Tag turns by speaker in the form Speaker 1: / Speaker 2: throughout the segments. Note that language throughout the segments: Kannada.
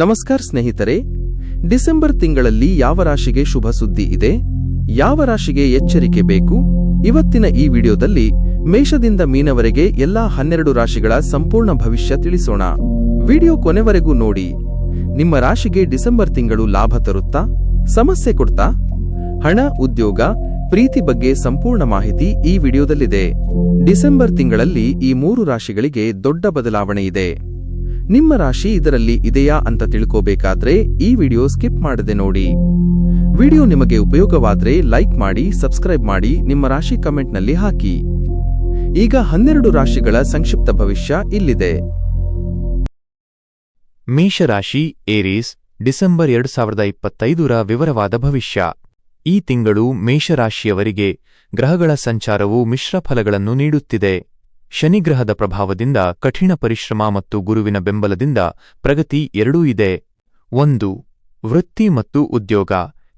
Speaker 1: ನಮಸ್ಕಾರ ಸ್ನೇಹಿತರೆ, ಡಿಸೆಂಬರ್ ತಿಂಗಳಲ್ಲಿ ಯಾವ ರಾಶಿಗೆ ಶುಭ ಸುದ್ದಿ ಇದೆ, ಯಾವ ರಾಶಿಗೆ ಎಚ್ಚರಿಕೆ ಬೇಕು? ಇವತ್ತಿನ ಈ ವಿಡಿಯೋದಲ್ಲಿ ಮೇಷದಿಂದ ಮೀನವರೆಗೆ ಎಲ್ಲಾ 12 ರಾಶಿಗಳ ಸಂಪೂರ್ಣ ಭವಿಷ್ಯ ತಿಳಿಸೋಣ. ವಿಡಿಯೋ ಕೊನೆವರೆಗೂ ನೋಡಿ. ನಿಮ್ಮ ರಾಶಿಗೆ ಡಿಸೆಂಬರ್ ತಿಂಗಳು ಲಾಭ ತರುತ್ತಾ, ಸಮಸ್ಯೆ ಕೊಡ್ತಾ? ಹಣ, ಉದ್ಯೋಗ, ಪ್ರೀತಿ ಬಗ್ಗೆ ಸಂಪೂರ್ಣ ಮಾಹಿತಿ ಈ ವಿಡಿಯೋದಲ್ಲಿದೆ. ಡಿಸೆಂಬರ್ ತಿಂಗಳಲ್ಲಿ ಈ 3 ರಾಶಿಗಳಿಗೆ ದೊಡ್ಡ ಬದಲಾವಣೆ ಇದೆ. ನಿಮ್ಮ ರಾಶಿ ಇದರಲ್ಲಿ ಇದೆಯಾ ಅಂತ ತಿಳ್ಕೋಬೇಕಾದ್ರೆ ಈ ವಿಡಿಯೋ ಸ್ಕಿಪ್ ಮಾಡದೆ ನೋಡಿ. ವಿಡಿಯೋ ನಿಮಗೆ ಉಪಯೋಗವಾದ್ರೆ ಲೈಕ್ ಮಾಡಿ, ಸಬ್ಸ್ಕ್ರೈಬ್ ಮಾಡಿ, ನಿಮ್ಮ ರಾಶಿ ಕಮೆಂಟ್ನಲ್ಲಿ ಹಾಕಿ. ಈಗ 12 ರಾಶಿಗಳ ಸಂಕ್ಷಿಪ್ತ ಭವಿಷ್ಯ ಇಲ್ಲಿದೆ.
Speaker 2: ಮೇಷರಾಶಿ ಏರೀಸ್, ಡಿಸೆಂಬರ್ 2025ರ ವಿವರವಾದ ಭವಿಷ್ಯ. ಈ ತಿಂಗಳು ಮೇಷರಾಶಿಯವರಿಗೆ ಗ್ರಹಗಳ ಸಂಚಾರವು ಮಿಶ್ರ ಫಲಗಳನ್ನು ನೀಡುತ್ತಿದೆ. ಶನಿಗ್ರಹದ ಪ್ರಭಾವದಿಂದ ಕಠಿಣ ಪರಿಶ್ರಮ ಮತ್ತು ಗುರುವಿನ ಬೆಂಬಲದಿಂದ ಪ್ರಗತಿ ಎರಡೂ ಇದೆ. 1. ವೃತ್ತಿ ಮತ್ತು ಉದ್ಯೋಗ,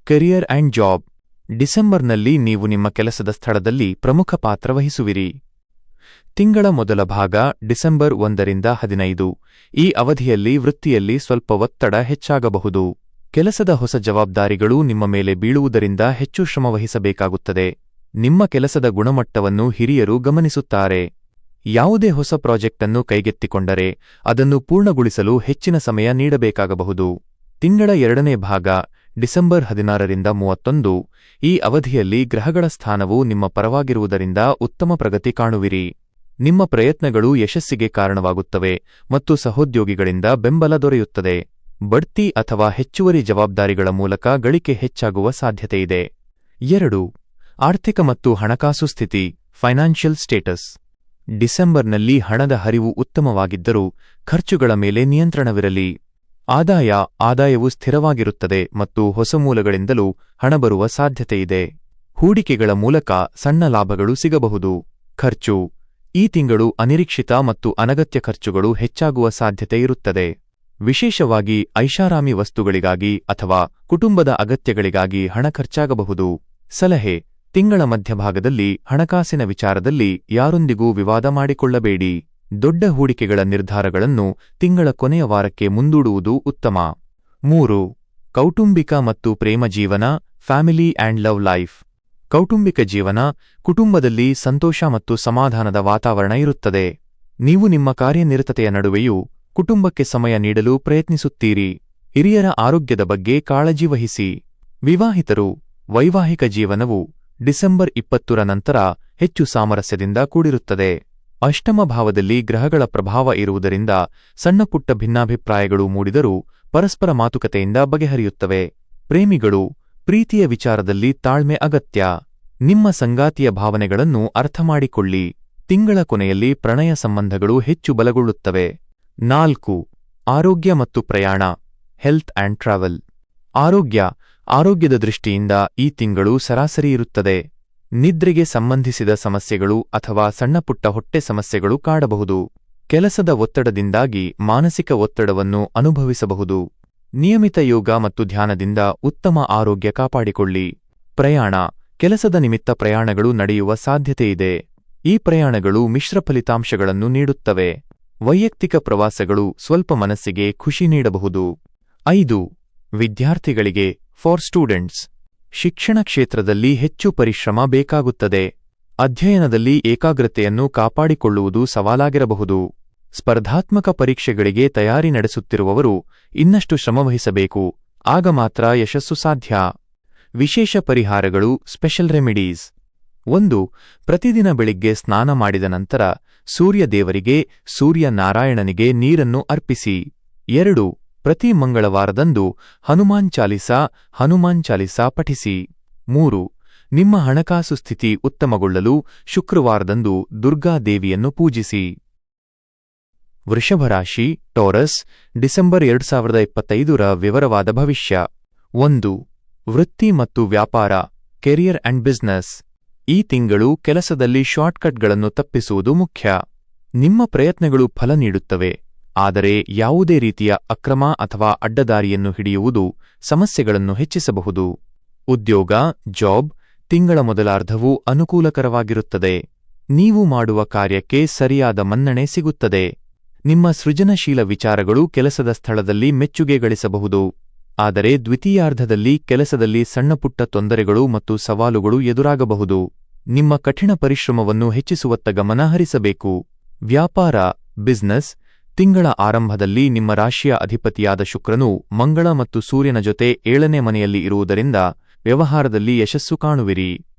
Speaker 2: ಕೆರಿಯರ್ ಆ್ಯಂಡ್ ಜಾಬ್. ಡಿಸೆಂಬರ್ನಲ್ಲಿ ನೀವು ನಿಮ್ಮ ಕೆಲಸದ ಸ್ಥಳದಲ್ಲಿ ಪ್ರಮುಖ ಪಾತ್ರ ವಹಿಸುವಿರಿ. ತಿಂಗಳ ಮೊದಲ ಭಾಗ ಡಿಸೆಂಬರ್ 1ರಿಂದ 15. ಈ ಅವಧಿಯಲ್ಲಿ ವೃತ್ತಿಯಲ್ಲಿ ಸ್ವಲ್ಪ ಒತ್ತಡ ಹೆಚ್ಚಾಗಬಹುದು. ಕೆಲಸದ ಹೊಸ ಜವಾಬ್ದಾರಿಗಳು ನಿಮ್ಮ ಮೇಲೆ ಬೀಳುವುದರಿಂದ ಹೆಚ್ಚು ಶ್ರಮವಹಿಸಬೇಕಾಗುತ್ತದೆ. ನಿಮ್ಮ ಕೆಲಸದ ಗುಣಮಟ್ಟವನ್ನು ಹಿರಿಯರು ಗಮನಿಸುತ್ತಾರೆ. ಯಾವುದೇ ಹೊಸ ಪ್ರಾಜೆಕ್ಟ್ ಅನ್ನು ಕೈಗೆತ್ತಿಕೊಂಡರೆ ಅದನ್ನು ಪೂರ್ಣಗೊಳಿಸಲು ಹೆಚ್ಚಿನ ಸಮಯ ನೀಡಬೇಕಾಗಬಹುದು. ತಿಂಗಳ ಎರಡನೇ ಭಾಗ ಡಿಸೆಂಬರ್ 16ರಿಂದ 31. ಈ ಅವಧಿಯಲ್ಲಿ ಗ್ರಹಗಳ ಸ್ಥಾನವು ನಿಮ್ಮ ಪರವಾಗಿರುವುದರಿಂದ ಉತ್ತಮ ಪ್ರಗತಿ ಕಾಣುವಿರಿ. ನಿಮ್ಮ ಪ್ರಯತ್ನಗಳು ಯಶಸ್ಸಿಗೆ ಕಾರಣವಾಗುತ್ತವೆ ಮತ್ತು ಸಹೋದ್ಯೋಗಿಗಳಿಂದ ಬೆಂಬಲ ದೊರೆಯುತ್ತದೆ. ಬಡ್ತಿ ಅಥವಾ ಹೆಚ್ಚುವರಿ ಜವಾಬ್ದಾರಿಗಳ ಮೂಲಕ ಗಳಿಕೆ ಹೆಚ್ಚಾಗುವ ಸಾಧ್ಯತೆಯಿದೆ. 2. ಆರ್ಥಿಕ ಮತ್ತು ಹಣಕಾಸು ಸ್ಥಿತಿ, ಫೈನಾನ್ಷಿಯಲ್ ಸ್ಟೇಟಸ್. ಡಿಸೆಂಬರ್ನಲ್ಲಿ ಹಣದ ಹರಿವು ಉತ್ತಮವಾಗಿದ್ದರೂ ಖರ್ಚುಗಳ ಮೇಲೆ ನಿಯಂತ್ರಣವಿರಲಿ. ಆದಾಯವು ಸ್ಥಿರವಾಗಿರುತ್ತದೆ ಮತ್ತು ಹೊಸ ಮೂಲಗಳಿಂದಲೂ ಹಣ ಬರುವ ಸಾಧ್ಯತೆಯಿದೆ. ಹೂಡಿಕೆಗಳ ಮೂಲಕ ಸಣ್ಣ ಲಾಭಗಳು ಸಿಗಬಹುದು. ಖರ್ಚು. ಈ ತಿಂಗಳು ಅನಿರೀಕ್ಷಿತ ಮತ್ತು ಅನಗತ್ಯ ಖರ್ಚುಗಳು ಹೆಚ್ಚಾಗುವ ಸಾಧ್ಯತೆಯಿರುತ್ತದೆ. ವಿಶೇಷವಾಗಿ ಐಷಾರಾಮಿ ವಸ್ತುಗಳಿಗಾಗಿ ಅಥವಾ ಕುಟುಂಬದ ಅಗತ್ಯಗಳಿಗಾಗಿ ಹಣ ಖರ್ಚಾಗಬಹುದು. ಸಲಹೆ: ತಿಂಗಳ ಮಧ್ಯಭಾಗದಲ್ಲಿ ಹಣಕಾಸಿನ ವಿಚಾರದಲ್ಲಿ ಯಾರೊಂದಿಗೂ ವಿವಾದ ಮಾಡಿಕೊಳ್ಳಬೇಡಿ. ದೊಡ್ಡ ಹೂಡಿಕೆಗಳ ನಿರ್ಧಾರಗಳನ್ನು ತಿಂಗಳ ಕೊನೆಯ ವಾರಕ್ಕೆ ಮುಂದೂಡುವುದು ಉತ್ತಮ. 3. ಕೌಟುಂಬಿಕ ಮತ್ತು ಪ್ರೇಮ ಜೀವನ, ಫ್ಯಾಮಿಲಿ ಆ್ಯಂಡ್ ಲವ್ ಲೈಫ್. ಕೌಟುಂಬಿಕ ಜೀವನ, ಕುಟುಂಬದಲ್ಲಿ ಸಂತೋಷ ಮತ್ತು ಸಮಾಧಾನದ ವಾತಾವರಣ ಇರುತ್ತದೆ. ನೀವು ನಿಮ್ಮ ಕಾರ್ಯನಿರತತೆಯ ನಡುವೆಯೂ ಕುಟುಂಬಕ್ಕೆ ಸಮಯ ನೀಡಲು ಪ್ರಯತ್ನಿಸುತ್ತೀರಿ. ಹಿರಿಯರ ಆರೋಗ್ಯದ ಬಗ್ಗೆ ಕಾಳಜಿ ವಹಿಸಿ. ವಿವಾಹಿತರು, ವೈವಾಹಿಕ ಜೀವನವು ಡಿಸೆಂಬರ್ 20ರ ನಂತರ ಹೆಚ್ಚು ಸಾಮರಸ್ಯದಿಂದ ಕೂಡಿರುತ್ತದೆ. ಅಷ್ಟಮ ಭಾವದಲ್ಲಿ ಗ್ರಹಗಳ ಪ್ರಭಾವ ಇರುವುದರಿಂದ ಸಣ್ಣಪುಟ್ಟ ಭಿನ್ನಾಭಿಪ್ರಾಯಗಳು ಮೂಡಿದರೂ ಪರಸ್ಪರ ಮಾತುಕತೆಯಿಂದ ಬಗೆಹರಿಯುತ್ತವೆ. ಪ್ರೇಮಿಗಳು, ಪ್ರೀತಿಯ ವಿಚಾರದಲ್ಲಿ ತಾಳ್ಮೆ ಅಗತ್ಯ. ನಿಮ್ಮ ಸಂಗಾತಿಯ ಭಾವನೆಗಳನ್ನು ಅರ್ಥಮಾಡಿಕೊಳ್ಳಿ. ತಿಂಗಳ ಕೊನೆಯಲ್ಲಿ ಪ್ರಣಯ ಸಂಬಂಧಗಳು ಹೆಚ್ಚು ಬಲಗೊಳ್ಳುತ್ತವೆ. 4. ಆರೋಗ್ಯ ಮತ್ತು ಪ್ರಯಾಣ, ಹೆಲ್ತ್ ಆ್ಯಂಡ್ ಟ್ರಾವೆಲ್. ಆರೋಗ್ಯದ ದೃಷ್ಟಿಯಿಂದ ಈ ತಿಂಗಳು ಸರಾಸರಿ ಇರುತ್ತದೆ. ನಿದ್ರೆಗೆ ಸಂಬಂಧಿಸಿದ ಸಮಸ್ಯೆಗಳು ಅಥವಾ ಸಣ್ಣಪುಟ್ಟ ಹೊಟ್ಟೆ ಸಮಸ್ಯೆಗಳು ಕಾಡಬಹುದು. ಕೆಲಸದ ಒತ್ತಡದಿಂದಾಗಿ ಮಾನಸಿಕ ಒತ್ತಡವನ್ನು ಅನುಭವಿಸಬಹುದು. ನಿಯಮಿತ ಯೋಗ ಮತ್ತು ಧ್ಯಾನದಿಂದ ಉತ್ತಮ ಆರೋಗ್ಯ ಕಾಪಾಡಿಕೊಳ್ಳಿ. ಪ್ರಯಾಣ. ಕೆಲಸದ ನಿಮಿತ್ತ ಪ್ರಯಾಣಗಳು ನಡೆಯುವ ಸಾಧ್ಯತೆಯಿದೆ. ಈ ಪ್ರಯಾಣಗಳು ಮಿಶ್ರ ಫಲಿತಾಂಶಗಳನ್ನು ನೀಡುತ್ತವೆ. ವೈಯಕ್ತಿಕ ಪ್ರವಾಸಗಳು ಸ್ವಲ್ಪ ಮನಸ್ಸಿಗೆ ಖುಷಿ ನೀಡಬಹುದು. 5. ವಿದ್ಯಾರ್ಥಿಗಳಿಗೆ, ಫಾರ್ ಸ್ಟೂಡೆಂಟ್ಸ್. ಶಿಕ್ಷಣ ಕ್ಷೇತ್ರದಲ್ಲಿ ಹೆಚ್ಚು ಪರಿಶ್ರಮ ಬೇಕಾಗುತ್ತದೆ. ಅಧ್ಯಯನದಲ್ಲಿ ಏಕಾಗ್ರತೆಯನ್ನು ಕಾಪಾಡಿಕೊಳ್ಳುವುದು ಸವಾಲಾಗಿರಬಹುದು. ಸ್ಪರ್ಧಾತ್ಮಕ ಪರೀಕ್ಷೆಗಳಿಗೆ ತಯಾರಿ ನಡೆಸುತ್ತಿರುವವರು ಇನ್ನಷ್ಟು ಶ್ರಮವಹಿಸಬೇಕು. ಆಗ ಮಾತ್ರ ಯಶಸ್ಸು ಸಾಧ್ಯ. ವಿಶೇಷ ಪರಿಹಾರಗಳು, ಸ್ಪೆಷಲ್ ರೆಮಿಡೀಸ್. 1. ಪ್ರತಿದಿನ ಬೆಳಿಗ್ಗೆ ಸ್ನಾನ ಮಾಡಿದ ನಂತರ ಸೂರ್ಯದೇವರಿಗೆ, ಸೂರ್ಯನಾರಾಯಣನಿಗೆ ನೀರನ್ನು ಅರ್ಪಿಸಿ. 2. ಪ್ರತಿ ಮಂಗಳವಾರದಂದು ಹನುಮಾನ್ ಚಾಲಿಸಾ ಪಠಿಸಿ. 3. ನಿಮ್ಮ ಹಣಕಾಸು ಸ್ಥಿತಿ ಉತ್ತಮಗೊಳ್ಳಲು ಶುಕ್ರವಾರದಂದು ದುರ್ಗಾದೇವಿಯನ್ನು ಪೂಜಿಸಿ. ವೃಷಭರಾಶಿ ಟೋರಸ್, ಡಿಸೆಂಬರ್ 2025ರ ವಿವರವಾದ ಭವಿಷ್ಯ. 1. ವೃತ್ತಿ ಮತ್ತು ವ್ಯಾಪಾರ, ಕೆರಿಯರ್ ಆ್ಯಂಡ್ ಬಿಸ್ನೆಸ್. ಈ ತಿಂಗಳು ಕೆಲಸದಲ್ಲಿ ಶಾರ್ಟ್ಕಟ್ಗಳನ್ನು ತಪ್ಪಿಸುವುದು ಮುಖ್ಯ. ನಿಮ್ಮ ಪ್ರಯತ್ನಗಳು ಫಲ ನೀಡುತ್ತವೆ, ಆದರೆ ಯಾವುದೇ ರೀತಿಯ ಅಕ್ರಮ ಅಥವಾ ಅಡ್ಡದಾರಿಯನ್ನು ಹಿಡಿಯುವುದು ಸಮಸ್ಯೆಗಳನ್ನು ಹೆಚ್ಚಿಸಬಹುದು. ಉದ್ಯೋಗ, ಜಾಬ್. ತಿಂಗಳ ಮೊದಲಾರ್ಧವು ಅನುಕೂಲಕರವಾಗಿರುತ್ತದೆ. ನೀವು ಮಾಡುವ ಕಾರ್ಯಕ್ಕೆ ಸರಿಯಾದ ಮನ್ನಣೆ ಸಿಗುತ್ತದೆ. ನಿಮ್ಮ ಸೃಜನಶೀಲ ವಿಚಾರಗಳು ಕೆಲಸದ ಸ್ಥಳದಲ್ಲಿ ಮೆಚ್ಚುಗೆ ಗಳಿಸಬಹುದು. ಆದರೆ ದ್ವಿತೀಯಾರ್ಧದಲ್ಲಿ ಕೆಲಸದಲ್ಲಿ ಸಣ್ಣಪುಟ್ಟ ತೊಂದರೆಗಳು ಮತ್ತು ಸವಾಲುಗಳು ಎದುರಾಗಬಹುದು. ನಿಮ್ಮ ಕಠಿಣ ಪರಿಶ್ರಮವನ್ನು ಹೆಚ್ಚಿಸುವತ್ತ ಗಮನ ಹರಿಸಬೇಕು. ವ್ಯಾಪಾರ, ಬಿಸಿನೆಸ್. ತಿಂಗಳ ಆರಂಭದಲ್ಲಿ ನಿಮ್ಮ ರಾಶಿಯ ಅಧಿಪತಿಯಾದ ಶುಕ್ರನು ಮಂಗಳ ಮತ್ತು ಸೂರ್ಯನ ಜೊತೆ 7ನೇ ಮನೆಯಲ್ಲಿ ಇರುವುದರಿಂದ ವ್ಯವಹಾರದಲ್ಲಿ ಯಶಸ್ಸು ಕಾಣುವಿರಿ.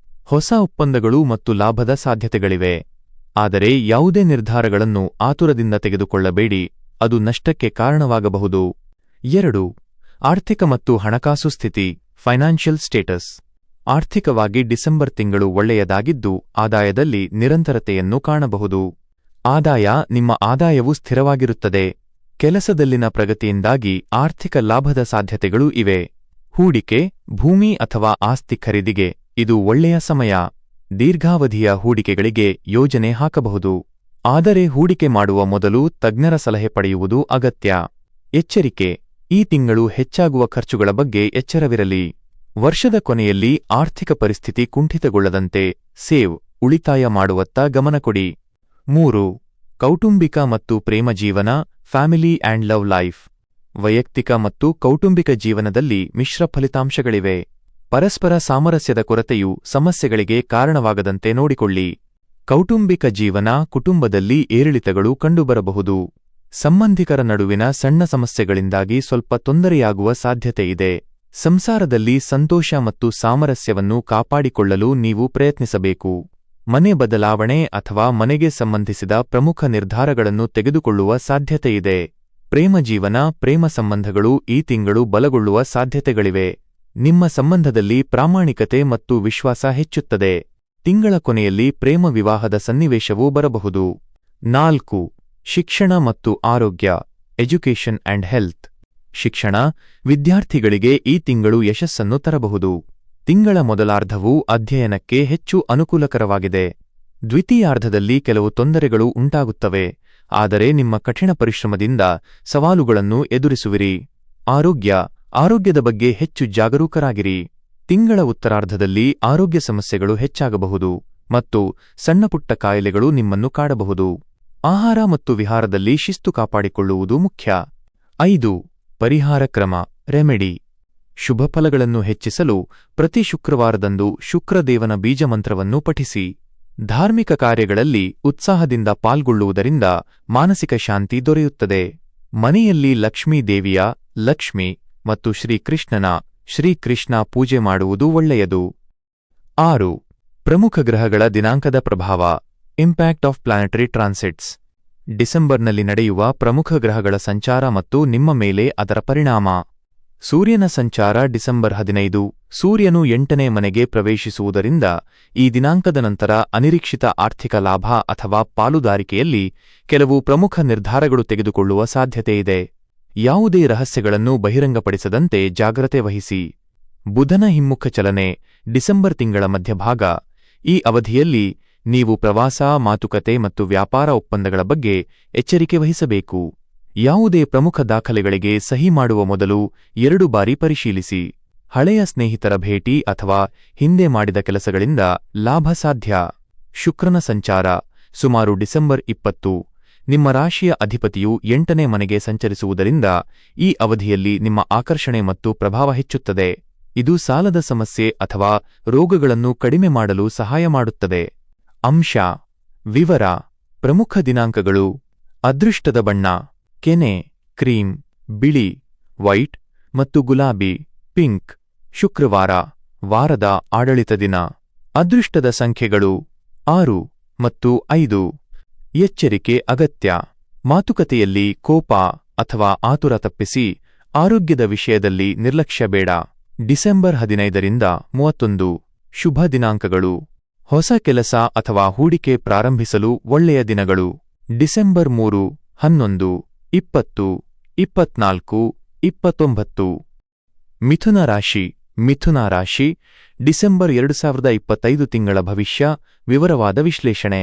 Speaker 2: ಹೊಸ ಒಪ್ಪಂದಗಳು ಮತ್ತು ಲಾಭದ ಸಾಧ್ಯತೆಗಳಿವೆ. ಆದರೆ ಯಾವುದೇ ನಿರ್ಧಾರಗಳನ್ನು ಆತುರದಿಂದ ತೆಗೆದುಕೊಳ್ಳಬೇಡಿ, ಅದು ನಷ್ಟಕ್ಕೆ ಕಾರಣವಾಗಬಹುದು. 2. ಆರ್ಥಿಕ ಮತ್ತು ಹಣಕಾಸು ಸ್ಥಿತಿ, ಫೈನಾನ್ಷಿಯಲ್ ಸ್ಟೇಟಸ್. ಆರ್ಥಿಕವಾಗಿ ಡಿಸೆಂಬರ್ ತಿಂಗಳು ಒಳ್ಳೆಯದಾಗಿದ್ದು ಆದಾಯದಲ್ಲಿ ನಿರಂತರತೆಯನ್ನು ಕಾಣಬಹುದು. ನಿಮ್ಮ ಆದಾಯವು ಸ್ಥಿರವಾಗಿರುತ್ತದೆ. ಕೆಲಸದಲ್ಲಿನ ಪ್ರಗತಿಯಿಂದಾಗಿ ಆರ್ಥಿಕ ಲಾಭದ ಸಾಧ್ಯತೆಗಳೂ ಇವೆ. ಹೂಡಿಕೆ, ಭೂಮಿ ಅಥವಾ ಆಸ್ತಿ ಖರೀದಿಗೆ ಇದು ಒಳ್ಳೆಯ ಸಮಯ. ದೀರ್ಘಾವಧಿಯ ಹೂಡಿಕೆಗಳಿಗೆ ಯೋಜನೆ ಹಾಕಬಹುದು. ಆದರೆ ಹೂಡಿಕೆ ಮಾಡುವ ಮೊದಲು ತಜ್ಞರ ಸಲಹೆ ಪಡೆಯುವುದು ಅಗತ್ಯ. ಎಚ್ಚರಿಕೆ: ಈ ತಿಂಗಳು ಹೆಚ್ಚಾಗುವ ಖರ್ಚುಗಳ ಬಗ್ಗೆ ಎಚ್ಚರವಿರಲಿ. ವರ್ಷದ ಕೊನೆಯಲ್ಲಿ ಆರ್ಥಿಕ ಪರಿಸ್ಥಿತಿ ಕುಂಠಿತಗೊಳ್ಳದಂತೆ ಉಳಿತಾಯ ಮಾಡುವತ್ತ ಗಮನಕೊಡಿ. 3. ಕೌಟುಂಬಿಕ ಮತ್ತು ಪ್ರೇಮ ಜೀವನ, ಫ್ಯಾಮಿಲಿ ಆ್ಯಂಡ್ ಲವ್ ಲೈಫ್. ವೈಯಕ್ತಿಕ ಮತ್ತು ಕೌಟುಂಬಿಕ ಜೀವನದಲ್ಲಿ ಮಿಶ್ರ ಫಲಿತಾಂಶಗಳಿವೆ. ಪರಸ್ಪರ ಸಾಮರಸ್ಯದ ಕೊರತೆಯು ಸಮಸ್ಯೆಗಳಿಗೆ ಕಾರಣವಾಗದಂತೆ ನೋಡಿಕೊಳ್ಳಿ. ಕೌಟುಂಬಿಕ ಜೀವನ, ಕುಟುಂಬದಲ್ಲಿ ಏರಿಳಿತಗಳು ಕಂಡುಬರಬಹುದು. ಸಂಬಂಧಿಕರ ನಡುವಿನ ಸಣ್ಣ ಸಮಸ್ಯೆಗಳಿಂದಾಗಿ ಸ್ವಲ್ಪ ತೊಂದರೆಯಾಗುವ ಸಾಧ್ಯತೆಯಿದೆ. ಸಂಸಾರದಲ್ಲಿ ಸಂತೋಷ ಮತ್ತು ಸಾಮರಸ್ಯವನ್ನು ಕಾಪಾಡಿಕೊಳ್ಳಲು ನೀವು ಪ್ರಯತ್ನಿಸಬೇಕು. ಮನೆ ಬದಲಾವಣೆ ಅಥವಾ ಮನೆಗೆ ಸಂಬಂಧಿಸಿದ ಪ್ರಮುಖ ನಿರ್ಧಾರಗಳನ್ನು ತೆಗೆದುಕೊಳ್ಳುವ ಸಾಧ್ಯತೆಯಿದೆ. ಪ್ರೇಮ ಜೀವನ, ಪ್ರೇಮ ಸಂಬಂಧಗಳು ಈ ತಿಂಗಳು ಬಲಗೊಳ್ಳುವ ಸಾಧ್ಯತೆಗಳಿವೆ. ನಿಮ್ಮ ಸಂಬಂಧದಲ್ಲಿ ಪ್ರಾಮಾಣಿಕತೆ ಮತ್ತು ವಿಶ್ವಾಸ ಹೆಚ್ಚುತ್ತದೆ. ತಿಂಗಳ ಕೊನೆಯಲ್ಲಿ ಪ್ರೇಮ ವಿವಾಹದ ಸನ್ನಿವೇಶವೂ ಬರಬಹುದು. 4. ಶಿಕ್ಷಣ ಮತ್ತು ಆರೋಗ್ಯ, ಎಜುಕೇಷನ್ ಆ್ಯಂಡ್ ಹೆಲ್ತ್. ಶಿಕ್ಷಣ, ವಿದ್ಯಾರ್ಥಿಗಳಿಗೆ ಈ ತಿಂಗಳು ಯಶಸ್ಸನ್ನು ತರಬಹುದು. ತಿಂಗಳ ಮೊದಲಾರ್ಧವು ಅಧ್ಯಯನಕ್ಕೆ ಹೆಚ್ಚು ಅನುಕೂಲಕರವಾಗಿದೆ. ದ್ವಿತೀಯಾರ್ಧದಲ್ಲಿ ಕೆಲವು ತೊಂದರೆಗಳು ಉಂಟಾಗುತ್ತವೆ, ಆದರೆ ನಿಮ್ಮ ಕಠಿಣ ಪರಿಶ್ರಮದಿಂದ ಸವಾಲುಗಳನ್ನು ಎದುರಿಸುವಿರಿ. ಆರೋಗ್ಯದ ಬಗ್ಗೆ ಹೆಚ್ಚು ಜಾಗರೂಕರಾಗಿರಿ. ತಿಂಗಳ ಉತ್ತರಾರ್ಧದಲ್ಲಿ ಆರೋಗ್ಯ ಸಮಸ್ಯೆಗಳು ಹೆಚ್ಚಾಗಬಹುದು ಮತ್ತು ಸಣ್ಣಪುಟ್ಟ ಕಾಯಿಲೆಗಳು ನಿಮ್ಮನ್ನು ಕಾಡಬಹುದು. ಆಹಾರ ಮತ್ತು ವಿಹಾರದಲ್ಲಿ ಶಿಸ್ತು ಕಾಪಾಡಿಕೊಳ್ಳುವುದು ಮುಖ್ಯ. 5. ಪರಿಹಾರ ಕ್ರಮ, ರೆಮಿಡಿ. ಶುಭ ಫಲಗಳನ್ನು ಹೆಚ್ಚಿಸಲು ಪ್ರತಿ ಶುಕ್ರವಾರದಂದು ಶುಕ್ರದೇವನ ಬೀಜಮಂತ್ರವನ್ನು ಪಠಿಸಿ. ಧಾರ್ಮಿಕ ಕಾರ್ಯಗಳಲ್ಲಿ ಉತ್ಸಾಹದಿಂದ ಪಾಲ್ಗೊಳ್ಳುವುದರಿಂದ ಮಾನಸಿಕ ಶಾಂತಿ ದೊರೆಯುತ್ತದೆ. ಮನೆಯಲ್ಲಿ ಲಕ್ಷ್ಮೀ ದೇವಿಯ ಲಕ್ಷ್ಮಿ ಮತ್ತು ಶ್ರೀಕೃಷ್ಣ ಪೂಜೆ ಮಾಡುವುದು ಒಳ್ಳೆಯದು. 6. ಪ್ರಮುಖ ಗ್ರಹಗಳ ದಿನಾಂಕದ ಪ್ರಭಾವ, ಇಂಪ್ಯಾಕ್ಟ್ ಆಫ್ ಪ್ಲಾನೆಟರಿ ಟ್ರಾನ್ಸಿಟ್ಸ್. ಡಿಸೆಂಬರ್ನಲ್ಲಿ ನಡೆಯುವ ಪ್ರಮುಖ ಗ್ರಹಗಳ ಸಂಚಾರ ಮತ್ತು ನಿಮ್ಮ ಮೇಲೆ ಅದರ ಪರಿಣಾಮ. ಸೂರ್ಯನ ಸಂಚಾರ ಡಿಸೆಂಬರ್ 15. ಸೂರ್ಯನು 8ನೇ ಮನೆಗೆ ಪ್ರವೇಶಿಸುವುದರಿಂದ ಈ ದಿನಾಂಕದ ನಂತರ ಅನಿರೀಕ್ಷಿತ ಆರ್ಥಿಕ ಲಾಭ ಅಥವಾ ಪಾಲುದಾರಿಕೆಯಲ್ಲಿ ಕೆಲವು ಪ್ರಮುಖ ನಿರ್ಧಾರಗಳು ತೆಗೆದುಕೊಳ್ಳುವ ಸಾಧ್ಯತೆಯಿದೆ. ಯಾವುದೇ ರಹಸ್ಯಗಳನ್ನು ಬಹಿರಂಗಪಡಿಸದಂತೆ ಜಾಗ್ರತೆ ವಹಿಸಿ. ಬುಧನ ಹಿಮ್ಮುಖ ಚಲನೆ, ಡಿಸೆಂಬರ್ ತಿಂಗಳ ಮಧ್ಯಭಾಗ. ಈ ಅವಧಿಯಲ್ಲಿ ನೀವು ಪ್ರವಾಸ, ಮಾತುಕತೆ ಮತ್ತು ವ್ಯಾಪಾರ ಒಪ್ಪಂದಗಳ ಬಗ್ಗೆ ಎಚ್ಚರಿಕೆ ವಹಿಸಬೇಕು. ಯಾವುದೇ ಪ್ರಮುಖ ದಾಖಲೆಗಳಿಗೆ ಸಹಿ ಮಾಡುವ ಮೊದಲು 2 ಬಾರಿ ಪರಿಶೀಲಿಸಿ. ಹಳೆಯ ಸ್ನೇಹಿತರ ಭೇಟಿ ಅಥವಾ ಹಿಂದೆ ಮಾಡಿದ ಕೆಲಸಗಳಿಂದ ಲಾಭ ಸಾಧ್ಯ. ಶುಕ್ರನ ಸಂಚಾರ ಸುಮಾರು ಡಿಸೆಂಬರ್ 20. ನಿಮ್ಮ ರಾಶಿಯ ಅಧಿಪತಿಯು 8ನೇ ಮನೆಗೆ ಸಂಚರಿಸುವುದರಿಂದ ಈ ಅವಧಿಯಲ್ಲಿ ನಿಮ್ಮ ಆಕರ್ಷಣೆ ಮತ್ತು ಪ್ರಭಾವ ಹೆಚ್ಚುತ್ತದೆ. ಇದು ಸಾಲದ ಸಮಸ್ಯೆ ಅಥವಾ ರೋಗಗಳನ್ನು ಕಡಿಮೆ ಮಾಡಲು ಸಹಾಯ ಮಾಡುತ್ತದೆ. ಅಂಶ, ವಿವರ. ಪ್ರಮುಖ ದಿನಾಂಕಗಳು: ಅದೃಷ್ಟದ ಬಣ್ಣ ಕೆನೆ, ಕ್ರೀಮ್, ಬಿಳಿ, ವೈಟ್ ಮತ್ತು ಗುಲಾಬಿ, ಪಿಂಕ್. ಶುಕ್ರವಾರ, ವಾರದ ಆಡಳಿತ ದಿನ. ಅದೃಷ್ಟದ ಸಂಖ್ಯೆಗಳು 6 ಮತ್ತು 5. ಎಚ್ಚರಿಕೆ ಅಗತ್ಯ: ಮಾತುಕತೆಯಲ್ಲಿ ಕೋಪ ಅಥವಾ ಆತುರ ತಪ್ಪಿಸಿ. ಆರೋಗ್ಯದ ವಿಷಯದಲ್ಲಿ ನಿರ್ಲಕ್ಷ್ಯ ಬೇಡ. ಡಿಸೆಂಬರ್ 15ರಿಂದ 31. ಶುಭ ದಿನಾಂಕಗಳು: ಹೊಸ ಕೆಲಸ ಅಥವಾ ಹೂಡಿಕೆ ಪ್ರಾರಂಭಿಸಲು ಒಳ್ಳೆಯ ದಿನಗಳು. ಡಿಸೆಂಬರ್ 3, 11, 20, 24, 29. ಮಿಥುನ ರಾಶಿ ಡಿಸೆಂಬರ್ 2025 ತಿಂಗಳ ಭವಿಷ್ಯ, ವಿವರವಾದ ವಿಶ್ಲೇಷಣೆ.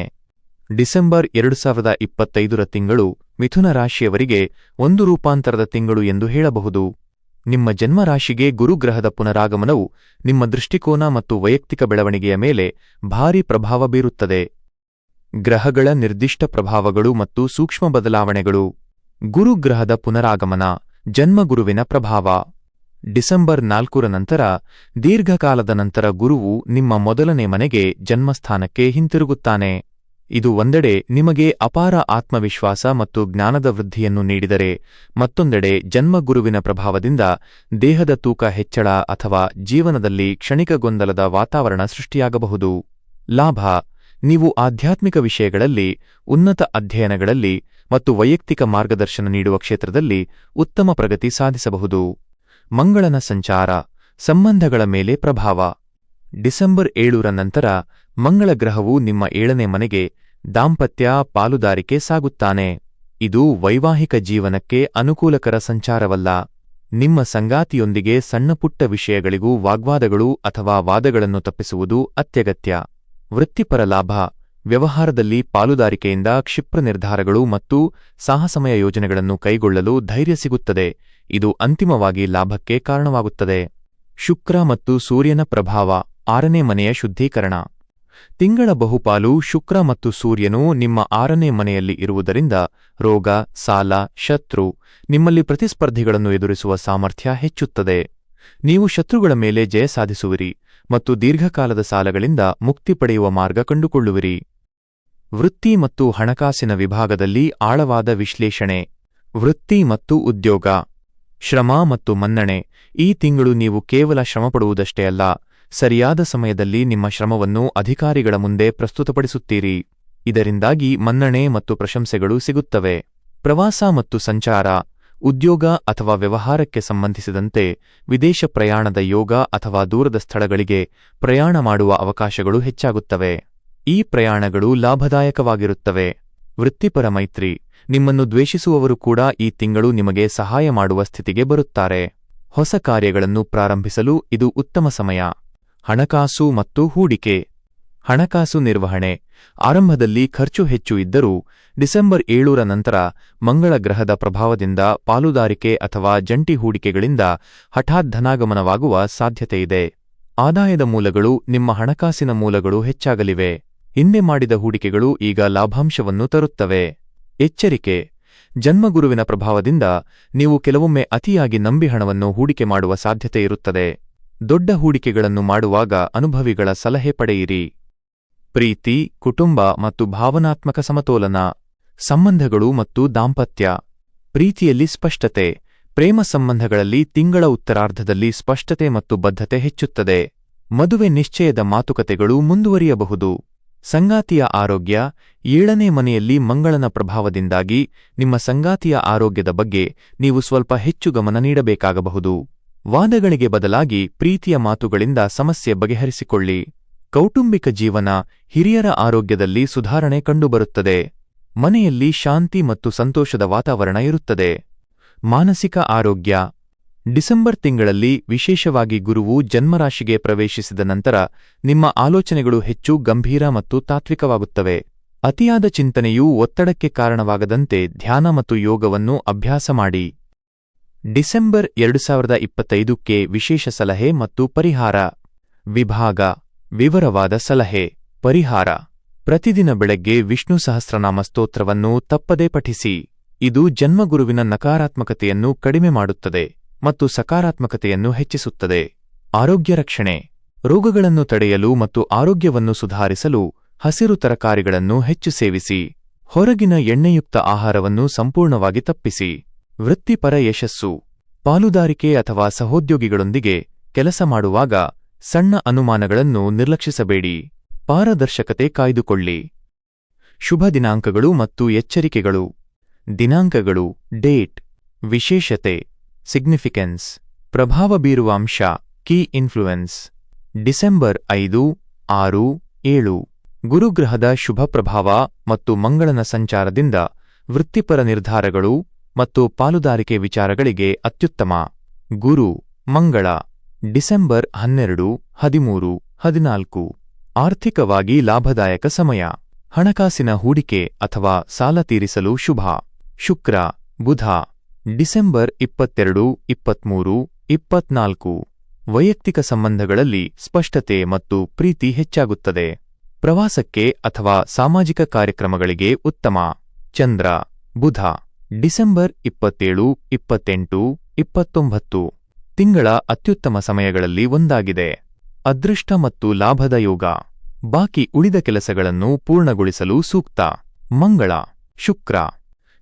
Speaker 2: ಡಿಸೆಂಬರ್ 2025 ತಿಂಗಳು ಮಿಥುನ ರಾಶಿಯವರಿಗೆ ಒಂದು ರೂಪಾಂತರದ ತಿಂಗಳು ಎಂದು ಹೇಳಬಹುದು. ನಿಮ್ಮ ಜನ್ಮರಾಶಿಗೆ ಗುರುಗ್ರಹದ ಪುನರಾಗಮನವು ನಿಮ್ಮ ದೃಷ್ಟಿಕೋನ ಮತ್ತು ವೈಯಕ್ತಿಕ ಬೆಳವಣಿಗೆಯ ಮೇಲೆ ಭಾರೀ ಪ್ರಭಾವ ಬೀರುತ್ತದೆ. ಗ್ರಹಗಳ ನಿರ್ದಿಷ್ಟ ಪ್ರಭಾವಗಳು ಮತ್ತು ಸೂಕ್ಷ್ಮ ಬದಲಾವಣೆಗಳು. ಗುರುಗ್ರಹದ ಪುನರಾಗಮನ, ಜನ್ಮಗುರುವಿನ ಪ್ರಭಾವ. ಡಿಸೆಂಬರ್ 4ರ ನಂತರ, ದೀರ್ಘಕಾಲದ ನಂತರ ಗುರುವು ನಿಮ್ಮ ಮೊದಲನೇ ಮನೆಗೆ ಜನ್ಮಸ್ಥಾನಕ್ಕೆ ಹಿಂತಿರುಗುತ್ತಾನೆ. ಇದು ಒಂದೆಡೆ ನಿಮಗೆ ಅಪಾರ ಆತ್ಮವಿಶ್ವಾಸ ಮತ್ತು ಜ್ಞಾನದ ವೃದ್ಧಿಯನ್ನು ನೀಡಿದರೆ, ಮತ್ತೊಂದೆಡೆ ಜನ್ಮಗುರುವಿನ ಪ್ರಭಾವದಿಂದ ದೇಹದ ತೂಕ ಹೆಚ್ಚಳ ಅಥವಾ ಜೀವನದಲ್ಲಿ ಕ್ಷಣಿಕ ಗೊಂದಲದ ವಾತಾವರಣ ಸೃಷ್ಟಿಯಾಗಬಹುದು. ಲಾಭ: ನೀವು ಆಧ್ಯಾತ್ಮಿಕ ವಿಷಯಗಳಲ್ಲಿ, ಉನ್ನತ ಅಧ್ಯಯನಗಳಲ್ಲಿ ಮತ್ತು ವೈಯಕ್ತಿಕ ಮಾರ್ಗದರ್ಶನ ನೀಡುವ ಕ್ಷೇತ್ರದಲ್ಲಿ ಉತ್ತಮ ಪ್ರಗತಿ ಸಾಧಿಸಬಹುದು. ಮಂಗಳನ ಸಂಚಾರ, ಸಂಬಂಧಗಳ ಮೇಲೆ ಪ್ರಭಾವ. ಡಿಸೆಂಬರ್ 7ರ ನಂತರ ಮಂಗಳ ಗ್ರಹವು ನಿಮ್ಮ 7ನೇ ಮನೆಗೆ, ದಾಂಪತ್ಯ, ಪಾಲುದಾರಿಕೆ ಸಾಗುತ್ತಾನೆ. ಇದು ವೈವಾಹಿಕ ಜೀವನಕ್ಕೆ ಅನುಕೂಲಕರ ಸಂಚಾರವಲ್ಲ. ನಿಮ್ಮ ಸಂಗಾತಿಯೊಂದಿಗೆ ಸಣ್ಣಪುಟ್ಟ ವಿಷಯಗಳಿಗೂ ವಾಗ್ವಾದಗಳು ಅಥವಾ ವಾದಗಳನ್ನು ತಪ್ಪಿಸುವುದು ಅತ್ಯಗತ್ಯ. ವೃತ್ತಿಪರ ಲಾಭ: ವ್ಯವಹಾರದಲ್ಲಿ ಪಾಲುದಾರಿಕೆಯಿಂದ ಕ್ಷಿಪ್ರ ನಿರ್ಧಾರಗಳು ಮತ್ತು ಸಾಹಸಮಯ ಯೋಜನೆಗಳನ್ನು ಕೈಗೊಳ್ಳಲು ಧೈರ್ಯ ಸಿಗುತ್ತದೆ. ಇದು ಅಂತಿಮವಾಗಿ ಲಾಭಕ್ಕೆ ಕಾರಣವಾಗುತ್ತದೆ. ಶುಕ್ರ ಮತ್ತು ಸೂರ್ಯನ ಪ್ರಭಾವ, 6ನೇ ಮನೆಯ ಶುದ್ಧೀಕರಣ. ತಿಂಗಳ ಬಹುಪಾಲು ಶುಕ್ರ ಮತ್ತು ಸೂರ್ಯನು ನಿಮ್ಮ 6ನೇ ಮನೆಯಲ್ಲಿ ಇರುವುದರಿಂದ ರೋಗ, ಸಾಲ, ಶತ್ರು, ನಿಮ್ಮಲ್ಲಿ ಪ್ರತಿಸ್ಪರ್ಧಿಗಳನ್ನು ಎದುರಿಸುವ ಸಾಮರ್ಥ್ಯ ಹೆಚ್ಚುತ್ತದೆ. ನೀವು ಶತ್ರುಗಳ ಮೇಲೆ ಜಯ ಸಾಧಿಸುವಿರಿ ಮತ್ತು ದೀರ್ಘಕಾಲದ ಸಾಲಗಳಿಂದ ಮುಕ್ತಿ ಪಡೆಯುವ ಮಾರ್ಗ ಕಂಡುಕೊಳ್ಳುವಿರಿ. ವೃತ್ತಿ ಮತ್ತು ಹಣಕಾಸಿನ ವಿಭಾಗದಲ್ಲಿ ಆಳವಾದ ವಿಶ್ಲೇಷಣೆ. ವೃತ್ತಿ ಮತ್ತು ಉದ್ಯೋಗ. ಶ್ರಮ ಮತ್ತು ಮನ್ನಣೆ. ಈ ತಿಂಗಳು ನೀವು ಕೇವಲ ಶ್ರಮಪಡುವುದಷ್ಟೇ ಅಲ್ಲ, ಸರಿಯಾದ ಸಮಯದಲ್ಲಿ ನಿಮ್ಮ ಶ್ರಮವನ್ನು ಅಧಿಕಾರಿಗಳ ಮುಂದೆ ಪ್ರಸ್ತುತಪಡಿಸುತ್ತೀರಿ. ಇದರಿಂದಾಗಿ ಮನ್ನಣೆ ಮತ್ತು ಪ್ರಶಂಸೆಗಳು ಸಿಗುತ್ತವೆ. ಪ್ರವಾಸ ಮತ್ತು ಸಂಚಾರ. ಉದ್ಯೋಗ ಅಥವಾ ವ್ಯವಹಾರಕ್ಕೆ ಸಂಬಂಧಿಸಿದಂತೆ ವಿದೇಶ ಪ್ರಯಾಣದ ಯೋಗ ಅಥವಾ ದೂರದ ಸ್ಥಳಗಳಿಗೆ ಪ್ರಯಾಣ ಮಾಡುವ ಅವಕಾಶಗಳು ಹೆಚ್ಚಾಗುತ್ತವೆ. ಈ ಪ್ರಯಾಣಗಳು ಲಾಭದಾಯಕವಾಗಿರುತ್ತವೆ. ವೃತ್ತಿಪರ ಮೈತ್ರಿ. ನಿಮ್ಮನ್ನು ದ್ವೇಷಿಸುವವರು ಕೂಡ ಈ ತಿಂಗಳು ನಿಮಗೆ ಸಹಾಯ ಮಾಡುವ ಸ್ಥಿತಿಗೆ ಬರುತ್ತಾರೆ. ಹೊಸ ಕಾರ್ಯಗಳನ್ನು ಪ್ರಾರಂಭಿಸಲು ಇದು ಉತ್ತಮ ಸಮಯ. ಹಣಕಾಸು ಮತ್ತು ಹೂಡಿಕೆ. ಹಣಕಾಸು ನಿರ್ವಹಣೆ. ಆರಂಭದಲ್ಲಿ ಖರ್ಚು ಹೆಚ್ಚು ಇದ್ದರೂ ಡಿಸೆಂಬರ್ 7ರ ನಂತರ ಮಂಗಳ ಗ್ರಹದ ಪ್ರಭಾವದಿಂದ ಪಾಲುದಾರಿಕೆ ಅಥವಾ ಜಂಟಿ ಹೂಡಿಕೆಗಳಿಂದ ಹಠಾತ್ ಧನಾಗಮನವಾಗುವ ಸಾಧ್ಯತೆಯಿದೆ. ಆದಾಯದ ಮೂಲಗಳು. ನಿಮ್ಮ ಹಣಕಾಸಿನ ಮೂಲಗಳು ಹೆಚ್ಚಾಗಲಿವೆ. ಹಿಂದೆ ಮಾಡಿದ ಹೂಡಿಕೆಗಳು ಈಗ ಲಾಭಾಂಶವನ್ನು ತರುತ್ತವೆ. ಎಚ್ಚರಿಕೆ: ಜನ್ಮಗುರುವಿನ ಪ್ರಭಾವದಿಂದ ನೀವು ಕೆಲವೊಮ್ಮೆ ಅತಿಯಾಗಿ ನಂಬಿ ಹಣವನ್ನು ಹೂಡಿಕೆ ಮಾಡುವ ಸಾಧ್ಯತೆಯಿರುತ್ತದೆ. ದೊಡ್ಡ ಹೂಡಿಕೆಗಳನ್ನು ಮಾಡುವಾಗ ಅನುಭವಿಗಳ ಸಲಹೆ ಪಡೆಯಿರಿ. ಪ್ರೀತಿ, ಕುಟುಂಬ ಮತ್ತು ಭಾವನಾತ್ಮಕ ಸಮತೋಲನ. ಸಂಬಂಧಗಳು ಮತ್ತು ದಾಂಪತ್ಯ. ಪ್ರೀತಿಯಲ್ಲಿ ಸ್ಪಷ್ಟತೆ. ಪ್ರೇಮ ಸಂಬಂಧಗಳಲ್ಲಿ ತಿಂಗಳ ಉತ್ತರಾರ್ಧದಲ್ಲಿ ಸ್ಪಷ್ಟತೆ ಮತ್ತು ಬದ್ಧತೆ ಹೆಚ್ಚುತ್ತದೆ. ಮದುವೆ ನಿಶ್ಚಯದ ಮಾತುಕತೆಗಳು ಮುಂದುವರಿಯಬಹುದು. ಸಂಗಾತಿಯ ಆರೋಗ್ಯ. 7ನೇ ಮನೆಯಲ್ಲಿ ಮಂಗಳನ ಪ್ರಭಾವದಿಂದಾಗಿ ನಿಮ್ಮ ಸಂಗಾತಿಯ ಆರೋಗ್ಯದ ಬಗ್ಗೆ ನೀವು ಸ್ವಲ್ಪ ಹೆಚ್ಚು ಗಮನ ನೀಡಬೇಕಾಗಬಹುದು. ವಾದಗಳಿಗೆ ಬದಲಾಗಿ ಪ್ರೀತಿಯ ಮಾತುಗಳಿಂದ ಸಮಸ್ಯೆ ಬಗೆಹರಿಸಿಕೊಳ್ಳಿ. ಕೌಟುಂಬಿಕ ಜೀವನ. ಹಿರಿಯರ ಆರೋಗ್ಯದಲ್ಲಿ ಸುಧಾರಣೆ ಕಂಡುಬರುತ್ತದೆ. ಮನೆಯಲ್ಲಿ ಶಾಂತಿ ಮತ್ತು ಸಂತೋಷದ ವಾತಾವರಣ ಇರುತ್ತದೆ. ಮಾನಸಿಕ ಆರೋಗ್ಯ. ಡಿಸೆಂಬರ್ ತಿಂಗಳಲ್ಲಿ ವಿಶೇಷವಾಗಿ ಗುರುವು ಜನ್ಮರಾಶಿಗೆ ಪ್ರವೇಶಿಸಿದ ನಂತರ ನಿಮ್ಮ ಆಲೋಚನೆಗಳು ಹೆಚ್ಚು ಗಂಭೀರ ಮತ್ತು ತಾತ್ವಿಕವಾಗುತ್ತವೆ. ಅತಿಯಾದ ಚಿಂತನೆಯು ಒತ್ತಡಕ್ಕೆ ಕಾರಣವಾಗದಂತೆ ಧ್ಯಾನ ಮತ್ತು ಯೋಗವನ್ನು ಅಭ್ಯಾಸ ಮಾಡಿ. ಡಿಸೆಂಬರ್ 2025ಕ್ಕೆ ವಿಶೇಷ ಸಲಹೆ ಮತ್ತು ಪರಿಹಾರ. ವಿಭಾಗ: ವಿವರವಾದ ಸಲಹೆ. ಪರಿಹಾರ: ಪ್ರತಿದಿನ ಬೆಳಗ್ಗೆ ವಿಷ್ಣು ಸಹಸ್ರನಾಮ ಸ್ತೋತ್ರವನ್ನು ತಪ್ಪದೇ ಪಠಿಸಿ. ಇದು ಜನ್ಮಗುರುವಿನ ನಕಾರಾತ್ಮಕತೆಯನ್ನು ಕಡಿಮೆ ಮಾಡುತ್ತದೆ ಮತ್ತು ಸಕಾರಾತ್ಮಕತೆಯನ್ನು ಹೆಚ್ಚಿಸುತ್ತದೆ. ಆರೋಗ್ಯ ರಕ್ಷಣೆ. ರೋಗಗಳನ್ನು ತಡೆಯಲು ಮತ್ತು ಆರೋಗ್ಯವನ್ನು ಸುಧಾರಿಸಲು ಹಸಿರು ತರಕಾರಿಗಳನ್ನು ಹೆಚ್ಚು ಸೇವಿಸಿ. ಹೊರಗಿನ ಎಣ್ಣೆಯುಕ್ತ ಆಹಾರವನ್ನು ಸಂಪೂರ್ಣವಾಗಿ ತಪ್ಪಿಸಿ. ವೃತ್ತಿಪರ ಯಶಸ್ಸು. ಪಾಲುದಾರಿಕೆ ಅಥವಾ ಸಹೋದ್ಯೋಗಿಗಳೊಂದಿಗೆ ಕೆಲಸ ಮಾಡುವಾಗ ಸಣ್ಣ ಅನುಮಾನಗಳನ್ನು ನಿರ್ಲಕ್ಷಿಸಬೇಡಿ. ಪಾರದರ್ಶಕತೆ ಕಾಯ್ದುಕೊಳ್ಳಿ. ಶುಭ ದಿನಾಂಕಗಳು ಮತ್ತು ಎಚ್ಚರಿಕೆಗಳು. ದಿನಾಂಕಗಳು. ಡೇಟ್. ವಿಶೇಷತೆ. ಸಿಗ್ನಿಫಿಕೆನ್ಸ್. ಪ್ರಭಾವ ಬೀರುವ ಅಂಶ. Key influence. ಡಿಸೆಂಬರ್ 5, 6, 7. ಗುರುಗ್ರಹದ ಶುಭ ಪ್ರಭಾವ ಮತ್ತು ಮಂಗಳನ ಸಂಚಾರದಿಂದ ವೃತ್ತಿಪರ ನಿರ್ಧಾರಗಳು ಮತ್ತು ಪಾಲುದಾರಿಕೆ ವಿಚಾರಗಳಿಗೆ ಅತ್ಯುತ್ತಮ. ಗುರು, ಮಂಗಳ. ಡಿಸೆಂಬರ್ 12, 13, 14. ಆರ್ಥಿಕವಾಗಿ ಲಾಭದಾಯಕ ಸಮಯ. ಹಣಕಾಸಿನ ಹೂಡಿಕೆ ಅಥವಾ ಸಾಲ ತೀರಿಸಲು ಶುಭ. ಶುಕ್ರ, ಬುಧ. ಡಿಸೆಂಬರ್ 22, 23, 24. ವೈಯಕ್ತಿಕ ಸಂಬಂಧಗಳಲ್ಲಿ ಸ್ಪಷ್ಟತೆ ಮತ್ತು ಪ್ರೀತಿ ಹೆಚ್ಚಾಗುತ್ತದೆ. ಪ್ರವಾಸಕ್ಕೆ ಅಥವಾ ಸಾಮಾಜಿಕ ಕಾರ್ಯಕ್ರಮಗಳಿಗೆ ಉತ್ತಮ. ಚಂದ್ರ, ಬುಧ. ಡಿಸೆಂಬರ್ 27, 28, 29 ತಿಂಗಳ ಅತ್ಯುತ್ತಮ ಸಮಯಗಳಲ್ಲಿ ಒಂದಾಗಿದೆ. ಅದೃಷ್ಟ ಮತ್ತು ಲಾಭದ ಯೋಗ. ಬಾಕಿ ಉಳಿದ ಕೆಲಸಗಳನ್ನು ಪೂರ್ಣಗೊಳಿಸಲು ಸೂಕ್ತ. ಮಂಗಳ, ಶುಕ್ರ.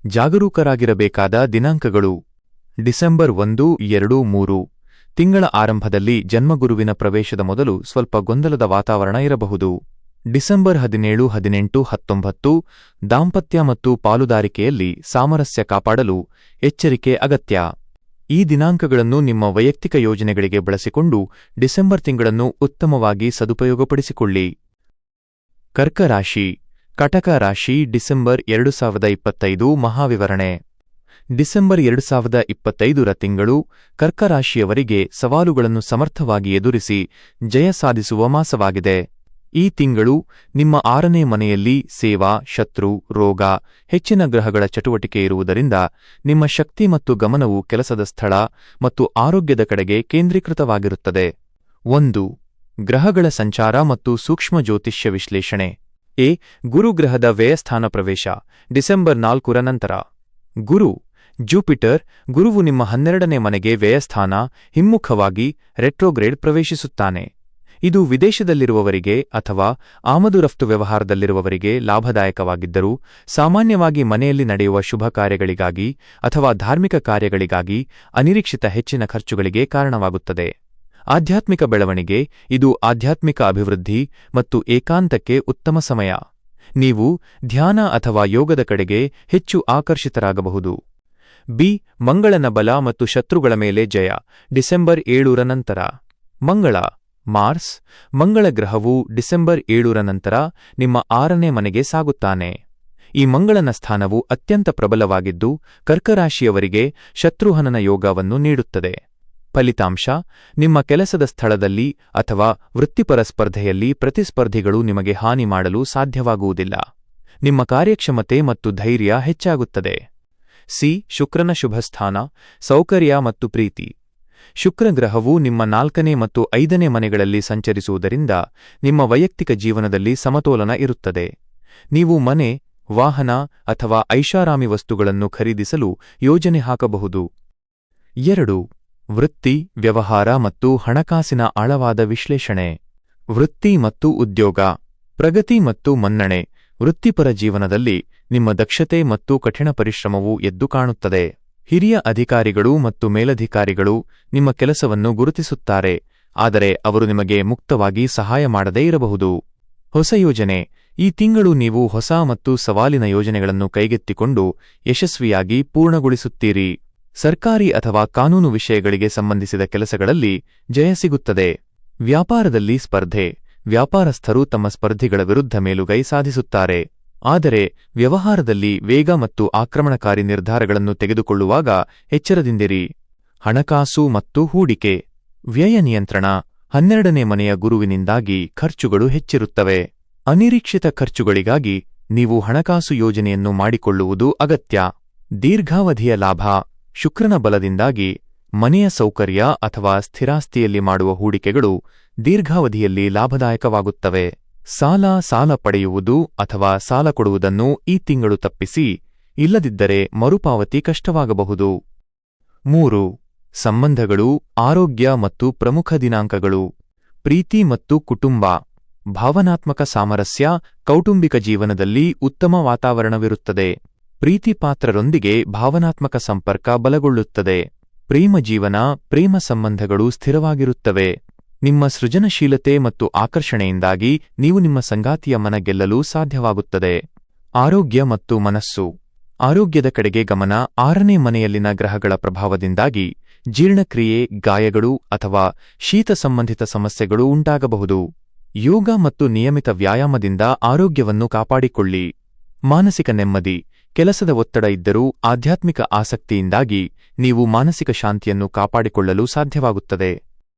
Speaker 2: ಜಾಗರೂಕರಾಗಿರಬೇಕಾದ ದಿನಾಂಕಗಳು: ಡಿಸೆಂಬರ್ 1, 2, 3 ತಿಂಗಳ ಆರಂಭದಲ್ಲಿ ಜನ್ಮಗುರುವಿನ ಪ್ರವೇಶದ ಮೊದಲು ಸ್ವಲ್ಪ ಗೊಂದಲದ ವಾತಾವರಣ ಇರಬಹುದು. ಡಿಸೆಂಬರ್ 17, 18, 19 ದಾಂಪತ್ಯ ಮತ್ತು ಪಾಲುದಾರಿಕೆಯಲ್ಲಿ ಸಾಮರಸ್ಯ ಕಾಪಾಡಲು ಎಚ್ಚರಿಕೆ ಅಗತ್ಯ. ಈ ದಿನಾಂಕಗಳನ್ನು ನಿಮ್ಮ ವೈಯಕ್ತಿಕ ಯೋಜನೆಗಳಿಗೆ ಬಳಸಿಕೊಂಡು ಡಿಸೆಂಬರ್ ತಿಂಗಳನ್ನು ಉತ್ತಮವಾಗಿ ಸದುಪಯೋಗಪಡಿಸಿಕೊಳ್ಳಿ. ಕರ್ಕ ರಾಶಿ, ಕಟಕ ರಾಶಿ. ಡಿಸೆಂಬರ್ 2025 ಮಹಾವಿವರಣೆ. ಡಿಸೆಂಬರ್ 2025 ರ ತಿಂಗಳು ಕರ್ಕ ರಾಶಿಯವರಿಗೆ ಸವಾಲುಗಳನ್ನು ಸಮರ್ಥವಾಗಿ ಎದುರಿಸಿ ಜಯ ಸಾಧಿಸುವ ಮಾಸವಾಗಿದೆ. ಈ ತಿಂಗಳು ನಿಮ್ಮ 6ನೇ ಮನೆಯಲ್ಲಿ ಸೇವಾ, ಶತ್ರು, ರೋಗ, ಹೆಚ್ಚಿನ ಗ್ರಹಗಳ ಚಟುವಟಿಕೆ ಇರುವುದರಿಂದ ನಿಮ್ಮ ಶಕ್ತಿ ಮತ್ತು ಗಮನವು ಕೆಲಸದ ಸ್ಥಳ ಮತ್ತು ಆರೋಗ್ಯದ ಕಡೆಗೆ ಕೇಂದ್ರೀಕೃತವಾಗಿರುತ್ತದೆ. 1. ಗ್ರಹಗಳ ಸಂಚಾರ ಮತ್ತು ಸೂಕ್ಷ್ಮ ಜ್ಯೋತಿಷ್ಯ ವಿಶ್ಲೇಷಣೆ. ಗುರುಗ್ರಹದ ವ್ಯಯಸ್ಥಾನ ಪ್ರವೇಶ. ಡಿಸೆಂಬರ್ 4 ರ ನಂತರ ಗುರು, ಜೂಪಿಟರ್. ಗುರುವು ನಿಮ್ಮ 12ನೇ ಮನೆಗೆ ವ್ಯಯಸ್ಥಾನ ಹಿಮ್ಮುಖವಾಗಿ ರೆಟ್ರೋಗ್ರೇಡ್ ಪ್ರವೇಶಿಸುತ್ತಾನೆ. ಇದು ವಿದೇಶದಲ್ಲಿರುವವರಿಗೆ ಅಥವಾ ಆಮದು ರಫ್ತು ವ್ಯವಹಾರದಲ್ಲಿರುವವರಿಗೆ ಲಾಭದಾಯಕವಾಗಿದ್ದರೂ ಸಾಮಾನ್ಯವಾಗಿ ಮನೆಯಲ್ಲಿ ನಡೆಯುವ ಶುಭ ಕಾರ್ಯಗಳಿಗಾಗಿ ಅಥವಾ ಧಾರ್ಮಿಕ ಕಾರ್ಯಗಳಿಗಾಗಿ ಅನಿರೀಕ್ಷಿತ ಹೆಚ್ಚಿನ ಖರ್ಚುಗಳಿಗೆ ಕಾರಣವಾಗುತ್ತದೆ. ಆಧ್ಯಾತ್ಮಿಕ ಬೆಳವಣಿಗೆ. ಇದು ಆಧ್ಯಾತ್ಮಿಕ ಅಭಿವೃದ್ಧಿ ಮತ್ತು ಏಕಾಂತಕ್ಕೆ ಉತ್ತಮ ಸಮಯ. ನೀವು ಧ್ಯಾನ ಅಥವಾ ಯೋಗದ ಕಡೆಗೆ ಹೆಚ್ಚು ಆಕರ್ಷಿತರಾಗಬಹುದು. ಮಂಗಳನ ಬಲ ಮತ್ತು ಶತ್ರುಗಳ ಮೇಲೆ ಜಯ. ಡಿಸೆಂಬರ್ 7 ರ ನಂತರ ಮಂಗಳ, ಮಾರ್ಸ್. ಮಂಗಳ ಗ್ರಹವು ಡಿಸೆಂಬರ್ 7 ರ ನಂತರ ನಿಮ್ಮ 6ನೇ ಮನೆಗೆ ಸಾಗುತ್ತಾನೆ. ಈ ಮಂಗಳನ ಸ್ಥಾನವು ಅತ್ಯಂತ ಪ್ರಬಲವಾಗಿದ್ದು ಕರ್ಕರಾಶಿಯವರಿಗೆ ಶತ್ರುಹನನ ಯೋಗವನ್ನು ನೀಡುತ್ತದೆ. ಫಲಿತಾಂಶ: ನಿಮ್ಮ ಕೆಲಸದ ಸ್ಥಳದಲ್ಲಿ ಅಥವಾ ವೃತ್ತಿಪರ ಸ್ಪರ್ಧೆಯಲ್ಲಿ ಪ್ರತಿಸ್ಪರ್ಧಿಗಳು ನಿಮಗೆ ಹಾನಿ ಮಾಡಲು ಸಾಧ್ಯವಾಗುವುದಿಲ್ಲ. ನಿಮ್ಮ ಕಾರ್ಯಕ್ಷಮತೆ ಮತ್ತು ಧೈರ್ಯ ಹೆಚ್ಚಾಗುತ್ತದೆ. ಶುಕ್ರನ ಶುಭಸ್ಥಾನ, ಸೌಕರ್ಯ ಮತ್ತು ಪ್ರೀತಿ. ಶುಕ್ರ ಗ್ರಹವು ನಿಮ್ಮ 4ನೇ ಮತ್ತು 5ನೇ ಮನೆಗಳಲ್ಲಿ ಸಂಚರಿಸುವುದರಿಂದ ನಿಮ್ಮ ವೈಯಕ್ತಿಕ ಜೀವನದಲ್ಲಿ ಸಮತೋಲನ ಇರುತ್ತದೆ. ನೀವು ಮನೆ, ವಾಹನ ಅಥವಾ ಐಷಾರಾಮಿ ವಸ್ತುಗಳನ್ನು ಖರೀದಿಸಲು ಯೋಜನೆ ಹಾಕಬಹುದು. 2. ವೃತ್ತಿ, ವ್ಯವಹಾರ ಮತ್ತು ಹಣಕಾಸಿನ ಆಳವಾದ ವಿಶ್ಲೇಷಣೆ. ವೃತ್ತಿ ಮತ್ತು ಉದ್ಯೋಗ. ಪ್ರಗತಿ ಮತ್ತು ಮನ್ನಣೆ. ವೃತ್ತಿಪರ ಜೀವನದಲ್ಲಿ ನಿಮ್ಮ ದಕ್ಷತೆ ಮತ್ತು ಕಠಿಣ ಪರಿಶ್ರಮವು ಎದ್ದು ಕಾಣುತ್ತದೆ. ಹಿರಿಯ ಅಧಿಕಾರಿಗಳು ಮತ್ತು ಮೇಲಧಿಕಾರಿಗಳು ನಿಮ್ಮ ಕೆಲಸವನ್ನು ಗುರುತಿಸುತ್ತಾರೆ, ಆದರೆ ಅವರು ನಿಮಗೆ ಮುಕ್ತವಾಗಿ ಸಹಾಯ ಮಾಡದೇ ಇರಬಹುದು. ಹೊಸ ಯೋಜನೆ. ಈ ತಿಂಗಳು ನೀವು ಹೊಸ ಮತ್ತು ಸವಾಲಿನ ಯೋಜನೆಗಳನ್ನು ಕೈಗೆತ್ತಿಕೊಂಡು ಯಶಸ್ವಿಯಾಗಿ ಪೂರ್ಣಗೊಳಿಸುತ್ತೀರಿ. ಸರ್ಕಾರಿ ಅಥವಾ ಕಾನೂನು ವಿಷಯಗಳಿಗೆ ಸಂಬಂಧಿಸಿದ ಕೆಲಸಗಳಲ್ಲಿ ಜಯ ಸಿಗುತ್ತದೆ. ವ್ಯಾಪಾರದಲ್ಲಿ ಸ್ಪರ್ಧೆ. ವ್ಯಾಪಾರಸ್ಥರು ತಮ್ಮ ಸ್ಪರ್ಧಿಗಳ ವಿರುದ್ಧ ಮೇಲುಗೈ ಸಾಧಿಸುತ್ತಾರೆ, ಆದರೆ ವ್ಯವಹಾರದಲ್ಲಿ ವೇಗ ಮತ್ತು ಆಕ್ರಮಣಕಾರಿ ನಿರ್ಧಾರಗಳನ್ನು ತೆಗೆದುಕೊಳ್ಳುವಾಗ ಎಚ್ಚರದಿಂದಿರಿ. ಹಣಕಾಸು ಮತ್ತು ಹೂಡಿಕೆ. ವ್ಯಯ ನಿಯಂತ್ರಣ. 12ನೇ ಮನೆಯ ಗುರುವಿನಿಂದಾಗಿ ಖರ್ಚುಗಳು ಹೆಚ್ಚಿರುತ್ತವೆ. ಅನಿರೀಕ್ಷಿತ ಖರ್ಚುಗಳಿಗಾಗಿ ನೀವು ಹಣಕಾಸು ಯೋಜನೆಯನ್ನು ಮಾಡಿಕೊಳ್ಳುವುದು ಅಗತ್ಯ. ದೀರ್ಘಾವಧಿಯ ಲಾಭ. ಶುಕ್ರನ ಬಲದಿಂದಾಗಿ ಮನೆಯ ಸೌಕರ್ಯ ಅಥವಾ ಸ್ಥಿರಾಸ್ತಿಯಲ್ಲಿ ಮಾಡುವ ಹೂಡಿಕೆಗಳು ದೀರ್ಘಾವಧಿಯಲ್ಲಿ ಲಾಭದಾಯಕವಾಗುತ್ತವೆ. ಸಾಲ ಪಡೆಯುವುದು ಅಥವಾ ಸಾಲ ಕೊಡುವುದನ್ನು ಈ ತಿಂಗಳು ತಪ್ಪಿಸಿ, ಇಲ್ಲದಿದ್ದರೆ ಮರುಪಾವತಿ ಕಷ್ಟವಾಗಬಹುದು. 3. ಸಂಬಂಧಗಳು, ಆರೋಗ್ಯ ಮತ್ತು ಪ್ರಮುಖ ದಿನಾಂಕಗಳು. ಪ್ರೀತಿ ಮತ್ತು ಕುಟುಂಬ. ಭಾವನಾತ್ಮಕ ಸಾಮರಸ್ಯ. ಕೌಟುಂಬಿಕ ಜೀವನದಲ್ಲಿ ಉತ್ತಮ ವಾತಾವರಣವಿರುತ್ತದೆ. ಪ್ರೀತಿಪಾತ್ರರೊಂದಿಗೆ ಭಾವನಾತ್ಮಕ ಸಂಪರ್ಕ ಬಲಗೊಳ್ಳುತ್ತದೆ. ಪ್ರೇಮ ಜೀವನ. ಪ್ರೇಮ ಸಂಬಂಧಗಳು ಸ್ಥಿರವಾಗಿರುತ್ತವೆ. ನಿಮ್ಮ ಸೃಜನಶೀಲತೆ ಮತ್ತು ಆಕರ್ಷಣೆಯಿಂದಾಗಿ ನೀವು ನಿಮ್ಮ ಸಂಗಾತಿಯ ಮನ ಗೆಲ್ಲಲು ಸಾಧ್ಯವಾಗುತ್ತದೆ. ಆರೋಗ್ಯ ಮತ್ತು ಮನಸ್ಸು. ಆರೋಗ್ಯದ ಕಡೆಗೆ ಗಮನ. 6ನೇ ಮನೆಯಲ್ಲಿನ ಗ್ರಹಗಳ ಪ್ರಭಾವದಿಂದಾಗಿ ಜೀರ್ಣಕ್ರಿಯೆ, ಗಾಯಗಳು ಅಥವಾ ಶೀತ ಸಂಬಂಧಿತ ಸಮಸ್ಯೆಗಳು ಉಂಟಾಗಬಹುದು. ಯೋಗ ಮತ್ತು ನಿಯಮಿತ ವ್ಯಾಯಾಮದಿಂದ ಆರೋಗ್ಯವನ್ನು ಕಾಪಾಡಿಕೊಳ್ಳಿ. ಮಾನಸಿಕ ನೆಮ್ಮದಿ. ಕೆಲಸದ ಒತ್ತಡ ಇದ್ದರೂ ಆಧ್ಯಾತ್ಮಿಕ ಆಸಕ್ತಿಯಿಂದಾಗಿ ನೀವು ಮಾನಸಿಕ ಶಾಂತಿಯನ್ನು ಕಾಪಾಡಿಕೊಳ್ಳಲು ಸಾಧ್ಯವಾಗುತ್ತದೆ.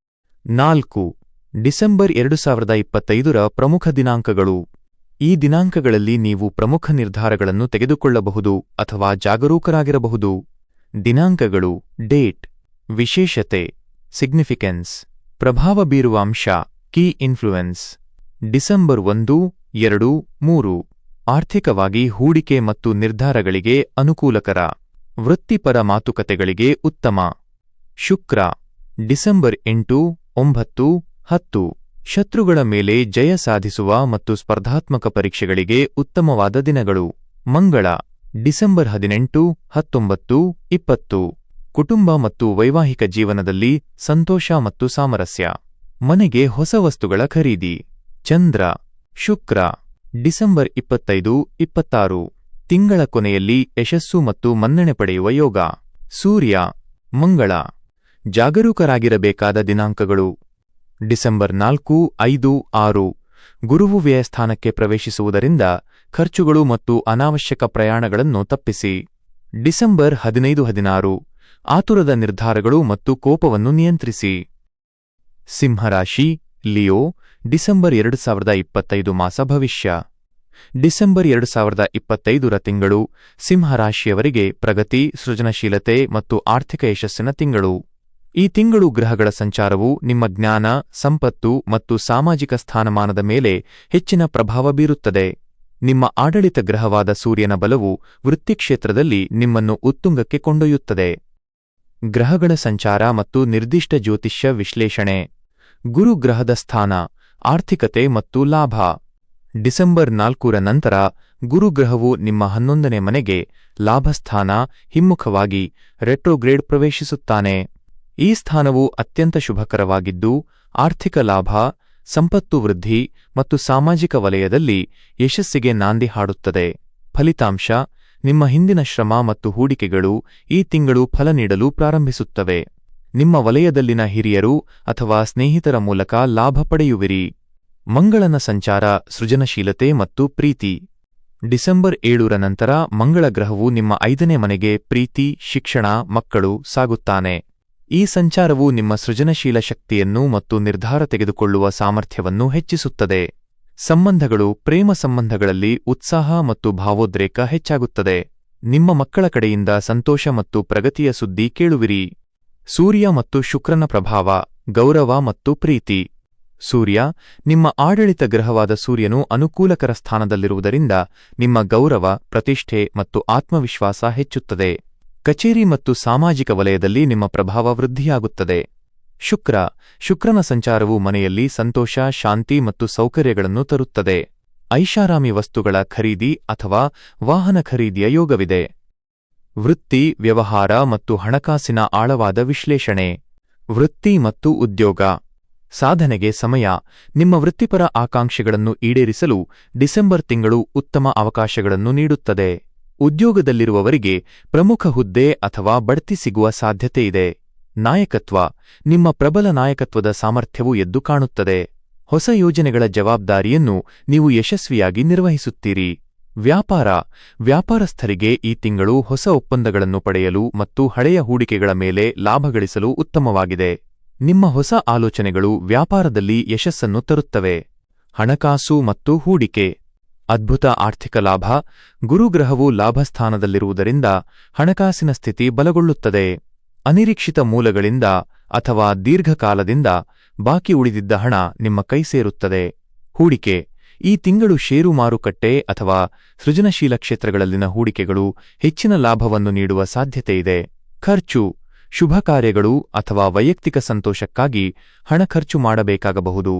Speaker 2: 4. ಡಿಸೆಂಬರ್ 2025 ರ ಪ್ರಮುಖ ದಿನಾಂಕಗಳು. ಈ ದಿನಾಂಕಗಳಲ್ಲಿ ನೀವು ಪ್ರಮುಖ ನಿರ್ಧಾರಗಳನ್ನು ತೆಗೆದುಕೊಳ್ಳಬಹುದು ಅಥವಾ ಜಾಗರೂಕರಾಗಿರಬಹುದು. ದಿನಾಂಕಗಳು. ಡೇಟ್. ವಿಶೇಷತೆ. ಸಿಗ್ನಿಫಿಕೆನ್ಸ್. ಪ್ರಭಾವ ಬೀರುವ ಅಂಶ. Key influence. ಡಿಸೆಂಬರ್ 1, 2, 3. ಆರ್ಥಿಕವಾಗಿ ಹೂಡಿಕೆ ಮತ್ತು ನಿರ್ಧಾರಗಳಿಗೆ ಅನುಕೂಲಕರ. ವೃತ್ತಿಪರ ಮಾತುಕತೆಗಳಿಗೆ ಉತ್ತಮ. ಶುಕ್ರ ಡಿಸೆಂಬರ್ 8, 9, 10. ಶತ್ರುಗಳ ಮೇಲೆ ಜಯ ಸಾಧಿಸುವ ಮತ್ತು ಸ್ಪರ್ಧಾತ್ಮಕ ಪರೀಕ್ಷೆಗಳಿಗೆ ಉತ್ತಮವಾದ ದಿನಗಳು. ಮಂಗಳ ಡಿಸೆಂಬರ್ 18, 19, 20. ಕುಟುಂಬ ಮತ್ತು ವೈವಾಹಿಕ ಜೀವನದಲ್ಲಿ ಸಂತೋಷ ಮತ್ತು ಸಾಮರಸ್ಯ. ಮನೆಗೆ ಹೊಸ ವಸ್ತುಗಳ ಖರೀದಿ. ಚಂದ್ರ ಶುಕ್ರ ಡಿಸೆಂಬರ್ 25, 26. ತಿಂಗಳ ಕೊನೆಯಲ್ಲಿ ಯಶಸ್ಸು ಮತ್ತು ಮನ್ನಣೆ ಪಡೆಯುವ ಯೋಗ. ಸೂರ್ಯ ಮಂಗಳ ಜಾಗರೂಕರಾಗಿರಬೇಕಾದ ದಿನಾಂಕಗಳು. ಡಿಸೆಂಬರ್ 4, 5, 6. ಗುರುವು ವ್ಯಯಸ್ಥಾನಕ್ಕೆ ಪ್ರವೇಶಿಸುವುದರಿಂದ ಖರ್ಚುಗಳು ಮತ್ತು ಅನಾವಶ್ಯಕ ಪ್ರಯಾಣಗಳನ್ನು ತಪ್ಪಿಸಿ. ಡಿಸೆಂಬರ್ 15, 16. ಆತುರದ ನಿರ್ಧಾರಗಳು ಮತ್ತು ಕೋಪವನ್ನು ನಿಯಂತ್ರಿಸಿ. ಸಿಂಹರಾಶಿ ಲಿಯೋ ಡಿಸೆಂಬರ್ 2025 ಮಾಸ ಭವಿಷ್ಯ. ಡಿಸೆಂಬರ್ 2025 ತಿಂಗಳು ಸಿಂಹರಾಶಿಯವರಿಗೆ ಪ್ರಗತಿ, ಸೃಜನಶೀಲತೆ ಮತ್ತು ಆರ್ಥಿಕ ಯಶಸ್ಸಿನ ತಿಂಗಳು. ಈ ತಿಂಗಳು ಗ್ರಹಗಳ ಸಂಚಾರವು ನಿಮ್ಮ ಜ್ಞಾನ, ಸಂಪತ್ತು ಮತ್ತು ಸಾಮಾಜಿಕ ಸ್ಥಾನಮಾನದ ಮೇಲೆ ಹೆಚ್ಚಿನ ಪ್ರಭಾವ ಬೀರುತ್ತದೆ. ನಿಮ್ಮ ಆಡಳಿತ ಗ್ರಹವಾದ ಸೂರ್ಯನ ಬಲವು ವೃತ್ತಿಕ್ಷೇತ್ರದಲ್ಲಿ ನಿಮ್ಮನ್ನು ಉತ್ತುಂಗಕ್ಕೆ ಕೊಂಡೊಯ್ಯುತ್ತದೆ. ಗ್ರಹಗಳ ಸಂಚಾರ ಮತ್ತು ನಿರ್ದಿಷ್ಟ ಜ್ಯೋತಿಷ್ಯ ವಿಶ್ಲೇಷಣೆ. ಗುರು ಗ್ರಹದ ಸ್ಥಾನ, ಆರ್ಥಿಕತೆ ಮತ್ತು ಲಾಭ. ಡಿಸೆಂಬರ್ 4 ನಂತರ ಗುರುಗ್ರಹವು ನಿಮ್ಮ 11ನೇ ಮನೆಗೆ ಲಾಭಸ್ಥಾನ ಹಿಮ್ಮುಖವಾಗಿ ರೆಟ್ರೋಗ್ರೇಡ್ ಪ್ರವೇಶಿಸುತ್ತಾನೆ. ಈ ಸ್ಥಾನವು ಅತ್ಯಂತ ಶುಭಕರವಾಗಿದ್ದು ಆರ್ಥಿಕ ಲಾಭ, ಸಂಪತ್ತು ವೃದ್ಧಿ ಮತ್ತು ಸಾಮಾಜಿಕ ವಲಯದಲ್ಲಿ ಯಶಸ್ಸಿಗೆ ನಾಂದಿ ಹಾಡುತ್ತದೆ. ಫಲಿತಾಂಶ: ನಿಮ್ಮ ಹಿಂದಿನ ಶ್ರಮ ಮತ್ತು ಹೂಡಿಕೆಗಳು ಈ ತಿಂಗಳು ಫಲ ನೀಡಲು ಪ್ರಾರಂಭಿಸುತ್ತವೆ. ನಿಮ್ಮ ವಲಯದಲ್ಲಿನ ಹಿರಿಯರು ಅಥವಾ ಸ್ನೇಹಿತರ ಮೂಲಕ ಲಾಭ ಪಡೆಯುವಿರಿ. ಮಂಗಳನ ಸಂಚಾರ, ಸೃಜನಶೀಲತೆ ಮತ್ತು ಪ್ರೀತಿ. ಡಿಸೆಂಬರ್ 7 ನಂತರ ಮಂಗಳ ಗ್ರಹವು ನಿಮ್ಮ 5ನೇ ಮನೆಗೆ ಪ್ರೀತಿ, ಶಿಕ್ಷಣ, ಮಕ್ಕಳು ಸಾಗುತ್ತಾನೆ. ಈ ಸಂಚಾರವು ನಿಮ್ಮ ಸೃಜನಶೀಲ ಶಕ್ತಿಯನ್ನು ಮತ್ತು ನಿರ್ಧಾರ ತೆಗೆದುಕೊಳ್ಳುವ ಸಾಮರ್ಥ್ಯವನ್ನು ಹೆಚ್ಚಿಸುತ್ತದೆ. ಸಂಬಂಧಗಳು, ಪ್ರೇಮ ಸಂಬಂಧಗಳಲ್ಲಿ ಉತ್ಸಾಹ ಮತ್ತು ಭಾವೋದ್ರೇಕ ಹೆಚ್ಚಾಗುತ್ತದೆ. ನಿಮ್ಮ ಮಕ್ಕಳ ಕಡೆಯಿಂದ ಸಂತೋಷ ಮತ್ತು ಪ್ರಗತಿಯ ಸುದ್ದಿ ಕೇಳುವಿರಿ. ಸೂರ್ಯ ಮತ್ತು ಶುಕ್ರನ ಪ್ರಭಾವ, ಗೌರವ ಮತ್ತು ಪ್ರೀತಿ. ಸೂರ್ಯ ನಿಮ್ಮ ಆಡಳಿತ ಗ್ರಹವಾದ ಸೂರ್ಯನು ಅನುಕೂಲಕರ ಸ್ಥಾನದಲ್ಲಿರುವುದರಿಂದ ನಿಮ್ಮ ಗೌರವ, ಪ್ರತಿಷ್ಠೆ ಮತ್ತು ಆತ್ಮವಿಶ್ವಾಸ ಹೆಚ್ಚುತ್ತದೆ. ಕಚೇರಿ ಮತ್ತು ಸಾಮಾಜಿಕ ವಲಯದಲ್ಲಿ ನಿಮ್ಮ ಪ್ರಭಾವ ವೃದ್ಧಿಯಾಗುತ್ತದೆ. ಶುಕ್ರನ ಸಂಚಾರವು ಮನೆಯಲ್ಲಿ ಸಂತೋಷ, ಶಾಂತಿ ಮತ್ತು ಸೌಕರ್ಯಗಳನ್ನು ತರುತ್ತದೆ. ಐಷಾರಾಮಿ ವಸ್ತುಗಳ ಖರೀದಿ ಅಥವಾ ವಾಹನ ಖರೀದಿಯ ಯೋಗವಿದೆ. ವೃತ್ತಿ, ವ್ಯವಹಾರ ಮತ್ತು ಹಣಕಾಸಿನ ಆಳವಾದ ವಿಶ್ಲೇಷಣೆ. ವೃತ್ತಿ ಮತ್ತು ಉದ್ಯೋಗ. ಸಾಧನೆಗೆ ಸಮಯ. ನಿಮ್ಮ ವೃತ್ತಿಪರ ಆಕಾಂಕ್ಷೆಗಳನ್ನು ಈಡೇರಿಸಲು ಡಿಸೆಂಬರ್ ತಿಂಗಳು ಉತ್ತಮ ಅವಕಾಶಗಳನ್ನು ನೀಡುತ್ತದೆ. ಉದ್ಯೋಗದಲ್ಲಿರುವವರಿಗೆ ಪ್ರಮುಖ ಹುದ್ದೆ ಅಥವಾ ಬಡ್ತಿ ಸಿಗುವ ಸಾಧ್ಯತೆಯಿದೆ. ನಾಯಕತ್ವ. ನಿಮ್ಮ ಪ್ರಬಲ ನಾಯಕತ್ವದ ಸಾಮರ್ಥ್ಯವು ಎದ್ದು ಕಾಣುತ್ತದೆ. ಹೊಸ ಯೋಜನೆಗಳ ಜವಾಬ್ದಾರಿಯನ್ನು ನೀವು ಯಶಸ್ವಿಯಾಗಿ ನಿರ್ವಹಿಸುತ್ತೀರಿ. ವ್ಯಾಪಾರಸ್ಥರಿಗೆ ಈ ತಿಂಗಳು ಹೊಸ ಒಪ್ಪಂದಗಳನ್ನು ಪಡೆಯಲು ಮತ್ತು ಹಳೆಯ ಹೂಡಿಕೆಗಳ ಮೇಲೆ ಲಾಭ ಗಳಿಸಲು ಉತ್ತಮವಾಗಿದೆ. ನಿಮ್ಮ ಹೊಸ ಆಲೋಚನೆಗಳು ವ್ಯಾಪಾರದಲ್ಲಿ ಯಶಸ್ಸನ್ನು ತರುತ್ತವೆ. ಹಣಕಾಸು ಮತ್ತು ಹೂಡಿಕೆ. ಅದ್ಭುತ ಆರ್ಥಿಕ ಲಾಭ. ಗುರುಗ್ರಹವು ಲಾಭಸ್ಥಾನದಲ್ಲಿರುವುದರಿಂದ ಹಣಕಾಸಿನ ಸ್ಥಿತಿ ಬಲಗೊಳ್ಳುತ್ತದೆ. ಅನಿರೀಕ್ಷಿತ ಮೂಲಗಳಿಂದ ಅಥವಾ ದೀರ್ಘಕಾಲದಿಂದ ಬಾಕಿ ಉಳಿದಿದ್ದ ಹಣ ನಿಮ್ಮ ಕೈ ಸೇರುತ್ತದೆ. ಹೂಡಿಕೆ. ಈ ತಿಂಗಳು ಷೇರು ಮಾರುಕಟ್ಟೆ ಅಥವಾ ಸೃಜನಶೀಲ ಕ್ಷೇತ್ರಗಳಲ್ಲಿನ ಹೂಡಿಕೆಗಳು ಹೆಚ್ಚಿನ ಲಾಭವನ್ನು ನೀಡುವ ಸಾಧ್ಯತೆಯಿದೆ. ಖರ್ಚು. ಶುಭ ಕಾರ್ಯಗಳು ಅಥವಾ ವೈಯಕ್ತಿಕ ಸಂತೋಷಕ್ಕಾಗಿ ಹಣ ಖರ್ಚು ಮಾಡಬೇಕಾಗಬಹುದು,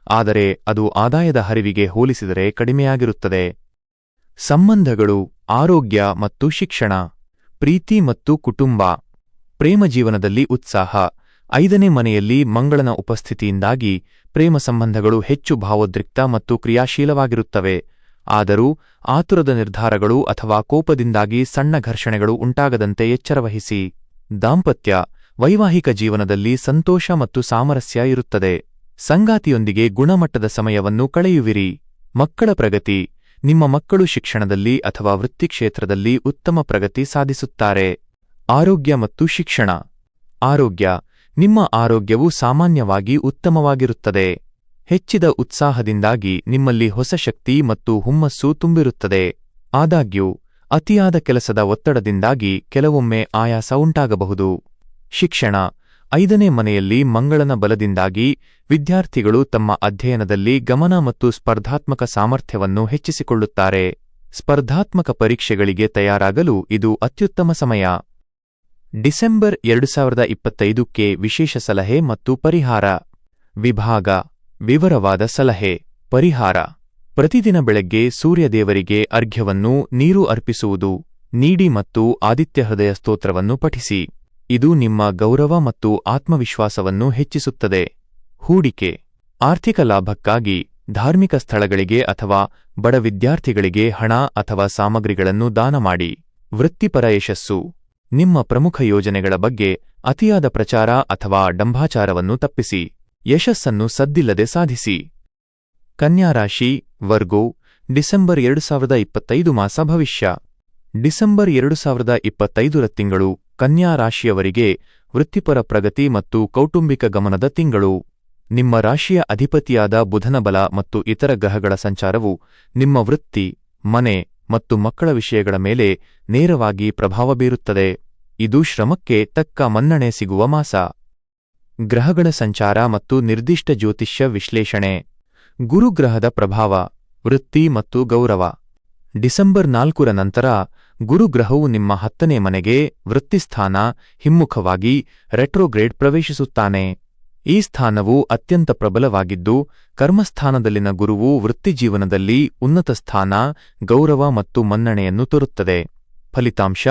Speaker 2: ಆದರೆ ಅದು ಆದಾಯದ ಹರಿವಿಗೆ ಹೋಲಿಸಿದರೆ ಕಡಿಮೆಯಾಗಿರುತ್ತದೆ. ಸಂಬಂಧಗಳು, ಆರೋಗ್ಯ ಮತ್ತು ಶಿಕ್ಷಣ. ಪ್ರೀತಿ ಮತ್ತು ಕುಟುಂಬ. ಪ್ರೇಮ ಜೀವನದಲ್ಲಿ ಉತ್ಸಾಹ. 5ನೇ ಮನೆಯಲ್ಲಿ ಮಂಗಳನ ಉಪಸ್ಥಿತಿಯಿಂದಾಗಿ ಪ್ರೇಮ ಸಂಬಂಧಗಳು ಹೆಚ್ಚು ಭಾವೋದ್ರಿಕ್ತ ಮತ್ತು ಕ್ರಿಯಾಶೀಲವಾಗಿರುತ್ತವೆ. ಆದರೂ ಆತುರದ ನಿರ್ಧಾರಗಳು ಅಥವಾ ಕೋಪದಿಂದಾಗಿ ಸಣ್ಣ ಘರ್ಷಣೆಗಳು ಉಂಟಾಗದಂತೆ ಎಚ್ಚರವಹಿಸಿ. ದಾಂಪತ್ಯ. ವೈವಾಹಿಕ ಜೀವನದಲ್ಲಿ ಸಂತೋಷ ಮತ್ತು ಸಾಮರಸ್ಯ ಇರುತ್ತದೆ. ಸಂಗಾತಿಯೊಂದಿಗೆ ಗುಣಮಟ್ಟದ ಸಮಯವನ್ನು ಕಳೆಯುವಿರಿ. ಮಕ್ಕಳ ಪ್ರಗತಿ. ನಿಮ್ಮ ಮಕ್ಕಳು ಶಿಕ್ಷಣದಲ್ಲಿ ಅಥವಾ ವೃತ್ತಿಕ್ಷೇತ್ರದಲ್ಲಿ ಉತ್ತಮ ಪ್ರಗತಿ ಸಾಧಿಸುತ್ತಾರೆ. ಆರೋಗ್ಯ ಮತ್ತು ಶಿಕ್ಷಣ. ಆರೋಗ್ಯ. ನಿಮ್ಮ ಆರೋಗ್ಯವು ಸಾಮಾನ್ಯವಾಗಿ ಉತ್ತಮವಾಗಿರುತ್ತದೆ. ಹೆಚ್ಚಿದ ಉತ್ಸಾಹದಿಂದಾಗಿ ನಿಮ್ಮಲ್ಲಿ ಹೊಸ ಶಕ್ತಿ ಮತ್ತು ಹುಮ್ಮಸ್ಸು ತುಂಬಿರುತ್ತದೆ. ಆದಾಗ್ಯೂ ಅತಿಯಾದ ಕೆಲಸದ ಒತ್ತಡದಿಂದಾಗಿ ಕೆಲವೊಮ್ಮೆ ಆಯಾಸ ಉಂಟಾಗಬಹುದು. ಶಿಕ್ಷಣ. 5ನೇ ಮನೆಯಲ್ಲಿ ಮಂಗಳನ ಬಲದಿಂದಾಗಿ ವಿದ್ಯಾರ್ಥಿಗಳು ತಮ್ಮ ಅಧ್ಯಯನದಲ್ಲಿ ಗಮನ ಮತ್ತು ಸ್ಪರ್ಧಾತ್ಮಕ ಸಾಮರ್ಥ್ಯವನ್ನು ಹೆಚ್ಚಿಸಿಕೊಳ್ಳುತ್ತಾರೆ. ಸ್ಪರ್ಧಾತ್ಮಕ ಪರೀಕ್ಷೆಗಳಿಗೆ ತಯಾರಾಗಲು ಇದು ಅತ್ಯುತ್ತಮ ಸಮಯ. ಡಿಸೆಂಬರ್ 2025ಕ್ಕೆ ವಿಶೇಷ ಸಲಹೆ ಮತ್ತು ಪರಿಹಾರ. ವಿಭಾಗ: ವಿವರವಾದ ಸಲಹೆ. ಪರಿಹಾರ: ಪ್ರತಿದಿನ ಬೆಳಗ್ಗೆ ಸೂರ್ಯದೇವರಿಗೆ ಅರ್ಘ್ಯವನ್ನು ನೀರು ಅರ್ಪಿಸುವುದು, ನೀಡಿ ಮತ್ತು ಆದಿತ್ಯ ಹೃದಯ ಸ್ತೋತ್ರವನ್ನು ಪಠಿಸಿ. ಇದು ನಿಮ್ಮ ಗೌರವ ಮತ್ತು ಆತ್ಮವಿಶ್ವಾಸವನ್ನು ಹೆಚ್ಚಿಸುತ್ತದೆ. ಹೂಡಿಕೆ: ಆರ್ಥಿಕ ಲಾಭಕ್ಕಾಗಿ ಧಾರ್ಮಿಕ ಸ್ಥಳಗಳಿಗೆ ಅಥವಾ ಬಡ ವಿದ್ಯಾರ್ಥಿಗಳಿಗೆ ಹಣ ಅಥವಾ ಸಾಮಗ್ರಿಗಳನ್ನು ದಾನ ಮಾಡಿ. ವೃತ್ತಿಪರ ಯಶಸ್ಸು: ನಿಮ್ಮ ಪ್ರಮುಖ ಯೋಜನೆಗಳ ಬಗ್ಗೆ ಅತಿಯಾದ ಪ್ರಚಾರ ಅಥವಾ ಡಂಭಾಚಾರವನ್ನು ತಪ್ಪಿಸಿ. ಯಶಸ್ಸನ್ನು ಸದ್ದಿಲ್ಲದೆ ಸಾಧಿಸಿ. ಕನ್ಯಾ ರಾಶಿ ವರ್ಗೋ ಡಿಸೆಂಬರ್ 2025 ಮಾಸ ಭವಿಷ್ಯ. ಡಿಸೆಂಬರ್ 2025 ತಿಂಗಳು ಕನ್ಯಾ ರಾಶಿಯವರಿಗೆ ವೃತ್ತಿಪರ ಪ್ರಗತಿ ಮತ್ತು ಕೌಟುಂಬಿಕ ಗಮನದ ತಿಂಗಳು. ನಿಮ್ಮ ರಾಶಿಯ ಅಧಿಪತಿಯಾದ ಬುಧನ ಬಲ ಮತ್ತು ಇತರ ಗ್ರಹಗಳ ಸಂಚಾರವು ನಿಮ್ಮ ವೃತ್ತಿ, ಮನೆ ಮತ್ತು ಮಕ್ಕಳ ವಿಷಯಗಳ ಮೇಲೆ ನೇರವಾಗಿ ಪ್ರಭಾವ ಬೀರುತ್ತದೆ. ಇದು ಶ್ರಮಕ್ಕೆ ತಕ್ಕ ಮನ್ನಣೆ ಸಿಗುವ ಮಾಸ. ಗ್ರಹಗಳ ಸಂಚಾರ ಮತ್ತು ನಿರ್ದಿಷ್ಟ ಜ್ಯೋತಿಷ್ಯ ವಿಶ್ಲೇಷಣೆ. ಗುರುಗ್ರಹದ ಪ್ರಭಾವ, ವೃತ್ತಿ ಮತ್ತು ಗೌರವ. ಡಿಸೆಂಬರ್ 4ರ ನಂತರ ಗುರುಗ್ರಹವು ನಿಮ್ಮ 10ನೇ ಮನೆಗೆ ವೃತ್ತಿಸ್ಥಾನ ಹಿಮ್ಮುಖವಾಗಿ ರೆಟ್ರೋಗ್ರೇಡ್ ಪ್ರವೇಶಿಸುತ್ತಾನೆ. ಈ ಸ್ಥಾನವು ಅತ್ಯಂತ ಪ್ರಬಲವಾಗಿದ್ದು, ಕರ್ಮಸ್ಥಾನದಲ್ಲಿನ ಗುರುವು ವೃತ್ತಿಜೀವನದಲ್ಲಿ ಉನ್ನತ ಸ್ಥಾನ, ಗೌರವ ಮತ್ತು ಮನ್ನಣೆಯನ್ನು ತರುತ್ತದೆ. ಫಲಿತಾಂಶ: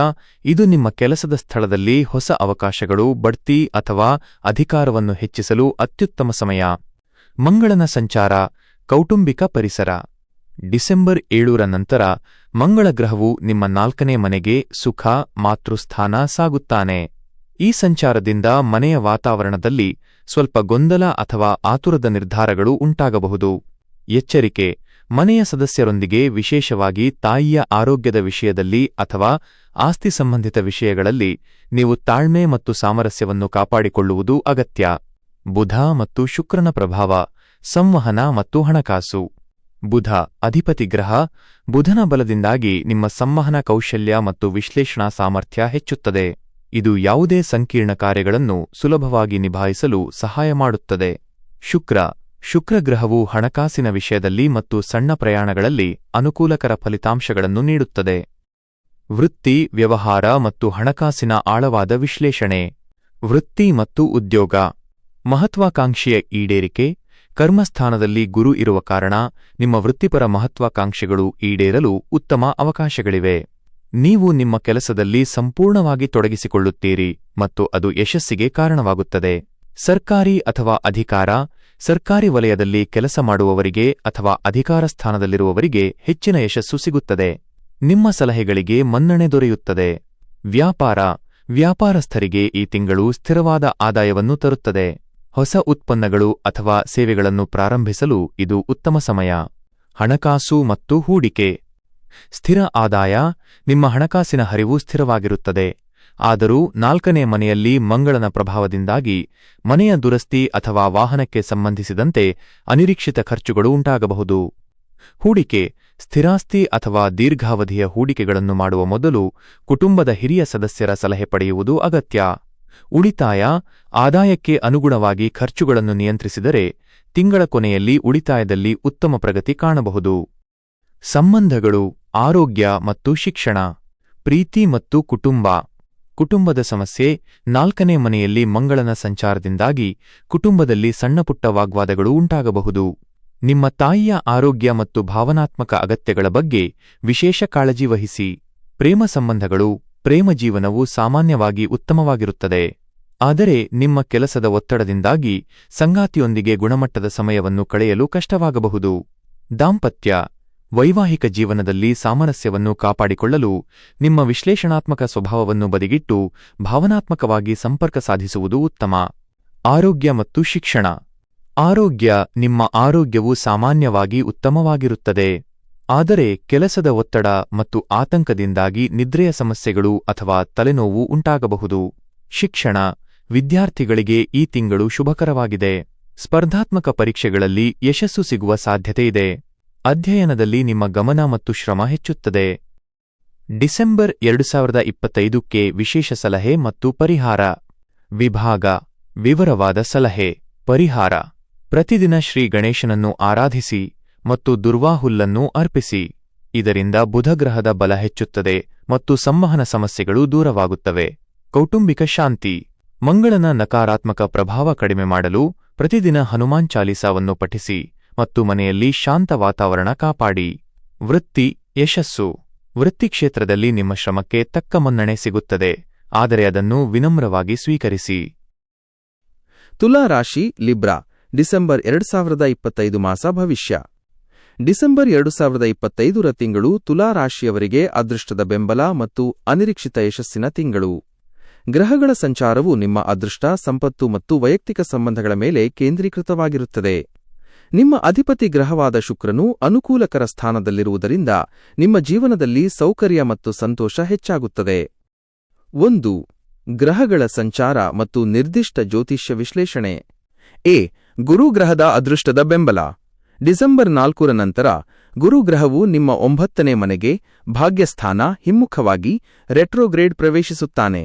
Speaker 2: ಇದು ನಿಮ್ಮ ಕೆಲಸದ ಸ್ಥಳದಲ್ಲಿ ಹೊಸ ಅವಕಾಶಗಳು, ಬಡ್ತಿ ಅಥವಾ ಅಧಿಕಾರವನ್ನು ಹೆಚ್ಚಿಸಲು ಅತ್ಯುತ್ತಮ ಸಮಯ. ಮಂಗಳನ ಸಂಚಾರ, ಕೌಟುಂಬಿಕ ಪರಿಸರ. ಡಿಸೆಂಬರ್ 7ರ ನಂತರ ಮಂಗಳ ಗ್ರಹವು ನಿಮ್ಮ 4ನೇ ಮನೆಗೆ ಸುಖ, ಮಾತೃಸ್ಥಾನ ಸಾಗುತ್ತಾನೆ. ಈ ಸಂಚಾರದಿಂದ ಮನೆಯ ವಾತಾವರಣದಲ್ಲಿ ಸ್ವಲ್ಪ ಗೊಂದಲ ಅಥವಾ ಆತುರದ ನಿರ್ಧಾರಗಳು ಉಂಟಾಗಬಹುದು. ಎಚ್ಚರಿಕೆ: ಮನೆಯ ಸದಸ್ಯರೊಂದಿಗೆ, ವಿಶೇಷವಾಗಿ ತಾಯಿಯ ಆರೋಗ್ಯದ ವಿಷಯದಲ್ಲಿ ಅಥವಾ ಆಸ್ತಿ ಸಂಬಂಧಿತ ವಿಷಯಗಳಲ್ಲಿ, ನೀವು ತಾಳ್ಮೆ ಮತ್ತು ಸಾಮರಸ್ಯವನ್ನು ಕಾಪಾಡಿಕೊಳ್ಳುವುದು ಅಗತ್ಯ. ಬುಧ ಮತ್ತು ಶುಕ್ರನ ಪ್ರಭಾವ, ಸಂವಹನ ಮತ್ತು ಹಣಕಾಸು. ಬುಧ ಅಧಿಪತಿ ಗ್ರಹ. ಬುಧನ ಬಲದಿಂದಾಗಿ ನಿಮ್ಮ ಸಂವಹನ ಕೌಶಲ್ಯ ಮತ್ತು ವಿಶ್ಲೇಷಣಾ ಸಾಮರ್ಥ್ಯ ಹೆಚ್ಚುತ್ತದೆ. ಇದು ಯಾವುದೇ ಸಂಕೀರ್ಣ ಕಾರ್ಯಗಳನ್ನು ಸುಲಭವಾಗಿ ನಿಭಾಯಿಸಲು ಸಹಾಯ ಮಾಡುತ್ತದೆ. ಶುಕ್ರ ಗ್ರಹವು ಹಣಕಾಸಿನ ವಿಷಯದಲ್ಲಿ ಮತ್ತು ಸಣ್ಣ ಪ್ರಯಾಣಗಳಲ್ಲಿ ಅನುಕೂಲಕರ ಫಲಿತಾಂಶಗಳನ್ನು ನೀಡುತ್ತದೆ. ವೃತ್ತಿ, ವ್ಯವಹಾರ ಮತ್ತು ಹಣಕಾಸಿನ ಆಳವಾದ ವಿಶ್ಲೇಷಣೆ. ವೃತ್ತಿ ಮತ್ತು ಉದ್ಯೋಗ. ಮಹತ್ವಾಕಾಂಕ್ಷೆಯ ಈಡೇರಿಕೆ. ಕರ್ಮಸ್ಥಾನದಲ್ಲಿ ಗುರು ಇರುವ ಕಾರಣ ನಿಮ್ಮ ವೃತ್ತಿಪರ ಮಹತ್ವಾಕಾಂಕ್ಷೆಗಳು ಈಡೇರಲು ಉತ್ತಮ ಅವಕಾಶಗಳಿವೆ. ನೀವು ನಿಮ್ಮ ಕೆಲಸದಲ್ಲಿ ಸಂಪೂರ್ಣವಾಗಿ ತೊಡಗಿಸಿಕೊಳ್ಳುತ್ತೀರಿ ಮತ್ತು ಅದು ಯಶಸ್ಸಿಗೆ ಕಾರಣವಾಗುತ್ತದೆ. ಸರ್ಕಾರಿ ಅಥವಾ ಅಧಿಕಾರ. ಸರ್ಕಾರಿ ವಲಯದಲ್ಲಿ ಕೆಲಸ ಮಾಡುವವರಿಗೆ ಅಥವಾ ಅಧಿಕಾರ ಸ್ಥಾನದಲ್ಲಿರುವವರಿಗೆ ಹೆಚ್ಚಿನ ಯಶಸ್ಸು ಸಿಗುತ್ತದೆ. ನಿಮ್ಮ ಸಲಹೆಗಳಿಗೆ ಮನ್ನಣೆ ದೊರೆಯುತ್ತದೆ. ವ್ಯಾಪಾರಸ್ಥರಿಗೆ ಈ ತಿಂಗಳು ಸ್ಥಿರವಾದ ಆದಾಯವನ್ನು ತರುತ್ತದೆ. ಹೊಸ ಉತ್ಪನ್ನಗಳು ಅಥವಾ ಸೇವೆಗಳನ್ನು ಪ್ರಾರಂಭಿಸಲು ಇದು ಉತ್ತಮ ಸಮಯ. ಹಣಕಾಸು ಮತ್ತು ಹೂಡಿಕೆ. ಸ್ಥಿರ ಆದಾಯ. ನಿಮ್ಮ ಹಣಕಾಸಿನ ಹರಿವು ಸ್ಥಿರವಾಗಿರುತ್ತದೆ. ಆದರೂ 4ನೇ ಮನೆಯಲ್ಲಿ ಮಂಗಳನ ಪ್ರಭಾವದಿಂದಾಗಿ ಮನೆಯ ದುರಸ್ತಿ ಅಥವಾ ವಾಹನಕ್ಕೆ ಸಂಬಂಧಿಸಿದಂತೆ ಅನಿರೀಕ್ಷಿತ ಖರ್ಚುಗಳು ಉಂಟಾಗಬಹುದು. ಹೂಡಿಕೆ. ಸ್ಥಿರಾಸ್ತಿ ಅಥವಾ ದೀರ್ಘಾವಧಿಯ ಹೂಡಿಕೆಗಳನ್ನು ಮಾಡುವ ಮೊದಲು ಕುಟುಂಬದ ಹಿರಿಯ ಸದಸ್ಯರ ಸಲಹೆ ಪಡೆಯುವುದು ಅಗತ್ಯ. ಉಳಿತಾಯ. ಆದಾಯಕ್ಕೆ ಅನುಗುಣವಾಗಿ ಖರ್ಚುಗಳನ್ನು ನಿಯಂತ್ರಿಸಿದರೆ ತಿಂಗಳ ಕೊನೆಯಲ್ಲಿ ಉಳಿತಾಯದಲ್ಲಿ ಉತ್ತಮ ಪ್ರಗತಿ ಕಾಣಬಹುದು. ಸಂಬಂಧಗಳು, ಆರೋಗ್ಯ ಮತ್ತು ಶಿಕ್ಷಣ. ಪ್ರೀತಿ ಮತ್ತು ಕುಟುಂಬದ ಸಮಸ್ಯೆ. 4ನೇ ಮನೆಯಲ್ಲಿ ಮಂಗಳನ ಸಂಚಾರದಿಂದಾಗಿ ಕುಟುಂಬದಲ್ಲಿ ಸಣ್ಣಪುಟ್ಟ ವಾಗ್ವಾದಗಳು ಉಂಟಾಗಬಹುದು. ನಿಮ್ಮ ತಾಯಿಯ ಆರೋಗ್ಯ ಮತ್ತು ಭಾವನಾತ್ಮಕ ಅಗತ್ಯಗಳ ಬಗ್ಗೆ ವಿಶೇಷ ಕಾಳಜಿ ವಹಿಸಿ. ಪ್ರೇಮ ಸಂಬಂಧಗಳು. ಪ್ರೇಮ ಜೀವನವು ಸಾಮಾನ್ಯವಾಗಿ ಉತ್ತಮವಾಗಿರುತ್ತದೆ. ಆದರೆ ನಿಮ್ಮ ಕೆಲಸದ ಒತ್ತಡದಿಂದಾಗಿ ಸಂಗಾತಿಯೊಂದಿಗೆ ಗುಣಮಟ್ಟದ ಸಮಯವನ್ನು ಕಳೆಯಲು ಕಷ್ಟವಾಗಬಹುದು. ದಾಂಪತ್ಯ. ವೈವಾಹಿಕ ಜೀವನದಲ್ಲಿ ಸಾಮರಸ್ಯವನ್ನು ಕಾಪಾಡಿಕೊಳ್ಳಲು ನಿಮ್ಮ ವಿಶ್ಲೇಷಣಾತ್ಮಕ ಸ್ವಭಾವವನ್ನು ಬದಿಗಿಟ್ಟು ಭಾವನಾತ್ಮಕವಾಗಿ ಸಂಪರ್ಕ ಸಾಧಿಸುವುದು ಉತ್ತಮ. ಆರೋಗ್ಯ ಮತ್ತು ಶಿಕ್ಷಣ. ಆರೋಗ್ಯ. ನಿಮ್ಮ ಆರೋಗ್ಯವು ಸಾಮಾನ್ಯವಾಗಿ ಉತ್ತಮವಾಗಿರುತ್ತದೆ. ಆದರೆ ಕೆಲಸದ ಒತ್ತಡ ಮತ್ತು ಆತಂಕದಿಂದಾಗಿ ನಿದ್ರೆಯ ಸಮಸ್ಯೆಗಳು ಅಥವಾ ತಲೆನೋವು ಉಂಟಾಗಬಹುದು. ಶಿಕ್ಷಣ. ವಿದ್ಯಾರ್ಥಿಗಳಿಗೆ ಈ ತಿಂಗಳು ಶುಭಕರವಾಗಿದೆ. ಸ್ಪರ್ಧಾತ್ಮಕ ಪರೀಕ್ಷೆಗಳಲ್ಲಿ ಯಶಸ್ಸು ಸಿಗುವ ಸಾಧ್ಯತೆಯಿದೆ. ಅಧ್ಯಯನದಲ್ಲಿ ನಿಮ್ಮ ಗಮನ ಮತ್ತು ಶ್ರಮ ಹೆಚ್ಚುತ್ತದೆ. ಡಿಸೆಂಬರ್ 2025ಕ್ಕೆ ವಿಶೇಷ ಸಲಹೆ ಮತ್ತು ಪರಿಹಾರ. ವಿಭಾಗ: ವಿವರವಾದ ಸಲಹೆ. ಪರಿಹಾರ: ಪ್ರತಿದಿನ ಶ್ರೀ ಗಣೇಶನನ್ನು ಆರಾಧಿಸಿ ಮತ್ತು ದುರ್ವಾಹುಲ್ಲನ್ನು ಅರ್ಪಿಸಿ. ಇದರಿಂದ ಬುಧಗ್ರಹದ ಬಲ ಹೆಚ್ಚುತ್ತದೆ ಮತ್ತು ಸಂವಹನ ಸಮಸ್ಯೆಗಳು ದೂರವಾಗುತ್ತವೆ. ಕೌಟುಂಬಿಕ ಶಾಂತಿ: ಮಂಗಳನ ನಕಾರಾತ್ಮಕ ಪ್ರಭಾವ ಕಡಿಮೆ ಮಾಡಲು ಪ್ರತಿದಿನ ಹನುಮಾನ್ ಚಾಲೀಸಾವನ್ನು ಪಠಿಸಿ ಮತ್ತು ಮನೆಯಲ್ಲಿ ಶಾಂತ ವಾತಾವರಣ ಕಾಪಾಡಿ. ವೃತ್ತಿ ಯಶಸ್ಸು: ವೃತ್ತಿಕ್ಷೇತ್ರದಲ್ಲಿ ನಿಮ್ಮ ಶ್ರಮಕ್ಕೆ ತಕ್ಕ ಮನ್ನಣೆ ಸಿಗುತ್ತದೆ, ಆದರೆ ಅದನ್ನು ವಿನಮ್ರವಾಗಿ ಸ್ವೀಕರಿಸಿ.
Speaker 1: ತುಲಾ ರಾಶಿ ಲಿಬ್ರಾ ಡಿಸೆಂಬರ್ 2025 ಮಾಸ ಭವಿಷ್ಯ. ಡಿಸೆಂಬರ್ 2025 ತಿಂಗಳು ತುಲಾ ರಾಶಿಯವರಿಗೆ ಅದೃಷ್ಟದ ಬೆಂಬಲ ಮತ್ತು ಅನಿರೀಕ್ಷಿತ ಯಶಸ್ಸಿನ ತಿಂಗಳು. ಗ್ರಹಗಳ ಸಂಚಾರವು ನಿಮ್ಮ ಅದೃಷ್ಟ, ಸಂಪತ್ತು ಮತ್ತು ವೈಯಕ್ತಿಕ ಸಂಬಂಧಗಳ ಮೇಲೆ ಕೇಂದ್ರೀಕೃತವಾಗಿರುತ್ತದೆ. ನಿಮ್ಮ ಅಧಿಪತಿ ಗ್ರಹವಾದ ಶುಕ್ರನು ಅನುಕೂಲಕರ ಸ್ಥಾನದಲ್ಲಿರುವುದರಿಂದ ನಿಮ್ಮ ಜೀವನದಲ್ಲಿ ಸೌಕರ್ಯ ಮತ್ತು ಸಂತೋಷ ಹೆಚ್ಚಾಗುತ್ತದೆ. 1. ಗ್ರಹಗಳ ಸಂಚಾರ ಮತ್ತು ನಿರ್ದಿಷ್ಟ ಜ್ಯೋತಿಷ್ಯ ವಿಶ್ಲೇಷಣೆ. ಗುರುಗ್ರಹದ ಅದೃಷ್ಟದ ಬೆಂಬಲ. ಡಿಸೆಂಬರ್ 4 ನಂತರ ಗುರುಗ್ರಹವು ನಿಮ್ಮ 9ನೇ ಮನೆಗೆ ಭಾಗ್ಯಸ್ಥಾನ ಹಿಮ್ಮುಖವಾಗಿ ರೆಟ್ರೋಗ್ರೇಡ್ ಪ್ರವೇಶಿಸುತ್ತಾನೆ.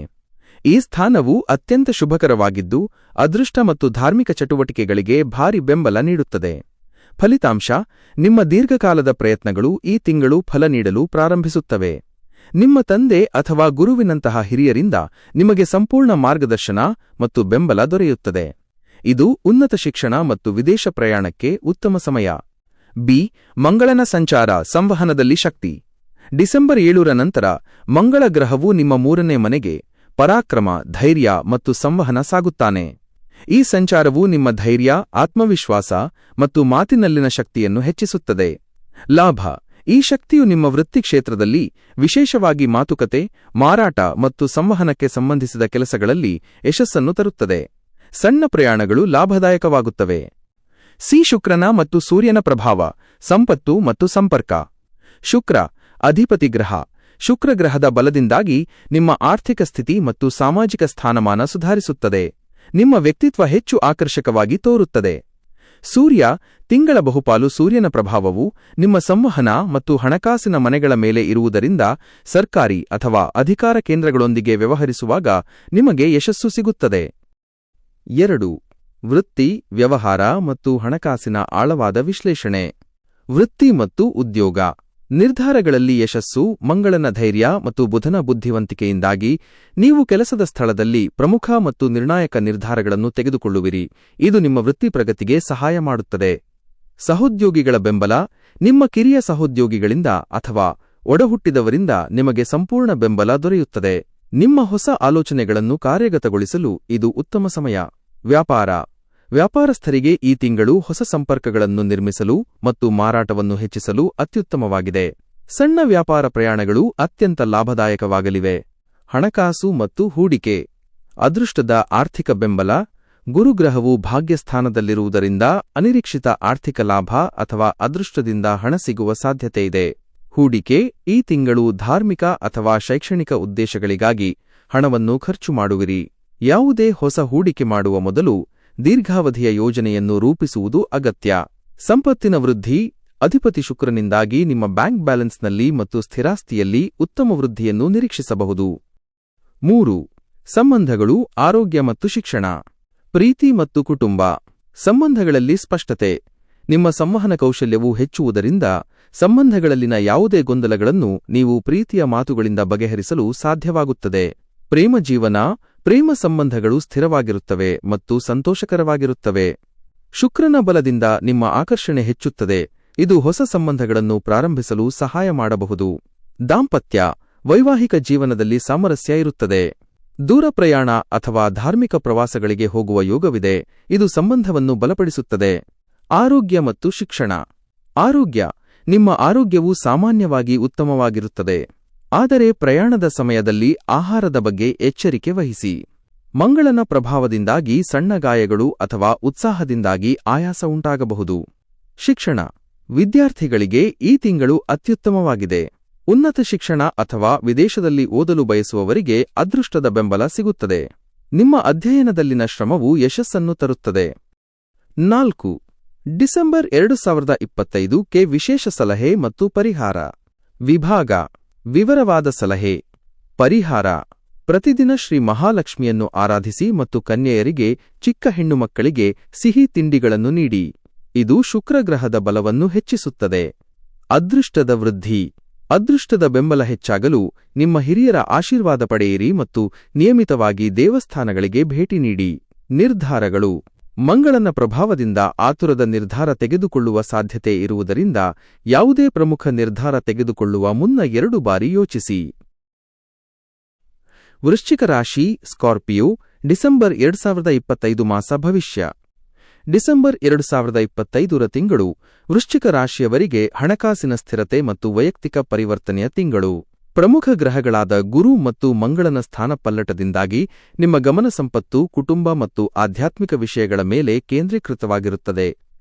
Speaker 1: ಈ ಸ್ಥಾನವು ಅತ್ಯಂತ ಶುಭಕರವಾಗಿದ್ದು ಅದೃಷ್ಟ ಮತ್ತು ಧಾರ್ಮಿಕ ಚಟುವಟಿಕೆಗಳಿಗೆ ಭಾರಿ ಬೆಂಬಲ ನೀಡುತ್ತದೆ. ಫಲಿತಾಂಶ: ನಿಮ್ಮ ದೀರ್ಘಕಾಲದ ಪ್ರಯತ್ನಗಳು ಈ ತಿಂಗಳು ಫಲ ನೀಡಲು ಪ್ರಾರಂಭಿಸುತ್ತವೆ. ನಿಮ್ಮ ತಂದೆ ಅಥವಾ ಗುರುವಿನಂತಹ ಹಿರಿಯರಿಂದ ನಿಮಗೆ ಸಂಪೂರ್ಣ ಮಾರ್ಗದರ್ಶನ ಮತ್ತು ಬೆಂಬಲ ದೊರೆಯುತ್ತದೆ. ಇದು ಉನ್ನತ ಶಿಕ್ಷಣ ಮತ್ತು ವಿದೇಶ ಪ್ರಯಾಣಕ್ಕೆ ಉತ್ತಮ ಸಮಯ. ಮಂಗಳನ ಸಂಚಾರ ಸಂವಹನದಲ್ಲಿ ಶಕ್ತಿ. ಡಿಸೆಂಬರ್ 7 ನಂತರ ಮಂಗಳ ಗ್ರಹವು ನಿಮ್ಮ 3ನೇ ಮನೆಗೆ ಪರಾಕ್ರಮ, ಧೈರ್ಯ ಮತ್ತು ಸಂವಹನ ಸಾಗುತ್ತಾನೆ. ಈ ಸಂಚಾರವು ನಿಮ್ಮ ಧೈರ್ಯ, ಆತ್ಮವಿಶ್ವಾಸ ಮತ್ತು ಮಾತಿನಲ್ಲಿನ ಶಕ್ತಿಯನ್ನು ಹೆಚ್ಚಿಸುತ್ತದೆ. ಲಾಭ: ಈ ಶಕ್ತಿಯು ನಿಮ್ಮ ವೃತ್ತಿ ಕ್ಷೇತ್ರದಲ್ಲಿ, ವಿಶೇಷವಾಗಿ ಮಾತುಕತೆ, ಮಾರಾಟ ಮತ್ತು ಸಂವಹನಕ್ಕೆ ಸಂಬಂಧಿಸಿದ ಕೆಲಸಗಳಲ್ಲಿ ಯಶಸ್ಸನ್ನು ತರುತ್ತದೆ. ಸಣ್ಣ ಪ್ರಯಾಣಗಳು ಲಾಭದಾಯಕವಾಗುತ್ತವೆ. ಶುಕ್ರನ ಮತ್ತು ಸೂರ್ಯನ ಪ್ರಭಾವ, ಸಂಪತ್ತು ಮತ್ತು ಸಂಪರ್ಕ. ಶುಕ್ರ ಅಧಿಪತಿ ಗ್ರಹ. ಶುಕ್ರಗ್ರಹದ ಬಲದಿಂದಾಗಿ ನಿಮ್ಮ ಆರ್ಥಿಕ ಸ್ಥಿತಿ ಮತ್ತು ಸಾಮಾಜಿಕ ಸ್ಥಾನಮಾನ ಸುಧಾರಿಸುತ್ತದೆ. ನಿಮ್ಮ ವ್ಯಕ್ತಿತ್ವ ಹೆಚ್ಚು ಆಕರ್ಷಕವಾಗಿ ತೋರುತ್ತದೆ. ಸೂರ್ಯ ತಿಂಗಳ ಬಹುಪಾಲು ಸೂರ್ಯನ ಪ್ರಭಾವವು ನಿಮ್ಮ ಸಂವಹನ ಮತ್ತು ಹಣಕಾಸಿನ ಮನೆಗಳ ಮೇಲೆ ಇರುವುದರಿಂದ ಸರ್ಕಾರಿ ಅಥವಾ ಅಧಿಕಾರ ಕೇಂದ್ರಗಳೊಂದಿಗೆ ವ್ಯವಹರಿಸುವಾಗ ನಿಮಗೆ ಯಶಸ್ಸು ಸಿಗುತ್ತದೆ. 2. ವೃತ್ತಿ, ವ್ಯವಹಾರ ಮತ್ತು ಹಣಕಾಸಿನ ಆಳವಾದ ವಿಶ್ಲೇಷಣೆ. ವೃತ್ತಿ ಮತ್ತು ಉದ್ಯೋಗ. ನಿರ್ಧಾರಗಳಲ್ಲಿ ಯಶಸ್ಸು. ಮಂಗಳನ ಧೈರ್ಯ ಮತ್ತು ಬುಧನ ಬುದ್ಧಿವಂತಿಕೆಯಿಂದಾಗಿ ನೀವು ಕೆಲಸದ ಸ್ಥಳದಲ್ಲಿ ಪ್ರಮುಖ ಮತ್ತು ನಿರ್ಣಾಯಕ ನಿರ್ಧಾರಗಳನ್ನು ತೆಗೆದುಕೊಳ್ಳುವಿರಿ. ಇದು ನಿಮ್ಮ ವೃತ್ತಿ ಪ್ರಗತಿಗೆ ಸಹಾಯ ಮಾಡುತ್ತದೆ. ಸಹೋದ್ಯೋಗಿಗಳ ಬೆಂಬಲ. ನಿಮ್ಮ ಕಿರಿಯ ಸಹೋದ್ಯೋಗಿಗಳಿಂದ ಅಥವಾ ಒಡಹುಟ್ಟಿದವರಿಂದ ನಿಮಗೆ ಸಂಪೂರ್ಣ ಬೆಂಬಲ ದೊರೆಯುತ್ತದೆ. ನಿಮ್ಮ ಹೊಸ ಆಲೋಚನೆಗಳನ್ನು ಕಾರ್ಯಗತಗೊಳಿಸಲು ಇದು ಉತ್ತಮ ಸಮಯ. ವ್ಯಾಪಾರ. ವ್ಯಾಪಾರಸ್ಥರಿಗೆ ಈ ತಿಂಗಳು ಹೊಸ ಸಂಪರ್ಕಗಳನ್ನು ನಿರ್ಮಿಸಲು ಮತ್ತು ಮಾರಾಟವನ್ನು ಹೆಚ್ಚಿಸಲು ಅತ್ಯುತ್ತಮವಾಗಿದೆ. ಸಣ್ಣ ವ್ಯಾಪಾರ ಪ್ರಯಾಣಗಳು ಅತ್ಯಂತ ಲಾಭದಾಯಕವಾಗಲಿವೆ. ಹಣಕಾಸು ಮತ್ತು ಹೂಡಿಕೆ. ಅದೃಷ್ಟದ ಆರ್ಥಿಕ ಬೆಂಬಲ. ಗುರುಗ್ರಹವು ಭಾಗ್ಯಸ್ಥಾನದಲ್ಲಿರುವುದರಿಂದ ಅನಿರೀಕ್ಷಿತ ಆರ್ಥಿಕ ಲಾಭ ಅಥವಾ ಅದೃಷ್ಟದಿಂದ ಹಣ ಸಿಗುವ ಸಾಧ್ಯತೆಯಿದೆ. ಹೂಡಿಕೆ. ಈ ತಿಂಗಳು ಧಾರ್ಮಿಕ ಅಥವಾ ಶೈಕ್ಷಣಿಕ ಉದ್ದೇಶಗಳಿಗಾಗಿ ಹಣವನ್ನು ಖರ್ಚು ಮಾಡುವಿರಿ. ಯಾವುದೇ ಹೊಸ ಹೂಡಿಕೆ ಮಾಡುವ ಮೊದಲು ದೀರ್ಘಾವಧಿಯ ಯೋಜನೆಯನ್ನು ರೂಪಿಸುವುದು ಅಗತ್ಯ. ಸಂಪತ್ತಿನ ವೃದ್ಧಿ. ಅಧಿಪತಿ ಶುಕ್ರನಿಂದಾಗಿ ನಿಮ್ಮ ಬ್ಯಾಂಕ್ ಬ್ಯಾಲೆನ್ಸ್ನಲ್ಲಿ ಮತ್ತು ಸ್ಥಿರಾಸ್ತಿಯಲ್ಲಿ ಉತ್ತಮ ವೃದ್ಧಿಯನ್ನು ನಿರೀಕ್ಷಿಸಬಹುದು. 3. ಸಂಬಂಧಗಳು, ಆರೋಗ್ಯ ಮತ್ತು ಶಿಕ್ಷಣ. ಪ್ರೀತಿ ಮತ್ತು ಕುಟುಂಬ. ಸಂಬಂಧಗಳಲ್ಲಿ ಸ್ಪಷ್ಟತೆ. ನಿಮ್ಮ ಸಂವಹನ ಕೌಶಲ್ಯವು ಹೆಚ್ಚುವುದರಿಂದ ಸಂಬಂಧಗಳಲ್ಲಿನ ಯಾವುದೇ ಗೊಂದಲಗಳನ್ನು ನೀವು ಪ್ರೀತಿಯ ಮಾತುಗಳಿಂದ ಬಗೆಹರಿಸಲು ಸಾಧ್ಯವಾಗುತ್ತದೆ. ಪ್ರೇಮ ಜೀವನ. ಪ್ರೇಮ ಸಂಬಂಧಗಳು ಸ್ಥಿರವಾಗಿರುತ್ತವೆ ಮತ್ತು ಸಂತೋಷಕರವಾಗಿರುತ್ತವೆ. ಶುಕ್ರನ ಬಲದಿಂದ ನಿಮ್ಮ ಆಕರ್ಷಣೆ ಹೆಚ್ಚುತ್ತದೆ. ಇದು ಹೊಸ ಸಂಬಂಧಗಳನ್ನು ಪ್ರಾರಂಭಿಸಲು ಸಹಾಯ ಮಾಡಬಹುದು. ದಾಂಪತ್ಯ. ವೈವಾಹಿಕ ಜೀವನದಲ್ಲಿ ಸಾಮರಸ್ಯ ಇರುತ್ತದೆ. ದೂರ ಪ್ರಯಾಣ ಅಥವಾ ಧಾರ್ಮಿಕ ಪ್ರವಾಸಗಳಿಗೆ ಹೋಗುವ ಯೋಗವಿದೆ. ಇದು ಸಂಬಂಧವನ್ನು ಬಲಪಡಿಸುತ್ತದೆ. ಆರೋಗ್ಯ ಮತ್ತು ಶಿಕ್ಷಣ. ಆರೋಗ್ಯ. ನಿಮ್ಮ ಆರೋಗ್ಯವು ಸಾಮಾನ್ಯವಾಗಿ ಉತ್ತಮವಾಗಿರುತ್ತದೆ, ಆದರೆ ಪ್ರಯಾಣದ ಸಮಯದಲ್ಲಿ ಆಹಾರದ ಬಗ್ಗೆ ಎಚ್ಚರಿಕೆ ವಹಿಸಿ. ಮಂಗಳನ ಪ್ರಭಾವದಿಂದಾಗಿ ಸಣ್ಣ ಗಾಯಗಳು ಅಥವಾ ಉತ್ಸಾಹದಿಂದಾಗಿ ಆಯಾಸ ಉಂಟಾಗಬಹುದು. ಶಿಕ್ಷಣ. ವಿದ್ಯಾರ್ಥಿಗಳಿಗೆ ಈ ತಿಂಗಳು ಅತ್ಯುತ್ತಮವಾಗಿದೆ. ಉನ್ನತ ಶಿಕ್ಷಣ ಅಥವಾ ವಿದೇಶದಲ್ಲಿ ಓದಲು ಬಯಸುವವರಿಗೆ ಅದೃಷ್ಟದ ಬೆಂಬಲ ಸಿಗುತ್ತದೆ. ನಿಮ್ಮ ಅಧ್ಯಯನದಲ್ಲಿನ ಶ್ರಮವು ಯಶಸ್ಸನ್ನು ತರುತ್ತದೆ. 4. ಡಿಸೆಂಬರ್ 2025ಕ್ಕೆ ವಿಶೇಷ ಸಲಹೆ ಮತ್ತು ಪರಿಹಾರ. ವಿಭಾಗ. ವಿವರವಾದ ಸಲಹೆ. ಪರಿಹಾರ. ಪ್ರತಿದಿನ ಶ್ರೀ ಮಹಾಲಕ್ಷ್ಮಿಯನ್ನು ಆರಾಧಿಸಿ ಮತ್ತು ಕನ್ಯೆಯರಿಗೆ ಚಿಕ್ಕ ಹೆಣ್ಣು ಮಕ್ಕಳಿಗೆ ಸಿಹಿ ತಿಂಡಿಗಳನ್ನು ನೀಡಿ. ಇದು ಶುಕ್ರಗ್ರಹದ ಬಲವನ್ನು ಹೆಚ್ಚಿಸುತ್ತದೆ. ಅದೃಷ್ಟದ ವೃದ್ಧಿ. ಅದೃಷ್ಟದ ಬೆಂಬಲ ಹೆಚ್ಚಾಗಲು ನಿಮ್ಮ ಹಿರಿಯರ ಆಶೀರ್ವಾದ ಪಡೆಯಿರಿ ಮತ್ತು ನಿಯಮಿತವಾಗಿ ದೇವಸ್ಥಾನಗಳಿಗೆ ಭೇಟಿ ನೀಡಿ. ನಿರ್ಧಾರಗಳು. ಮಂಗಳನ ಪ್ರಭಾವದಿಂದ ಆತುರದ ನಿರ್ಧಾರ ತೆಗೆದುಕೊಳ್ಳುವ ಸಾಧ್ಯತೆ ಇರುವುದರಿಂದ ಯಾವುದೇ ಪ್ರಮುಖ ನಿರ್ಧಾರ ತೆಗೆದುಕೊಳ್ಳುವ ಮುನ್ನ 2 ಬಾರಿ ಯೋಚಿಸಿ. ವೃಶ್ಚಿಕ ರಾಶಿ ಸ್ಕಾರ್ಪಿಯೋ ಡಿಸೆಂಬರ್ 2025 ಮಾಸ ಭವಿಷ್ಯ. ಡಿಸೆಂಬರ್ 2025 ತಿಂಗಳು ವೃಶ್ಚಿಕ ರಾಶಿಯವರಿಗೆ ಹಣಕಾಸಿನ ಸ್ಥಿರತೆ ಮತ್ತು ವೈಯಕ್ತಿಕ ಪರಿವರ್ತನೆಯ ತಿಂಗಳು. ಪ್ರಮುಖ ಗ್ರಹಗಳಾದ ಗುರು ಮತ್ತು ಮಂಗಳನ ಸ್ಥಾನಪಲ್ಲಟದಿಂದಾಗಿ ನಿಮ್ಮ ಗಮನ ಸಂಪತ್ತು, ಕುಟುಂಬ ಮತ್ತು ಆಧ್ಯಾತ್ಮಿಕ ವಿಷಯಗಳ ಮೇಲೆ ಕೇಂದ್ರೀಕೃತವಾಗಿರುತ್ತದೆ.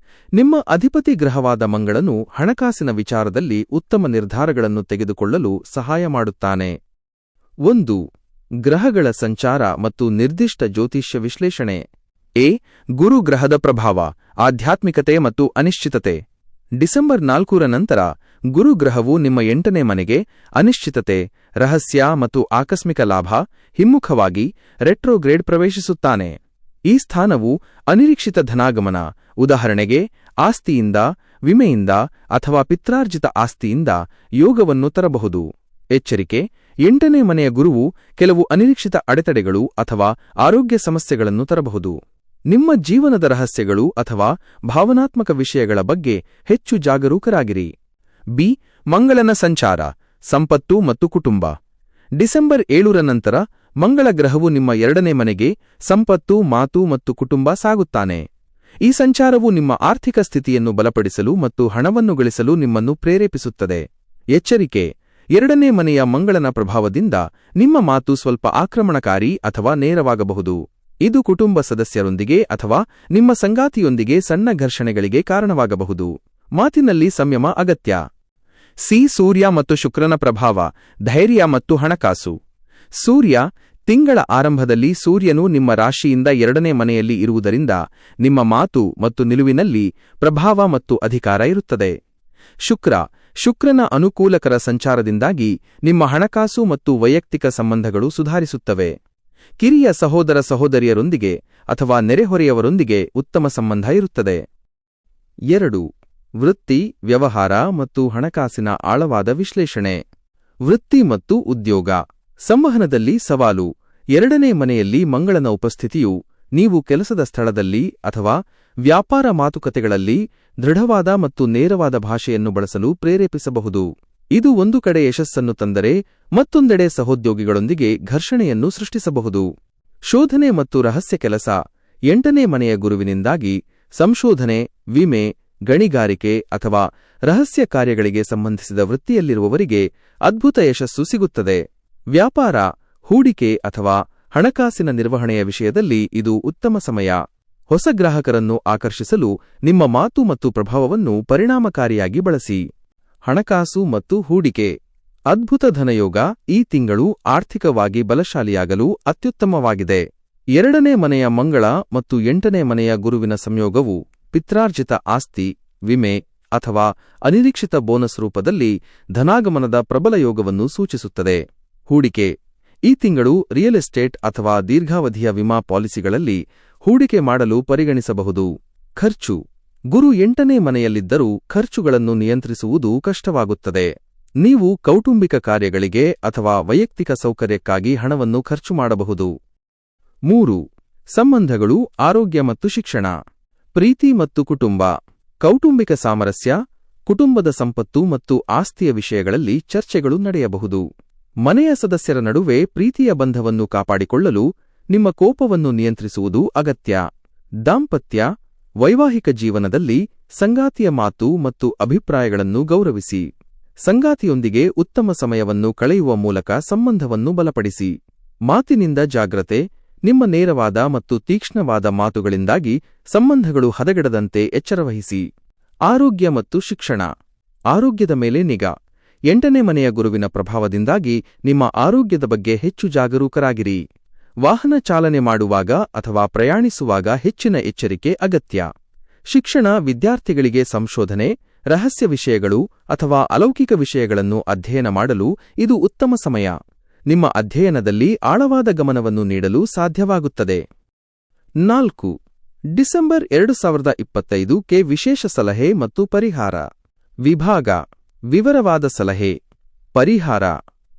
Speaker 1: ನಿಮ್ಮ ಅಧಿಪತಿ ಗ್ರಹವಾದ ಮಂಗಳನು ಹಣಕಾಸಿನ ವಿಚಾರದಲ್ಲಿ ಉತ್ತಮ ನಿರ್ಧಾರಗಳನ್ನು ತೆಗೆದುಕೊಳ್ಳಲು ಸಹಾಯ ಮಾಡುತ್ತಾನೆ. 1. ಗ್ರಹಗಳ ಸಂಚಾರ ಮತ್ತು ನಿರ್ದಿಷ್ಟ ಜ್ಯೋತಿಷ್ಯ ವಿಶ್ಲೇಷಣೆ. ಗುರು ಗ್ರಹದ ಪ್ರಭಾವ, ಆಧ್ಯಾತ್ಮಿಕತೆ ಮತ್ತು ಅನಿಶ್ಚಿತತೆ. ಡಿಸೆಂಬರ್ 4ರ ನಂತರ ಗುರುಗ್ರಹವು ನಿಮ್ಮ 8ನೇ ಮನೆಗೆ ಅನಿಶ್ಚಿತತೆ, ರಹಸ್ಯ ಮತ್ತು ಆಕಸ್ಮಿಕ ಲಾಭ ಹಿಮ್ಮುಖವಾಗಿ ರೆಟ್ರೋಗ್ರೇಡ್ ಪ್ರವೇಶಿಸುತ್ತಾನೆ. ಈ ಸ್ಥಾನವು ಅನಿರೀಕ್ಷಿತ ಧನಾಗಮನ, ಉದಾಹರಣೆಗೆ ಆಸ್ತಿಯಿಂದ, ವಿಮೆಯಿಂದ ಅಥವಾ ಪಿತ್ರಾರ್ಜಿತ ಆಸ್ತಿಯಿಂದ ಯೋಗವನ್ನು ತರಬಹುದು. ಎಚ್ಚರಿಕೆ: 8ನೇ ಮನೆಯ ಗುರುವು ಕೆಲವು ಅನಿರೀಕ್ಷಿತ ಅಡೆತಡೆಗಳು ಅಥವಾ ಆರೋಗ್ಯ ಸಮಸ್ಯೆಗಳನ್ನು ತರಬಹುದು. ನಿಮ್ಮ ಜೀವನದ ರಹಸ್ಯಗಳು ಅಥವಾ ಭಾವನಾತ್ಮಕ ವಿಷಯಗಳ ಬಗ್ಗೆ ಹೆಚ್ಚು ಜಾಗರೂಕರಾಗಿರಿ. ಮಂಗಳನ ಸಂಚಾರ, ಸಂಪತ್ತು ಮತ್ತು ಕುಟುಂಬ. ಡಿಸೆಂಬರ್ 7ರ ನಂತರ ಮಂಗಳ ಗ್ರಹವು ನಿಮ್ಮ 2ನೇ ಮನೆಗೆ ಸಂಪತ್ತು, ಮಾತು ಮತ್ತು ಕುಟುಂಬ ಸಾಗುತ್ತಾನೆ. ಈ ಸಂಚಾರವು ನಿಮ್ಮ ಆರ್ಥಿಕ ಸ್ಥಿತಿಯನ್ನು ಬಲಪಡಿಸಲು ಮತ್ತು ಹಣವನ್ನು ಗಳಿಸಲು ನಿಮ್ಮನ್ನು ಪ್ರೇರೇಪಿಸುತ್ತದೆ. ಎಚ್ಚರಿಕೆ: 2ನೇ ಮನೆಯ ಮಂಗಳನ ಪ್ರಭಾವದಿಂದ ನಿಮ್ಮ ಮಾತು ಸ್ವಲ್ಪ ಆಕ್ರಮಣಕಾರಿ ಅಥವಾ ನೇರವಾಗಬಹುದು. ಇದು ಕುಟುಂಬ ಸದಸ್ಯರೊಂದಿಗೆ ಅಥವಾ ನಿಮ್ಮ ಸಂಗಾತಿಯೊಂದಿಗೆ ಸಣ್ಣ ಘರ್ಷಣೆಗಳಿಗೆ ಕಾರಣವಾಗಬಹುದು. ಮಾತಿನಲ್ಲಿ ಸಂಯಮ ಅಗತ್ಯ. ಸೂರ್ಯ ಮತ್ತು ಶುಕ್ರನ ಪ್ರಭಾವ, ಧೈರ್ಯ ಮತ್ತು ಹಣಕಾಸು. ಸೂರ್ಯ. ತಿಂಗಳ ಆರಂಭದಲ್ಲಿ ಸೂರ್ಯನು ನಿಮ್ಮ ರಾಶಿಯಿಂದ 2ನೇ ಮನೆಯಲ್ಲಿ ಇರುವುದರಿಂದ ನಿಮ್ಮ ಮಾತು ಮತ್ತು ನಿಲುವಿನಲ್ಲಿ ಪ್ರಭಾವ ಮತ್ತು ಅಧಿಕಾರ ಇರುತ್ತದೆ. ಶುಕ್ರನ ಅನುಕೂಲಕರ ಸಂಚಾರದಿಂದಾಗಿ ನಿಮ್ಮ ಹಣಕಾಸು ಮತ್ತು ವೈಯಕ್ತಿಕ ಸಂಬಂಧಗಳು ಸುಧಾರಿಸುತ್ತವೆ. ಕಿರಿಯ ಸಹೋದರ ಸಹೋದರಿಯರೊಂದಿಗೆ ಅಥವಾ ನೆರೆಹೊರೆಯವರೊಂದಿಗೆ ಉತ್ತಮ ಸಂಬಂಧ ಇರುತ್ತದೆ. 2. ವೃತ್ತಿ, ವ್ಯವಹಾರ ಮತ್ತು ಹಣಕಾಸಿನ ಆಳವಾದ ವಿಶ್ಲೇಷಣೆ. ವೃತ್ತಿ ಮತ್ತು ಉದ್ಯೋಗ. ಸಂವಹನದಲ್ಲಿ ಸವಾಲು. 2ನೇ ಮನೆಯಲ್ಲಿ ಮಂಗಳನ ಉಪಸ್ಥಿತಿಯು ನೀವು ಕೆಲಸದ ಸ್ಥಳದಲ್ಲಿ ಅಥವಾ ವ್ಯಾಪಾರ ಮಾತುಕತೆಗಳಲ್ಲಿ ದೃಢವಾದ ಮತ್ತು ನೇರವಾದ ಭಾಷೆಯನ್ನು ಬಳಸಲು ಪ್ರೇರೇಪಿಸಬಹುದು. ಇದು ಒಂದು ಕಡೆ ಯಶಸ್ಸನ್ನು ತಂದರೆ ಮತ್ತೊಂದೆಡೆ ಸಹೋದ್ಯೋಗಿಗಳೊಂದಿಗೆ ಘರ್ಷಣೆಯನ್ನು ಸೃಷ್ಟಿಸಬಹುದು. ಶೋಧನೆ ಮತ್ತು ರಹಸ್ಯ ಕೆಲಸ. 8ನೇ ಮನೆಯ ಗುರುವಿನಿಂದಾಗಿ ಸಂಶೋಧನೆ, ವಿಮೆ, ಗಣಿಗಾರಿಕೆ ಅಥವಾ ರಹಸ್ಯ ಕಾರ್ಯಗಳಿಗೆ ಸಂಬಂಧಿಸಿದ ವೃತ್ತಿಯಲ್ಲಿರುವವರಿಗೆ ಅದ್ಭುತ ಯಶಸ್ಸು ಸಿಗುತ್ತದೆ. ವ್ಯಾಪಾರ, ಹೂಡಿಕೆ ಅಥವಾ ಹಣಕಾಸಿನ ನಿರ್ವಹಣೆಯ ವಿಷಯದಲ್ಲಿ ಇದು ಉತ್ತಮ ಸಮಯ. ಹೊಸ ಗ್ರಾಹಕರನ್ನು ಆಕರ್ಷಿಸಲು ನಿಮ್ಮ ಮಾತು ಮತ್ತು ಪ್ರಭಾವವನ್ನು ಪರಿಣಾಮಕಾರಿಯಾಗಿ ಬಳಸಿ. ಹಣಕಾಸು ಮತ್ತು ಹೂಡಿಕೆ. ಅದ್ಭುತ ಧನಯೋಗ. ಈ ತಿಂಗಳು ಆರ್ಥಿಕವಾಗಿ ಬಲಶಾಲಿಯಾಗಲು ಅತ್ಯುತ್ತಮವಾಗಿದೆ. 2ನೇ ಮನೆಯ ಮಂಗಳ ಮತ್ತು 8ನೇ ಮನೆಯ ಗುರುವಿನ ಸಂಯೋಗವು ಪಿತ್ರಾರ್ಜಿತ ಆಸ್ತಿ, ವಿಮೆ ಅಥವಾ ಅನಿರೀಕ್ಷಿತ ಬೋನಸ್ ರೂಪದಲ್ಲಿ ಧನಾಗಮನದ ಪ್ರಬಲ ಯೋಗವನ್ನು ಸೂಚಿಸುತ್ತದೆ. ಹೂಡಿಕೆ. ಈ ತಿಂಗಳು ರಿಯಲ್ ಎಸ್ಟೇಟ್ ಅಥವಾ ದೀರ್ಘಾವಧಿಯ ವಿಮಾ ಪಾಲಿಸಿಗಳಲ್ಲಿ ಹೂಡಿಕೆ ಮಾಡಲು ಪರಿಗಣಿಸಬಹುದು. ಖರ್ಚು. ಗುರು 8ನೇ ಮನೆಯಲ್ಲಿದ್ದರೂ ಖರ್ಚುಗಳನ್ನು ನಿಯಂತ್ರಿಸುವುದು ಕಷ್ಟವಾಗುತ್ತದೆ. ನೀವು ಕೌಟುಂಬಿಕ ಕಾರ್ಯಗಳಿಗೆ ಅಥವಾ ವೈಯಕ್ತಿಕ ಸೌಕರ್ಯಕ್ಕಾಗಿ ಹಣವನ್ನು ಖರ್ಚು ಮಾಡಬಹುದು. 3. ಸಂಬಂಧಗಳು, ಆರೋಗ್ಯ ಮತ್ತು ಶಿಕ್ಷಣ. ಪ್ರೀತಿ ಮತ್ತು ಕುಟುಂಬ. ಕೌಟುಂಬಿಕ ಸಾಮರಸ್ಯ, ಕುಟುಂಬದ ಸಂಪತ್ತು ಮತ್ತು ಆಸ್ತಿಯ ವಿಷಯಗಳಲ್ಲಿ ಚರ್ಚೆಗಳು ನಡೆಯಬಹುದು. ಮನೆಯ ಸದಸ್ಯರ ನಡುವೆ ಪ್ರೀತಿಯ ಬಂಧವನ್ನು ಕಾಪಾಡಿಕೊಳ್ಳಲು ನಿಮ್ಮ ಕೋಪವನ್ನು ನಿಯಂತ್ರಿಸುವುದು ಅಗತ್ಯ. ದಾಂಪತ್ಯ. ವೈವಾಹಿಕ ಜೀವನದಲ್ಲಿ ಸಂಗಾತಿಯ ಮಾತು ಮತ್ತು ಅಭಿಪ್ರಾಯಗಳನ್ನು ಗೌರವಿಸಿ. ಸಂಗಾತಿಯೊಂದಿಗೆ ಉತ್ತಮ ಸಮಯವನ್ನು ಕಳೆಯುವ ಮೂಲಕ ಸಂಬಂಧವನ್ನು ಬಲಪಡಿಸಿ. ಮಾತಿನಿಂದ ಜಾಗ್ರತೆ. ನಿಮ್ಮ ನೇರವಾದ ಮತ್ತು ತೀಕ್ಷ್ಣವಾದ ಮಾತುಗಳಿಂದಾಗಿ ಸಂಬಂಧಗಳು ಹದಗೆಡದಂತೆ ಎಚ್ಚರವಹಿಸಿ. ಆರೋಗ್ಯ ಮತ್ತು ಶಿಕ್ಷಣ. ಆರೋಗ್ಯದ ಮೇಲೆ ನಿಗಾ. 8ನೇ ಮನೆಯ ಗುರುವಿನ ಪ್ರಭಾವದಿಂದಾಗಿ ನಿಮ್ಮ ಆರೋಗ್ಯದ ಬಗ್ಗೆ ಹೆಚ್ಚು ಜಾಗರೂಕರಾಗಿರಿ. ವಾಹನ ಚಾಲನೆ ಮಾಡುವಾಗ ಅಥವಾ ಪ್ರಯಾಣಿಸುವಾಗ ಹೆಚ್ಚಿನ ಎಚ್ಚರಿಕೆ ಅಗತ್ಯ. ಶಿಕ್ಷಣ. ವಿದ್ಯಾರ್ಥಿಗಳಿಗೆ ಸಂಶೋಧನೆ, ರಹಸ್ಯ ವಿಷಯಗಳು ಅಥವಾ ಅಲೌಕಿಕ ವಿಷಯಗಳನ್ನು ಅಧ್ಯಯನ ಮಾಡಲು ಇದು ಉತ್ತಮ ಸಮಯ. ನಿಮ್ಮ ಅಧ್ಯಯನದಲ್ಲಿ ಆಳವಾದ ಗಮನವನ್ನು ನೀಡಲು ಸಾಧ್ಯವಾಗುತ್ತದೆ. 4. ಡಿಸೆಂಬರ್ 2025ಕ್ಕೆ ವಿಶೇಷ ಸಲಹೆ ಮತ್ತು ಪರಿಹಾರ. ವಿಭಾಗ: ವಿವರವಾದ ಸಲಹೆ. ಪರಿಹಾರ: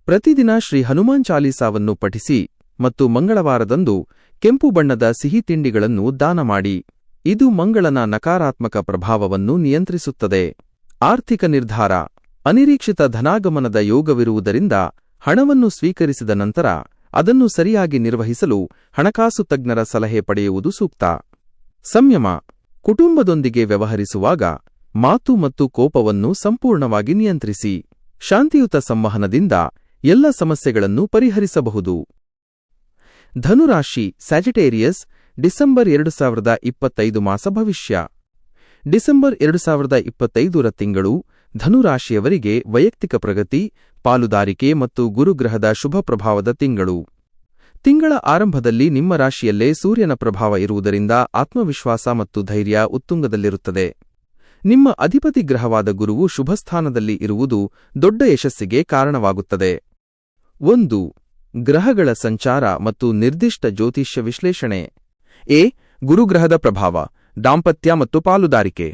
Speaker 1: ಪ್ರತಿದಿನ ಶ್ರೀ ಹನುಮಾನ್ ಚಾಲೀಸಾವನ್ನು ಪಠಿಸಿ ಮತ್ತು ಮಂಗಳವಾರದಂದು ಕೆಂಪು ಬಣ್ಣದ ಸಿಹಿ ತಿಂಡಿಗಳನ್ನು ದಾನ ಮಾಡಿ. ಇದು ಮಂಗಳನ ನಕಾರಾತ್ಮಕ ಪ್ರಭಾವವನ್ನು ನಿಯಂತ್ರಿಸುತ್ತದೆ. ಆರ್ಥಿಕ ನಿರ್ಧಾರ: ಅನಿರೀಕ್ಷಿತ ಧನಾಗಮನದ ಯೋಗವಿರುವುದರಿಂದ ಹಣವನ್ನು ಸ್ವೀಕರಿಸಿದ ನಂತರ ಅದನ್ನು ಸರಿಯಾಗಿ ನಿರ್ವಹಿಸಲು ಹಣಕಾಸು ತಜ್ಞರ ಸಲಹೆ ಪಡೆಯುವುದು ಸೂಕ್ತ. ಸಂಯಮ: ಕುಟುಂಬದೊಂದಿಗೆ ವ್ಯವಹರಿಸುವಾಗ ಮಾತು ಮತ್ತು ಕೋಪವನ್ನು ಸಂಪೂರ್ಣವಾಗಿ ನಿಯಂತ್ರಿಸಿ. ಶಾಂತಿಯುತ ಸಂವಹನದಿಂದ ಎಲ್ಲ ಸಮಸ್ಯೆಗಳನ್ನು ಪರಿಹರಿಸಬಹುದು. ಧನುರಾಶಿ ಸ್ಯಾಜಿಟೇರಿಯಸ್ ಡಿಸೆಂಬರ್ 2025 ಮಾಸ ಭವಿಷ್ಯ. ಡಿಸೆಂಬರ್ 2025ರ ತಿಂಗಳು ಧನುರಾಶಿಯವರಿಗೆ ವೈಯಕ್ತಿಕ ಪ್ರಗತಿ, ಪಾಲುದಾರಿಕೆ ಮತ್ತು ಗುರುಗ್ರಹದ ಶುಭ ಪ್ರಭಾವದ ತಿಂಗಳು. ತಿಂಗಳ ಆರಂಭದಲ್ಲಿ ನಿಮ್ಮ ರಾಶಿಯಲ್ಲೇ ಸೂರ್ಯನ ಪ್ರಭಾವ ಇರುವುದರಿಂದ ಆತ್ಮವಿಶ್ವಾಸ ಮತ್ತು ಧೈರ್ಯ ಉತ್ತುಂಗದಲ್ಲಿರುತ್ತದೆ. ನಿಮ್ಮ ಅಧಿಪತಿ ಗ್ರಹವಾದ ಗುರುವು ಶುಭಸ್ಥಾನದಲ್ಲಿ ಇರುವುದು ದೊಡ್ಡ ಯಶಸ್ಸಿಗೆ ಕಾರಣವಾಗುತ್ತದೆ. 1. ಗ್ರಹಗಳ ಸಂಚಾರ ಮತ್ತು ನಿರ್ದಿಷ್ಟ ಜ್ಯೋತಿಷ್ಯ ವಿಶ್ಲೇಷಣೆ. ಗುರುಗ್ರಹದ ಪ್ರಭಾವ, ದಾಂಪತ್ಯ ಮತ್ತು ಪಾಲುದಾರಿಕೆ.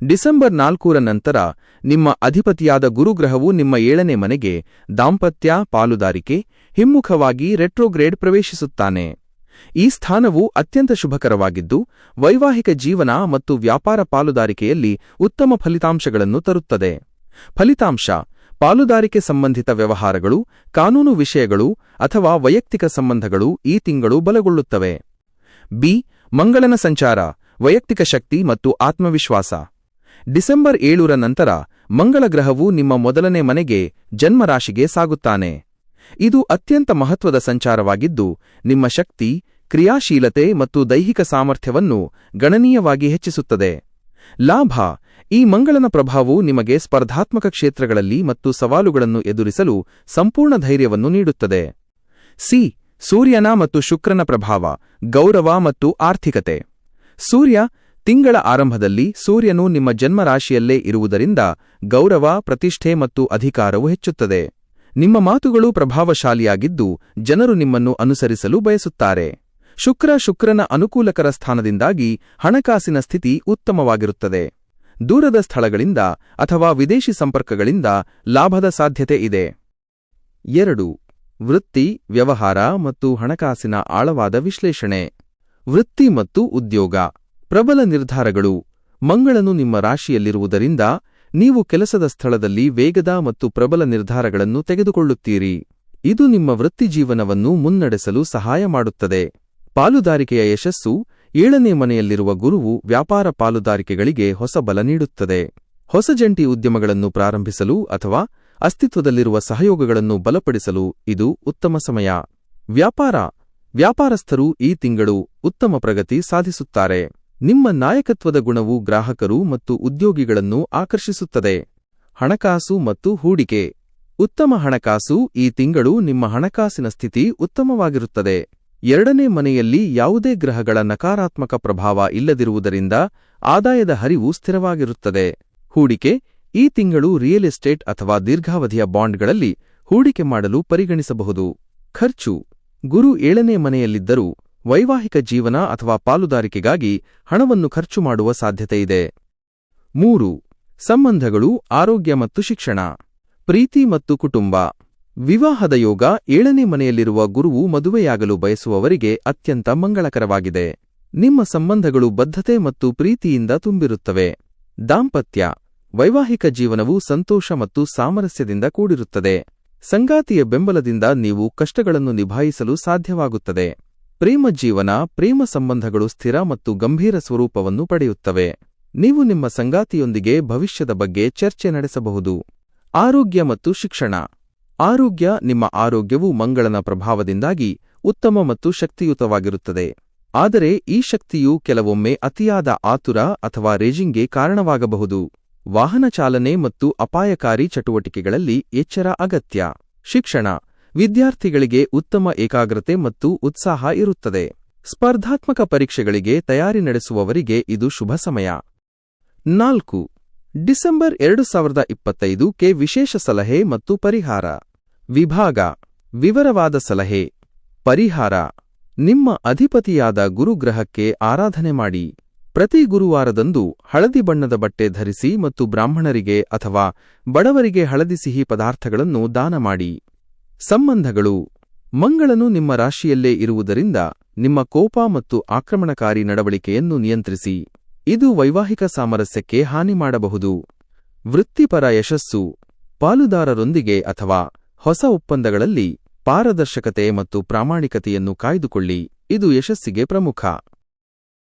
Speaker 1: ಡಿಸೆಂಬರ್ 4ರ ನಂತರ ನಿಮ್ಮ ಅಧಿಪತಿಯಾದ ಗುರುಗ್ರಹವು ನಿಮ್ಮ 7ನೇ ಮನೆಗೆ ದಾಂಪತ್ಯ, ಪಾಲುದಾರಿಕೆ, ಹಿಮ್ಮುಖವಾಗಿ ರೆಟ್ರೋಗ್ರೇಡ್ ಪ್ರವೇಶಿಸುತ್ತಾನೆ. ಈ ಸ್ಥಾನವು ಅತ್ಯಂತ ಶುಭಕರವಾಗಿದ್ದು, ವೈವಾಹಿಕ ಜೀವನ ಮತ್ತು ವ್ಯಾಪಾರ ಪಾಲುದಾರಿಕೆಯಲ್ಲಿ ಉತ್ತಮ ಫಲಿತಾಂಶಗಳನ್ನು ತರುತ್ತದೆ. ಫಲಿತಾಂಶ: ಪಾಲುದಾರಿಕೆ ಸಂಬಂಧಿತ ವ್ಯವಹಾರಗಳು, ಕಾನೂನು ವಿಷಯಗಳು ಅಥವಾ ವೈಯಕ್ತಿಕ ಸಂಬಂಧಗಳು ಈ ತಿಂಗಳು ಬಲಗೊಳ್ಳುತ್ತವೆ. ಮಂಗಳನ ಸಂಚಾರ, ವೈಯಕ್ತಿಕ ಶಕ್ತಿ ಮತ್ತು ಆತ್ಮವಿಶ್ವಾಸ. ಡಿಸೆಂಬರ್ 7ರ ನಂತರ ಮಂಗಳ ಗ್ರಹವು ನಿಮ್ಮ ಮೊದಲನೇ ಮನೆಗೆ ಜನ್ಮರಾಶಿಗೆ ಸಾಗುತ್ತಾನೆ. ಇದು ಅತ್ಯಂತ ಮಹತ್ವದ ಸಂಚಾರವಾಗಿದ್ದು, ನಿಮ್ಮ ಶಕ್ತಿ, ಕ್ರಿಯಾಶೀಲತೆ ಮತ್ತು ದೈಹಿಕ ಸಾಮರ್ಥ್ಯವನ್ನು ಗಣನೀಯವಾಗಿ ಹೆಚ್ಚಿಸುತ್ತದೆ. ಲಾಭ: ಈ ಮಂಗಳನ ಪ್ರಭಾವವು ನಿಮಗೆ ಸ್ಪರ್ಧಾತ್ಮಕ ಕ್ಷೇತ್ರಗಳಲ್ಲಿ ಮತ್ತು ಸವಾಲುಗಳನ್ನು ಎದುರಿಸಲು ಸಂಪೂರ್ಣ ಧೈರ್ಯವನ್ನು ನೀಡುತ್ತದೆ. ಸೂರ್ಯನ ಮತ್ತು ಶುಕ್ರನ ಪ್ರಭಾವ, ಗೌರವ ಮತ್ತು ಆರ್ಥಿಕತೆ. ಸೂರ್ಯ: ತಿಂಗಳ ಆರಂಭದಲ್ಲಿ ಸೂರ್ಯನು ನಿಮ್ಮ ಜನ್ಮರಾಶಿಯಲ್ಲೇ ಇರುವುದರಿಂದ ಗೌರವ, ಪ್ರತಿಷ್ಠೆ ಮತ್ತು ಅಧಿಕಾರವು ಹೆಚ್ಚುತ್ತದೆ. ನಿಮ್ಮ ಮಾತುಗಳು ಪ್ರಭಾವಶಾಲಿಯಾಗಿದ್ದು, ಜನರು ನಿಮ್ಮನ್ನು ಅನುಸರಿಸಲು ಬಯಸುತ್ತಾರೆ. ಶುಕ್ರನ ಅನುಕೂಲಕರ ಸ್ಥಾನದಿಂದಾಗಿ ಹಣಕಾಸಿನ ಸ್ಥಿತಿ ಉತ್ತಮವಾಗಿರುತ್ತದೆ. ದೂರದ ಸ್ಥಳಗಳಿಂದ ಅಥವಾ ವಿದೇಶಿ ಸಂಪರ್ಕಗಳಿಂದ ಲಾಭದ ಸಾಧ್ಯತೆ ಇದೆ. 2. ವೃತ್ತಿ, ವ್ಯವಹಾರ ಮತ್ತು ಹಣಕಾಸಿನ ಆಳವಾದ ವಿಶ್ಲೇಷಣೆ. ವೃತ್ತಿ ಮತ್ತು ಉದ್ಯೋಗ. ಪ್ರಬಲ ನಿರ್ಧಾರಗಳು. ಮಂಗಳನು ನಿಮ್ಮ ರಾಶಿಯಲ್ಲಿರುವುದರಿಂದ ನೀವು ಕೆಲಸದ ಸ್ಥಳದಲ್ಲಿ ವೇಗದ ಮತ್ತು ಪ್ರಬಲ ನಿರ್ಧಾರಗಳನ್ನು ತೆಗೆದುಕೊಳ್ಳುತ್ತೀರಿ. ಇದು ನಿಮ್ಮ ವೃತ್ತಿಜೀವನವನ್ನು ಮುನ್ನಡೆಸಲು ಸಹಾಯ ಮಾಡುತ್ತದೆ. ಪಾಲುದಾರಿಕೆಯ ಯಶಸ್ಸು. 7ನೇ ಮನೆಯಲ್ಲಿರುವ ಗುರುವು ವ್ಯಾಪಾರ ಪಾಲುದಾರಿಕೆಗಳಿಗೆ ಹೊಸ ಬಲ ನೀಡುತ್ತದೆ. ಹೊಸ ಜಂಟಿ ಉದ್ಯಮಗಳನ್ನು ಪ್ರಾರಂಭಿಸಲು ಅಥವಾ ಅಸ್ತಿತ್ವದಲ್ಲಿರುವ ಸಹಯೋಗಗಳನ್ನು ಬಲಪಡಿಸಲು ಇದು ಉತ್ತಮ ಸಮಯ. ವ್ಯಾಪಾರಸ್ಥರು ಈ ತಿಂಗಳು ಉತ್ತಮ ಪ್ರಗತಿ ಸಾಧಿಸುತ್ತಾರೆ. ನಿಮ್ಮ ನಾಯಕತ್ವದ ಗುಣವು ಗ್ರಾಹಕರು ಮತ್ತು ಉದ್ಯೋಗಿಗಳನ್ನು ಆಕರ್ಷಿಸುತ್ತದೆ. ಹಣಕಾಸು ಮತ್ತು ಹೂಡಿಕೆ. ಉತ್ತಮ ಹಣಕಾಸು. ಈ ತಿಂಗಳು ನಿಮ್ಮ ಹಣಕಾಸಿನ ಸ್ಥಿತಿ ಉತ್ತಮವಾಗಿರುತ್ತದೆ. 2ನೇ ಮನೆಯಲ್ಲಿ ಯಾವುದೇ ಗ್ರಹಗಳ ನಕಾರಾತ್ಮಕ ಪ್ರಭಾವ ಇಲ್ಲದಿರುವುದರಿಂದ ಆದಾಯದ ಹರಿವು ಸ್ಥಿರವಾಗಿರುತ್ತದೆ. ಹೂಡಿಕೆ. ಈ ತಿಂಗಳು ರಿಯಲ್ ಎಸ್ಟೇಟ್ ಅಥವಾ ದೀರ್ಘಾವಧಿಯ ಬಾಂಡ್ಗಳಲ್ಲಿ ಹೂಡಿಕೆ ಮಾಡಲು ಪರಿಗಣಿಸಬಹುದು. ಖರ್ಚು. ಗುರು 7ನೇ ಮನೆಯಲ್ಲಿದ್ದರೂ ವೈವಾಹಿಕ ಜೀವನ ಅಥವಾ ಪಾಲುದಾರಿಕೆಗಾಗಿ ಹಣವನ್ನು ಖರ್ಚು ಮಾಡುವ ಸಾಧ್ಯತೆಯಿದೆ. 3. ಸಂಬಂಧಗಳು, ಆರೋಗ್ಯ ಮತ್ತು ಶಿಕ್ಷಣ. ಪ್ರೀತಿ ಮತ್ತು ಕುಟುಂಬ. ವಿವಾಹದ ಯೋಗ. 7ನೇ ಮನೆಯಲ್ಲಿರುವ ಗುರುವು ಮದುವೆಯಾಗಲು ಬಯಸುವವರಿಗೆ ಅತ್ಯಂತ ಮಂಗಳಕರವಾಗಿದೆ. ನಿಮ್ಮ ಸಂಬಂಧಗಳು ಬದ್ಧತೆ ಮತ್ತು ಪ್ರೀತಿಯಿಂದ ತುಂಬಿರುತ್ತವೆ. ದಾಂಪತ್ಯ. ವೈವಾಹಿಕ ಜೀವನವು ಸಂತೋಷ ಮತ್ತು ಸಾಮರಸ್ಯದಿಂದ ಕೂಡಿರುತ್ತದೆ. ಸಂಗಾತಿಯ ಬೆಂಬಲದಿಂದ ನೀವು ಕಷ್ಟಗಳನ್ನು ನಿಭಾಯಿಸಲು ಸಾಧ್ಯವಾಗುತ್ತದೆ. ಪ್ರೇಮ ಜೀವನ. ಪ್ರೇಮ ಸಂಬಂಧಗಳು ಸ್ಥಿರ ಮತ್ತು ಗಂಭೀರ ಸ್ವರೂಪವನ್ನು ಪಡೆಯುತ್ತವೆ. ನೀವು ನಿಮ್ಮ ಸಂಗಾತಿಯೊಂದಿಗೆ ಭವಿಷ್ಯದ ಬಗ್ಗೆ ಚರ್ಚೆ ನಡೆಸಬಹುದು. ಆರೋಗ್ಯ ಮತ್ತು ಶಿಕ್ಷಣ. ಆರೋಗ್ಯ. ನಿಮ್ಮ ಆರೋಗ್ಯವು ಮಂಗಳನ ಪ್ರಭಾವದಿಂದಾಗಿ ಉತ್ತಮ ಮತ್ತು ಶಕ್ತಿಯುತವಾಗಿರುತ್ತದೆ. ಆದರೆ ಈ ಶಕ್ತಿಯು ಕೆಲವೊಮ್ಮೆ ಅತಿಯಾದ ಆತುರ ಅಥವಾ ರೇಜಿಂಗ್ಗೆ ಕಾರಣವಾಗಬಹುದು. ವಾಹನ ಚಾಲನೆ ಮತ್ತು ಅಪಾಯಕಾರಿ ಚಟುವಟಿಕೆಗಳಲ್ಲಿ ಎಚ್ಚರ ಅಗತ್ಯ. ಶಿಕ್ಷಣ. ವಿದ್ಯಾರ್ಥಿಗಳಿಗೆ ಉತ್ತಮ ಏಕಾಗ್ರತೆ ಮತ್ತು ಉತ್ಸಾಹ ಇರುತ್ತದೆ. ಸ್ಪರ್ಧಾತ್ಮಕ ಪರೀಕ್ಷೆಗಳಿಗೆ ತಯಾರಿ ನಡೆಸುವವರಿಗೆ ಇದು ಶುಭ ಸಮಯ. 4. ಡಿಸೆಂಬರ್ 2025ಕ್ಕೆ ವಿಶೇಷ ಸಲಹೆ ಮತ್ತು ಪರಿಹಾರ. ವಿಭಾಗ: ವಿವರವಾದ ಸಲಹೆ. ಪರಿಹಾರ: ನಿಮ್ಮ ಅಧಿಪತಿಯಾದ ಗುರುಗ್ರಹಕ್ಕೆ ಆರಾಧನೆ ಮಾಡಿ. ಪ್ರತಿ ಗುರುವಾರದಂದು ಹಳದಿ ಬಣ್ಣದ ಬಟ್ಟೆ ಧರಿಸಿ ಮತ್ತು ಬ್ರಾಹ್ಮಣರಿಗೆ ಅಥವಾ ಬಡವರಿಗೆ ಹಳದಿ ಸಿಹಿ ಪದಾರ್ಥಗಳನ್ನು ದಾನ ಮಾಡಿ. ಸಂಬಂಧಗಳು: ಮಂಗಳನು ನಿಮ್ಮ ರಾಶಿಯಲ್ಲೇ ಇರುವುದರಿಂದ ನಿಮ್ಮ ಕೋಪ ಮತ್ತು ಆಕ್ರಮಣಕಾರಿ ನಡವಳಿಕೆಯನ್ನು ನಿಯಂತ್ರಿಸಿ. ಇದು ವೈವಾಹಿಕ ಸಾಮರಸ್ಯಕ್ಕೆ ಹಾನಿ ಮಾಡಬಹುದು. ವೃತ್ತಿಪರ ಯಶಸ್ಸು: ಪಾಲುದಾರರೊಂದಿಗೆ ಅಥವಾ ಹೊಸ ಒಪ್ಪಂದಗಳಲ್ಲಿ ಪಾರದರ್ಶಕತೆ ಮತ್ತು ಪ್ರಾಮಾಣಿಕತೆಯನ್ನು ಕಾಯ್ದುಕೊಳ್ಳಿ, ಇದು ಯಶಸ್ಸಿಗೆ ಪ್ರಮುಖ.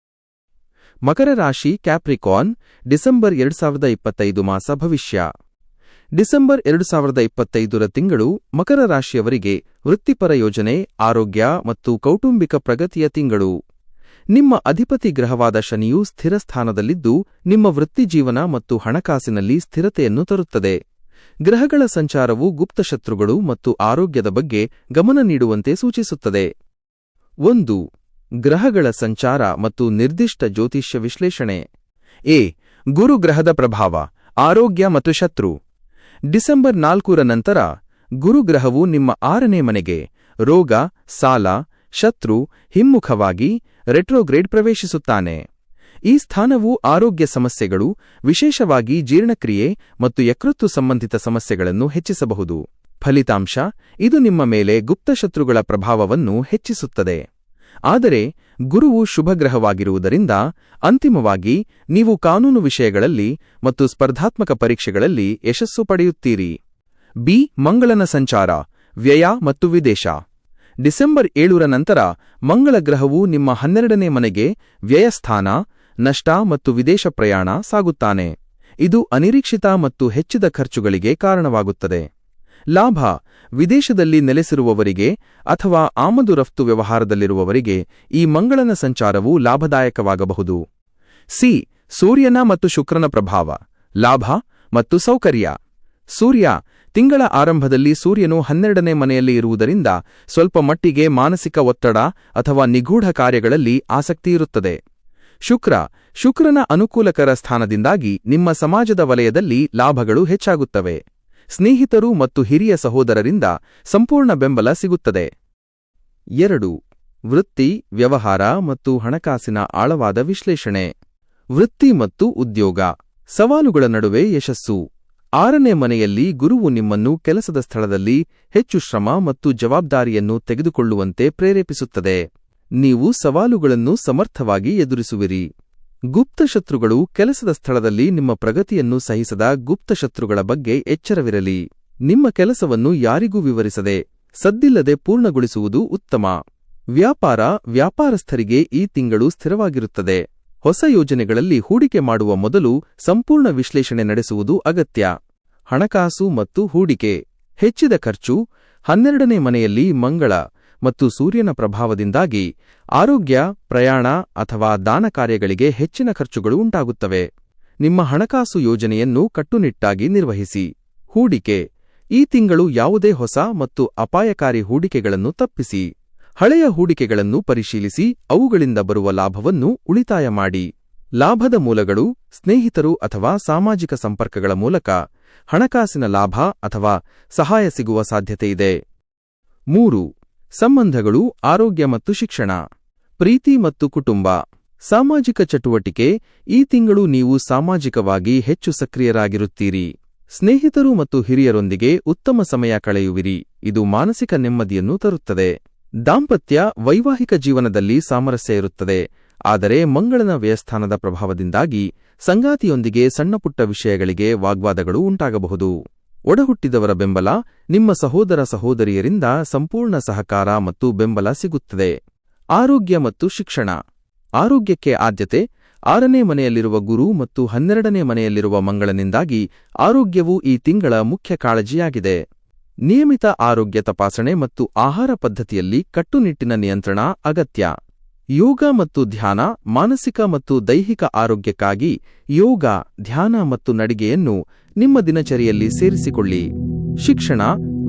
Speaker 1: ಮಕರ ರಾಶಿ ಕ್ಯಾಪ್ರಿಕಾರ್ನ್, ಡಿಸೆಂಬರ್ 2025 ಮಾಸ ಭವಿಷ್ಯ. ಡಿಸೆಂಬರ್ 2025 ತಿಂಗಳು ಮಕರ ರಾಶಿಯವರಿಗೆ ವೃತ್ತಿಪರ ಯೋಜನೆ, ಆರೋಗ್ಯ ಮತ್ತು ಕೌಟುಂಬಿಕ ಪ್ರಗತಿಯ ತಿಂಗಳು. ನಿಮ್ಮ ಅಧಿಪತಿ ಗ್ರಹವಾದ ಶನಿಯು ಸ್ಥಿರ ಸ್ಥಾನದಲ್ಲಿದ್ದು ನಿಮ್ಮ ವೃತ್ತಿಜೀವನ ಮತ್ತು ಹಣಕಾಸಿನಲ್ಲಿ ಸ್ಥಿರತೆಯನ್ನು ತರುತ್ತದೆ. ಗ್ರಹಗಳ ಸಂಚಾರವು ಗುಪ್ತಶತ್ರುಗಳು ಮತ್ತು ಆರೋಗ್ಯದ ಬಗ್ಗೆ ಗಮನ ನೀಡುವಂತೆ ಸೂಚಿಸುತ್ತದೆ. 1. ಗ್ರಹಗಳ ಸಂಚಾರ ಮತ್ತು ನಿರ್ದಿಷ್ಟ ಜ್ಯೋತಿಷ್ಯ ವಿಶ್ಲೇಷಣೆ. ಗುರು ಗ್ರಹದ ಪ್ರಭಾವ, ಆರೋಗ್ಯ ಮತ್ತು ಶತ್ರು. ಡಿಸೆಂಬರ್ 4ರ ನಂತರ ಗುರುಗ್ರಹವು ನಿಮ್ಮ 6ನೇ ಮನೆಗೆ ರೋಗ, ಸಾಲ, ಶತ್ರು, ಹಿಮ್ಮುಖವಾಗಿ ರೆಟ್ರೋಗ್ರೇಡ್ ಪ್ರವೇಶಿಸುತ್ತಾನೆ. ಈ ಸ್ಥಾನವು ಆರೋಗ್ಯ ಸಮಸ್ಯೆಗಳು, ವಿಶೇಷವಾಗಿ ಜೀರ್ಣಕ್ರಿಯೆ ಮತ್ತು ಯಕೃತ್ತು ಸಂಬಂಧಿತ ಸಮಸ್ಯೆಗಳನ್ನು ಹೆಚ್ಚಿಸಬಹುದು. ಫಲಿತಾಂಶ: ಇದು ನಿಮ್ಮ ಮೇಲೆ ಗುಪ್ತಶತ್ರುಗಳ ಪ್ರಭಾವವನ್ನು ಹೆಚ್ಚಿಸುತ್ತದೆ. ಆದರೆ ಗುರುವು ಶುಭಗ್ರಹವಾಗಿರುವುದರಿಂದ ಅಂತಿಮವಾಗಿ ನೀವು ಕಾನೂನು ವಿಷಯಗಳಲ್ಲಿ ಮತ್ತು ಸ್ಪರ್ಧಾತ್ಮಕ ಪರೀಕ್ಷೆಗಳಲ್ಲಿ ಯಶಸ್ಸು ಪಡೆಯುತ್ತೀರಿ. ಮಂಗಳನ ಸಂಚಾರ, ವ್ಯಯ ಮತ್ತು ವಿದೇಶ. ಡಿಸೆಂಬರ್ 7ರ ನಂತರ ಮಂಗಳ ಗ್ರಹವು ನಿಮ್ಮ 12ನೇ ಮನೆಗೆ ವ್ಯಯಸ್ಥಾನ, ನಷ್ಟ ಮತ್ತು ವಿದೇಶ ಪ್ರಯಾಣ ಸಾಗುತ್ತಾನೆ. ಇದು ಅನಿರೀಕ್ಷಿತ ಮತ್ತು ಹೆಚ್ಚಿದ ಖರ್ಚುಗಳಿಗೆ ಕಾರಣವಾಗುತ್ತದೆ. ಲಾಭ: ವಿದೇಶದಲ್ಲಿ ನೆಲೆಸಿರುವವರಿಗೆ ಅಥವಾ ಆಮದು ರಫ್ತು ವ್ಯವಹಾರದಲ್ಲಿರುವವರಿಗೆ ಈ ಮಂಗಳನ ಸಂಚಾರವು ಲಾಭದಾಯಕವಾಗಬಹುದು. ಸೂರ್ಯನ ಮತ್ತು ಶುಕ್ರನ ಪ್ರಭಾವ, ಲಾಭ ಮತ್ತು ಸೌಕರ್ಯ. ಸೂರ್ಯ: ತಿಂಗಳ ಆರಂಭದಲ್ಲಿ ಸೂರ್ಯನು 12ನೇ ಮನೆಯಲ್ಲಿ ಇರುವುದರಿಂದ ಸ್ವಲ್ಪ ಮಟ್ಟಿಗೆ ಮಾನಸಿಕ ಒತ್ತಡ ಅಥವಾ ನಿಗೂಢ ಕಾರ್ಯಗಳಲ್ಲಿ ಆಸಕ್ತಿಯಿರುತ್ತದೆ. ಶುಕ್ರನ ಅನುಕೂಲಕರ ಸ್ಥಾನದಿಂದಾಗಿ ನಿಮ್ಮ ಸಮಾಜದ ವಲಯದಲ್ಲಿ ಲಾಭಗಳು ಹೆಚ್ಚಾಗುತ್ತವೆ. ಸ್ನೇಹಿತರು ಮತ್ತು ಹಿರಿಯ ಸಹೋದರರಿಂದ ಸಂಪೂರ್ಣ ಬೆಂಬಲ ಸಿಗುತ್ತದೆ. 2. ವೃತ್ತಿ, ವ್ಯವಹಾರ ಮತ್ತು ಹಣಕಾಸಿನ ಆಳವಾದ ವಿಶ್ಲೇಷಣೆ. ವೃತ್ತಿ ಮತ್ತು ಉದ್ಯೋಗ. ಸವಾಲುಗಳ ನಡುವೆ ಯಶಸ್ಸು. 6ನೇ ಮನೆಯಲ್ಲಿ ಗುರುವು ನಿಮ್ಮನ್ನು ಕೆಲಸದ ಸ್ಥಳದಲ್ಲಿ ಹೆಚ್ಚು ಶ್ರಮ ಮತ್ತು ಜವಾಬ್ದಾರಿಯನ್ನು ತೆಗೆದುಕೊಳ್ಳುವಂತೆ ಪ್ರೇರೇಪಿಸುತ್ತದೆ. ನೀವು ಸವಾಲುಗಳನ್ನು ಸಮರ್ಥವಾಗಿ ಎದುರಿಸುವಿರಿ. ಗುಪ್ತಶತ್ರುಗಳು: ಕೆಲಸದ ಸ್ಥಳದಲ್ಲಿ ನಿಮ್ಮ ಪ್ರಗತಿಯನ್ನು ಸಹಿಸದ ಗುಪ್ತಶತ್ರುಗಳ ಬಗ್ಗೆ ಎಚ್ಚರವಿರಲಿ. ನಿಮ್ಮ ಕೆಲಸವನ್ನು ಯಾರಿಗೂ ವಿವರಿಸದೆ ಸದ್ದಿಲ್ಲದೆ ಪೂರ್ಣಗೊಳಿಸುವುದು ಉತ್ತಮ. ವ್ಯಾಪಾರಸ್ಥರಿಗೆ ಈ ತಿಂಗಳು ಸ್ಥಿರವಾಗಿರುತ್ತದೆ. ಹೊಸ ಯೋಜನೆಗಳಲ್ಲಿ ಹೂಡಿಕೆ ಮಾಡುವ ಮೊದಲು ಸಂಪೂರ್ಣ ವಿಶ್ಲೇಷಣೆ ನಡೆಸುವುದು ಅಗತ್ಯ. ಹಣಕಾಸು ಮತ್ತು ಹೂಡಿಕೆ. ಹೆಚ್ಚಿದ ಖರ್ಚು: 12ನೇ ಮನೆಯಲ್ಲಿ ಮಂಗಳ ಮತ್ತು ಸೂರ್ಯನ ಪ್ರಭಾವದಿಂದಾಗಿ ಆರೋಗ್ಯ, ಪ್ರಯಾಣ ಅಥವಾ ದಾನ ಕಾರ್ಯಗಳಿಗೆ ಹೆಚ್ಚಿನ ಖರ್ಚುಗಳು ಉಂಟಾಗುತ್ತವೆ. ನಿಮ್ಮ ಹಣಕಾಸು ಯೋಜನೆಯನ್ನು ಕಟ್ಟುನಿಟ್ಟಾಗಿ ನಿರ್ವಹಿಸಿ. ಹೂಡಿಕೆ: ಈ ತಿಂಗಳು ಯಾವುದೇ ಹೊಸ ಮತ್ತು ಅಪಾಯಕಾರಿ ಹೂಡಿಕೆಗಳನ್ನು ತಪ್ಪಿಸಿ. ಹಳೆಯ ಹೂಡಿಕೆಗಳನ್ನು ಪರಿಶೀಲಿಸಿ ಅವುಗಳಿಂದ ಬರುವ ಲಾಭವನ್ನು ಉಳಿತಾಯ ಮಾಡಿ. ಲಾಭದ ಮೂಲಗಳು: ಸ್ನೇಹಿತರು ಅಥವಾ ಸಾಮಾಜಿಕ ಸಂಪರ್ಕಗಳ ಮೂಲಕ ಹಣಕಾಸಿನ ಲಾಭ ಅಥವಾ ಸಹಾಯ ಸಿಗುವ ಸಾಧ್ಯತೆಯಿದೆ. 3. ಸಂಬಂಧಗಳು, ಆರೋಗ್ಯ ಮತ್ತು ಶಿಕ್ಷಣ. ಪ್ರೀತಿ ಮತ್ತು ಕುಟುಂಬ. ಸಾಮಾಜಿಕ ಚಟುವಟಿಕೆ: ಈ ತಿಂಗಳು ನೀವು ಸಾಮಾಜಿಕವಾಗಿ ಹೆಚ್ಚು ಸಕ್ರಿಯರಾಗಿರುತ್ತೀರಿ. ಸ್ನೇಹಿತರು ಮತ್ತು ಹಿರಿಯರೊಂದಿಗೆ ಉತ್ತಮ ಸಮಯ ಕಳೆಯುವಿರಿ, ಇದು ಮಾನಸಿಕ ನೆಮ್ಮದಿಯನ್ನು ತರುತ್ತದೆ. ದಾಂಪತ್ಯ, ವೈವಾಹಿಕ ಜೀವನದಲ್ಲಿ ಸಾಮರಸ್ಯ ಇರುತ್ತದೆ, ಆದರೆ ಮಂಗಳನ ವ್ಯಯಸ್ಥಾನದ ಪ್ರಭಾವದಿಂದಾಗಿ ಸಂಗಾತಿಯೊಂದಿಗೆ ಸಣ್ಣಪುಟ್ಟ ವಿಷಯಗಳಿಗೆ ವಾಗ್ವಾದಗಳು ಉಂಟಾಗಬಹುದು. ಒಡಹುಟ್ಟಿದವರ ಬೆಂಬಲ: ನಿಮ್ಮ ಸಹೋದರ ಸಹೋದರಿಯರಿಂದ ಸಂಪೂರ್ಣ ಸಹಕಾರ ಮತ್ತು ಬೆಂಬಲ ಸಿಗುತ್ತದೆ. ಆರೋಗ್ಯ ಮತ್ತು ಶಿಕ್ಷಣ. ಆರೋಗ್ಯಕ್ಕೆ ಆದ್ಯತೆ: 6ನೇ ಮನೆಯಲ್ಲಿರುವ ಗುರು ಮತ್ತು 12ನೇ ಮನೆಯಲ್ಲಿರುವ ಮಂಗಳನಿಂದಾಗಿ ಆರೋಗ್ಯವು ಈ ತಿಂಗಳ ಮುಖ್ಯ ಕಾಳಜಿಯಾಗಿದೆ. ನಿಯಮಿತ ಆರೋಗ್ಯ ತಪಾಸಣೆ ಮತ್ತು ಆಹಾರ ಪದ್ಧತಿಯಲ್ಲಿ ಕಟ್ಟುನಿಟ್ಟಿನ ನಿಯಂತ್ರಣ ಅಗತ್ಯ. ಯೋಗ ಮತ್ತು ಧ್ಯಾನ. ಮಾನಸಿಕ ಮತ್ತು ದೈಹಿಕ ಆರೋಗ್ಯಕ್ಕಾಗಿ ಯೋಗ, ಧ್ಯಾನ ಮತ್ತು ನಡಿಗೆಯನ್ನು ನಿಮ್ಮ ದಿನಚರಿಯಲ್ಲಿ ಸೇರಿಸಿಕೊಳ್ಳಿ. ಶಿಕ್ಷಣ: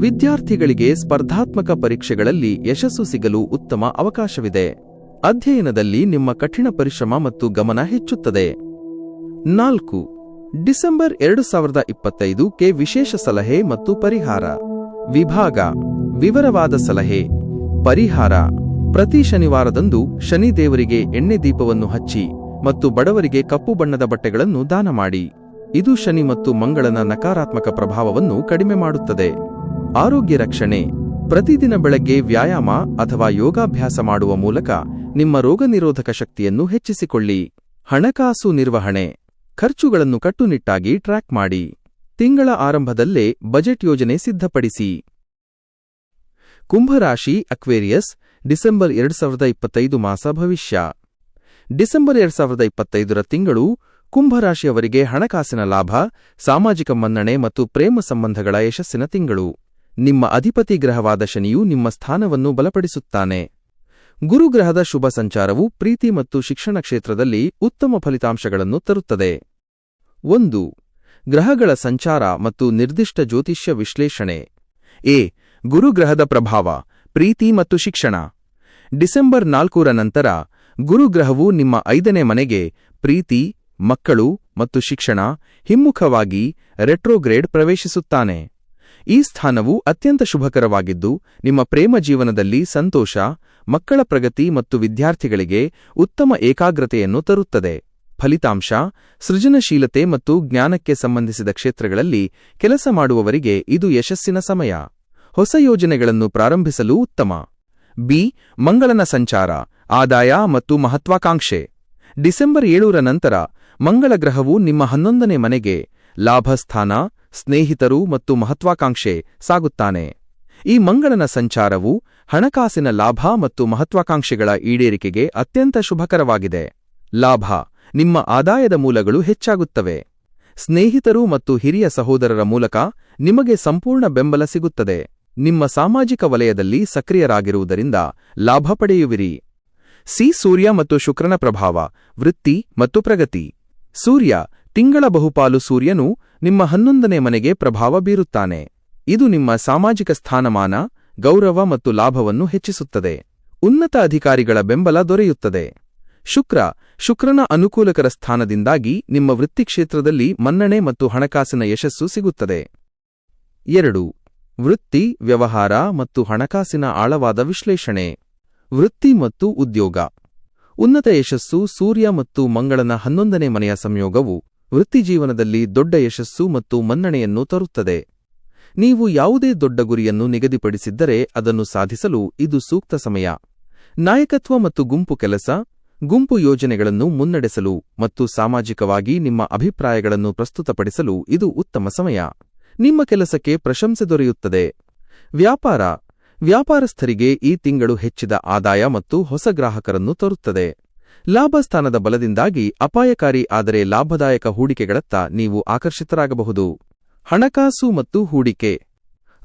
Speaker 1: ವಿದ್ಯಾರ್ಥಿಗಳಿಗೆ ಸ್ಪರ್ಧಾತ್ಮಕ ಪರೀಕ್ಷೆಗಳಲ್ಲಿ ಯಶಸ್ಸು ಸಿಗಲು ಉತ್ತಮ ಅವಕಾಶವಿದೆ. ಅಧ್ಯಯನದಲ್ಲಿ ನಿಮ್ಮ ಕಠಿಣ ಪರಿಶ್ರಮ ಮತ್ತು ಗಮನ ಹೆಚ್ಚುತ್ತದೆ. 4. ಡಿಸೆಂಬರ್ 2025ಕ್ಕೆ ವಿಶೇಷ ಸಲಹೆ ಮತ್ತು ಪರಿಹಾರ. ವಿಭಾಗ: ವಿವರವಾದ ಸಲಹೆ. ಪರಿಹಾರ: ಪ್ರತಿ ಶನಿವಾರದಂದು ಶನಿ ದೇವರಿಗೆ ಎಣ್ಣೆ ದೀಪವನ್ನು ಹಚ್ಚಿ ಮತ್ತು ಬಡವರಿಗೆ ಕಪ್ಪು ಬಣ್ಣದ ಬಟ್ಟೆಗಳನ್ನು ದಾನ ಮಾಡಿ. ಇದು ಶನಿ ಮತ್ತು ಮಂಗಳನ ನಕಾರಾತ್ಮಕ ಪ್ರಭಾವವನ್ನು ಕಡಿಮೆ ಮಾಡುತ್ತದೆ. ಆರೋಗ್ಯ ರಕ್ಷಣೆ: ಪ್ರತಿದಿನ ಬೆಳಗ್ಗೆ ವ್ಯಾಯಾಮ ಅಥವಾ ಯೋಗಾಭ್ಯಾಸ ಮಾಡುವ ಮೂಲಕ ನಿಮ್ಮ ರೋಗನಿರೋಧಕ ಶಕ್ತಿಯನ್ನು ಹೆಚ್ಚಿಸಿಕೊಳ್ಳಿ. ಹಣಕಾಸು ನಿರ್ವಹಣೆ: ಖರ್ಚುಗಳನ್ನು ಕಟ್ಟುನಿಟ್ಟಾಗಿ ಟ್ರ್ಯಾಕ್ ಮಾಡಿ. ತಿಂಗಳ ಆರಂಭದಲ್ಲೇ ಬಜೆಟ್ ಯೋಜನೆ ಸಿದ್ಧಪಡಿಸಿ. ಕುಂಭರಾಶಿ ಅಕ್ವೇರಿಯಸ್, ಡಿಸೆಂಬರ್ 2025 ಮಾಸ ಭವಿಷ್ಯ. ಡಿಸೆಂಬರ್ 2025ರ ತಿಂಗಳು ಕುಂಭರಾಶಿಯವರಿಗೆ ಹಣಕಾಸಿನ ಲಾಭ, ಸಾಮಾಜಿಕ ಮನ್ನಣೆ ಮತ್ತು ಪ್ರೇಮ ಸಂಬಂಧಗಳ ಯಶಸ್ಸಿನ ತಿಂಗಳು. ನಿಮ್ಮ ಅಧಿಪತಿ ಗ್ರಹವಾದ ಶನಿಯು ನಿಮ್ಮ ಸ್ಥಾನವನ್ನು ಬಲಪಡಿಸುತ್ತಾನೆ. ಗುರುಗ್ರಹದ ಶುಭ ಸಂಚಾರವು ಪ್ರೀತಿ ಮತ್ತು ಶಿಕ್ಷಣ ಕ್ಷೇತ್ರದಲ್ಲಿ ಉತ್ತಮ ಫಲಿತಾಂಶಗಳನ್ನು ತರುತ್ತದೆ. 1. ಗ್ರಹಗಳ ಸಂಚಾರ ಮತ್ತು ನಿರ್ದಿಷ್ಟ ಜ್ಯೋತಿಷ್ಯ ವಿಶ್ಲೇಷಣೆ. ಗುರುಗ್ರಹದ ಪ್ರಭಾವ, ಪ್ರೀತಿ ಮತ್ತು ಶಿಕ್ಷಣ. ಡಿಸೆಂಬರ್ 4ರ ನಂತರ ಗುರುಗ್ರಹವು ನಿಮ್ಮ 5ನೇ ಮನೆಗೆ ಪ್ರೀತಿ, ಮಕ್ಕಳು ಮತ್ತು ಶಿಕ್ಷಣ ಹಿಮ್ಮುಖವಾಗಿ ರೆಟ್ರೋಗ್ರೇಡ್ ಪ್ರವೇಶಿಸುತ್ತಾನೆ. ಈ ಸ್ಥಾನವು ಅತ್ಯಂತ ಶುಭಕರವಾಗಿದ್ದು, ನಿಮ್ಮ ಪ್ರೇಮ ಜೀವನದಲ್ಲಿ ಸಂತೋಷ, ಮಕ್ಕಳ ಪ್ರಗತಿ ಮತ್ತು ವಿದ್ಯಾರ್ಥಿಗಳಿಗೆ ಉತ್ತಮ ಏಕಾಗ್ರತೆಯನ್ನು ತರುತ್ತದೆ. ಫಲಿತಾಂಶ: ಸೃಜನಶೀಲತೆ ಮತ್ತು ಜ್ಞಾನಕ್ಕೆ ಸಂಬಂಧಿಸಿದ ಕ್ಷೇತ್ರಗಳಲ್ಲಿ ಕೆಲಸ ಮಾಡುವವರಿಗೆ ಇದು ಯಶಸ್ಸಿನ ಸಮಯ. ಹೊಸ ಯೋಜನೆಗಳನ್ನು ಪ್ರಾರಂಭಿಸಲು ಉತ್ತಮ. ಮಂಗಳನ ಸಂಚಾರ, ಆದಾಯ ಮತ್ತು ಮಹತ್ವಾಕಾಂಕ್ಷೆ. ಡಿಸೆಂಬರ್ 7ರ ನಂತರ ಮಂಗಳ ಗ್ರಹವು ನಿಮ್ಮ 11ನೇ ಮನೆಗೆ ಲಾಭಸ್ಥಾನ, ಸ್ನೇಹಿತರು ಮತ್ತು ಮಹತ್ವಾಕಾಂಕ್ಷೆ ಸಾಗುತ್ತಾನೆ. ಈ ಮಂಗಳನ ಸಂಚಾರವು ಹಣಕಾಸಿನ ಲಾಭ ಮತ್ತು ಮಹತ್ವಾಕಾಂಕ್ಷೆಗಳ ಈಡೇರಿಕೆಗೆ ಅತ್ಯಂತ ಶುಭಕರವಾಗಿದೆ. ಲಾಭ: ನಿಮ್ಮ ಆದಾಯದ ಮೂಲಗಳು ಹೆಚ್ಚಾಗುತ್ತವೆ. ಸ್ನೇಹಿತರು ಮತ್ತು ಹಿರಿಯ ಸಹೋದರರ ಮೂಲಕ ನಿಮಗೆ ಸಂಪೂರ್ಣ ಬೆಂಬಲ ಸಿಗುತ್ತದೆ. ನಿಮ್ಮ ಸಾಮಾಜಿಕ ವಲಯದಲ್ಲಿ ಸಕ್ರಿಯರಾಗಿರುವುದರಿಂದ ಲಾಭ ಪಡೆಯುವಿರಿ. ಸೂರ್ಯ ಮತ್ತು ಶುಕ್ರನ ಪ್ರಭಾವ, ವೃತ್ತಿ ಮತ್ತು ಪ್ರಗತಿ. ಸೂರ್ಯ: ತಿಂಗಳ ಬಹುಪಾಲು ಸೂರ್ಯನು ನಿಮ್ಮ 11ನೇ ಮನೆಗೆ ಪ್ರಭಾವ ಬೀರುತ್ತಾನೆ. ಇದು ನಿಮ್ಮ ಸಾಮಾಜಿಕ ಸ್ಥಾನಮಾನ, ಗೌರವ ಮತ್ತು ಲಾಭವನ್ನು ಹೆಚ್ಚಿಸುತ್ತದೆ. ಉನ್ನತ ಅಧಿಕಾರಿಗಳ ಬೆಂಬಲ ದೊರೆಯುತ್ತದೆ. ಶುಕ್ರನ ಅನುಕೂಲಕರ ಸ್ಥಾನದಿಂದಾಗಿ ನಿಮ್ಮ ವೃತ್ತಿಕ್ಷೇತ್ರದಲ್ಲಿ ಮನ್ನಣೆ ಮತ್ತು ಹಣಕಾಸಿನ ಯಶಸ್ಸು ಸಿಗುತ್ತದೆ. 2. ವೃತ್ತಿ, ವ್ಯವಹಾರ ಮತ್ತು ಹಣಕಾಸಿನ ಆಳವಾದ ವಿಶ್ಲೇಷಣೆ. ವೃತ್ತಿ ಮತ್ತು ಉದ್ಯೋಗ. ಉನ್ನತ ಯಶಸ್ಸು: ಸೂರ್ಯ ಮತ್ತು ಮಂಗಳನ 11ನೇ ಮನೆಯ ಸಂಯೋಗವು ವೃತ್ತಿಜೀವನದಲ್ಲಿ ದೊಡ್ಡ ಯಶಸ್ಸು ಮತ್ತು ಮನ್ನಣೆಯನ್ನು ತರುತ್ತದೆ. ನೀವು ಯಾವುದೇ ದೊಡ್ಡ ಗುರಿಯನ್ನು ನಿಗದಿಪಡಿಸಿದ್ದರೆ ಅದನ್ನು ಸಾಧಿಸಲು ಇದು ಸೂಕ್ತ ಸಮಯ. ನಾಯಕತ್ವ ಮತ್ತು ಗುಂಪು ಕೆಲಸ, ಗುಂಪು ಯೋಜನೆಗಳನ್ನು ಮುನ್ನಡೆಸಲು ಮತ್ತು ಸಾಮಾಜಿಕವಾಗಿ ನಿಮ್ಮ ಅಭಿಪ್ರಾಯಗಳನ್ನು ಪ್ರಸ್ತುತಪಡಿಸಲು ಇದು ಉತ್ತಮ ಸಮಯ. ನಿಮ್ಮ ಕೆಲಸಕ್ಕೆ ಪ್ರಶಂಸೆ ದೊರೆಯುತ್ತದೆ. ವ್ಯಾಪಾರಸ್ಥರಿಗೆ ಈ ತಿಂಗಳು ಹೆಚ್ಚಿದ ಆದಾಯ ಮತ್ತು ಹೊಸ ಗ್ರಾಹಕರನ್ನು ತರುತ್ತದೆ. ಲಾಭಸ್ಥಾನದ ಬಲದಿಂದಾಗಿ ಅಪಾಯಕಾರಿ ಆದರೆ ಲಾಭದಾಯಕ ಹೂಡಿಕೆಗಳತ್ತ ನೀವು ಆಕರ್ಷಿತರಾಗಬಹುದು. ಹಣಕಾಸು ಮತ್ತು ಹೂಡಿಕೆ.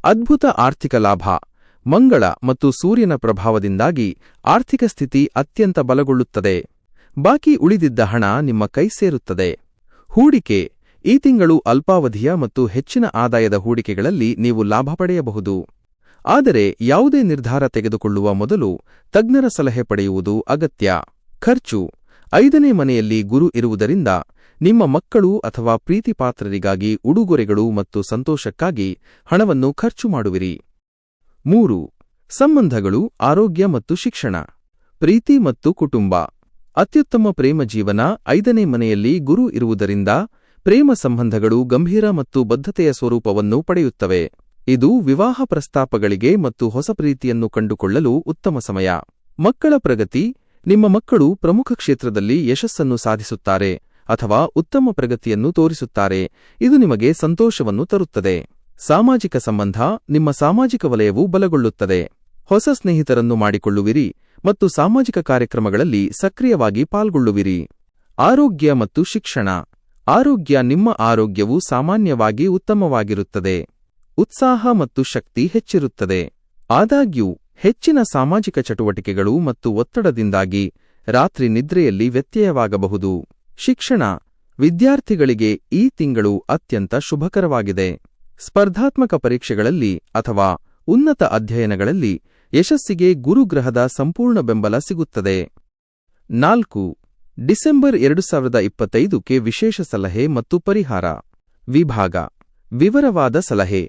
Speaker 1: ಅದ್ಭುತ ಆರ್ಥಿಕ ಲಾಭ. ಮಂಗಳ ಮತ್ತು ಸೂರ್ಯನ ಪ್ರಭಾವದಿಂದಾಗಿ ಆರ್ಥಿಕ ಸ್ಥಿತಿ ಅತ್ಯಂತ ಬಲಗೊಳ್ಳುತ್ತದೆ. ಬಾಕಿ ಉಳಿದಿದ್ದ ಹಣ ನಿಮ್ಮ ಕೈ ಸೇರುತ್ತದೆ. ಹೂಡಿಕೆ. ಈ ತಿಂಗಳು ಅಲ್ಪಾವಧಿಯ ಮತ್ತು ಹೆಚ್ಚಿನ ಆದಾಯದ ಹೂಡಿಕೆಗಳಲ್ಲಿ ನೀವು ಲಾಭ ಪಡೆಯಬಹುದು. ಆದರೆ ಯಾವುದೇ ನಿರ್ಧಾರ ತೆಗೆದುಕೊಳ್ಳುವ ಮೊದಲು ತಜ್ಞರ ಸಲಹೆ ಪಡೆಯುವುದು ಅಗತ್ಯ. ಖರ್ಚು. 5ನೇ ಮನೆಯಲ್ಲಿ ಗುರು ಇರುವುದರಿಂದ ನಿಮ್ಮ ಮಕ್ಕಳು ಅಥವಾ ಪ್ರೀತಿಪಾತ್ರರಿಗಾಗಿ ಉಡುಗೊರೆಗಳು ಮತ್ತು ಸಂತೋಷಕ್ಕಾಗಿ ಹಣವನ್ನು ಖರ್ಚು ಮಾಡುವಿರಿ. 3. ಸಂಬಂಧಗಳು, ಆರೋಗ್ಯ ಮತ್ತು ಶಿಕ್ಷಣ. ಪ್ರೀತಿ ಮತ್ತು ಕುಟುಂಬ. ಅತ್ಯುತ್ತಮ ಪ್ರೇಮ ಜೀವನ. 5ನೇ ಮನೆಯಲ್ಲಿ ಗುರು ಇರುವುದರಿಂದ ಪ್ರೇಮ ಸಂಬಂಧಗಳು ಗಂಭೀರ ಮತ್ತು ಬದ್ಧತೆಯ ಸ್ವರೂಪವನ್ನು ಪಡೆಯುತ್ತವೆ. ಇದು ವಿವಾಹ ಪ್ರಸ್ತಾಪಗಳಿಗೆ ಮತ್ತು ಹೊಸ ಪ್ರೀತಿಯನ್ನು ಕಂಡುಕೊಳ್ಳಲು ಉತ್ತಮ ಸಮಯ. ಮಕ್ಕಳ ಪ್ರಗತಿ. ನಿಮ್ಮ ಮಕ್ಕಳು ಪ್ರಮುಖ ಕ್ಷೇತ್ರದಲ್ಲಿ ಯಶಸ್ಸನ್ನು ಸಾಧಿಸುತ್ತಾರೆ ಅಥವಾ ಉತ್ತಮ ಪ್ರಗತಿಯನ್ನು ತೋರಿಸುತ್ತಾರೆ. ಇದು ನಿಮಗೆ ಸಂತೋಷವನ್ನು ತರುತ್ತದೆ. ಸಾಮಾಜಿಕ ಸಂಬಂಧ. ನಿಮ್ಮ ಸಾಮಾಜಿಕ ವಲಯವು ಬಲಗೊಳ್ಳುತ್ತದೆ. ಹೊಸ ಸ್ನೇಹಿತರನ್ನು ಮಾಡಿಕೊಳ್ಳುವಿರಿ ಮತ್ತು ಸಾಮಾಜಿಕ ಕಾರ್ಯಕ್ರಮಗಳಲ್ಲಿ ಸಕ್ರಿಯವಾಗಿ ಪಾಲ್ಗೊಳ್ಳುವಿರಿ. ಆರೋಗ್ಯ ಮತ್ತು ಶಿಕ್ಷಣ. ಆರೋಗ್ಯ. ನಿಮ್ಮ ಆರೋಗ್ಯವು ಸಾಮಾನ್ಯವಾಗಿ ಉತ್ತಮವಾಗಿರುತ್ತದೆ. ಉತ್ಸಾಹ ಮತ್ತು ಶಕ್ತಿ ಹೆಚ್ಚಿರುತ್ತದೆ. ಆದಾಗ್ಯೂ ಹೆಚ್ಚಿನ ಸಾಮಾಜಿಕ ಚಟುವಟಿಕೆಗಳು ಮತ್ತು ಒತ್ತಡದಿಂದಾಗಿ ರಾತ್ರಿ ನಿದ್ರೆಯಲ್ಲಿ ವ್ಯತ್ಯಯವಾಗಬಹುದು. ಶಿಕ್ಷಣ. ವಿದ್ಯಾರ್ಥಿಗಳಿಗೆ ಈ ತಿಂಗಳು ಅತ್ಯಂತ ಶುಭಕರವಾಗಿದೆ. ಸ್ಪರ್ಧಾತ್ಮಕ ಪರೀಕ್ಷೆಗಳಲ್ಲಿ ಅಥವಾ ಉನ್ನತ ಅಧ್ಯಯನಗಳಲ್ಲಿ ಯಶಸ್ಸಿಗೆ ಗುರುಗ್ರಹದ ಸಂಪೂರ್ಣ ಬೆಂಬಲ ಸಿಗುತ್ತದೆ. 4. ಡಿಸೆಂಬರ್ 2025ಕ್ಕೆ ವಿಶೇಷ ಸಲಹೆ ಮತ್ತು ಪರಿಹಾರ. ವಿಭಾಗ. ವಿವರವಾದ ಸಲಹೆ.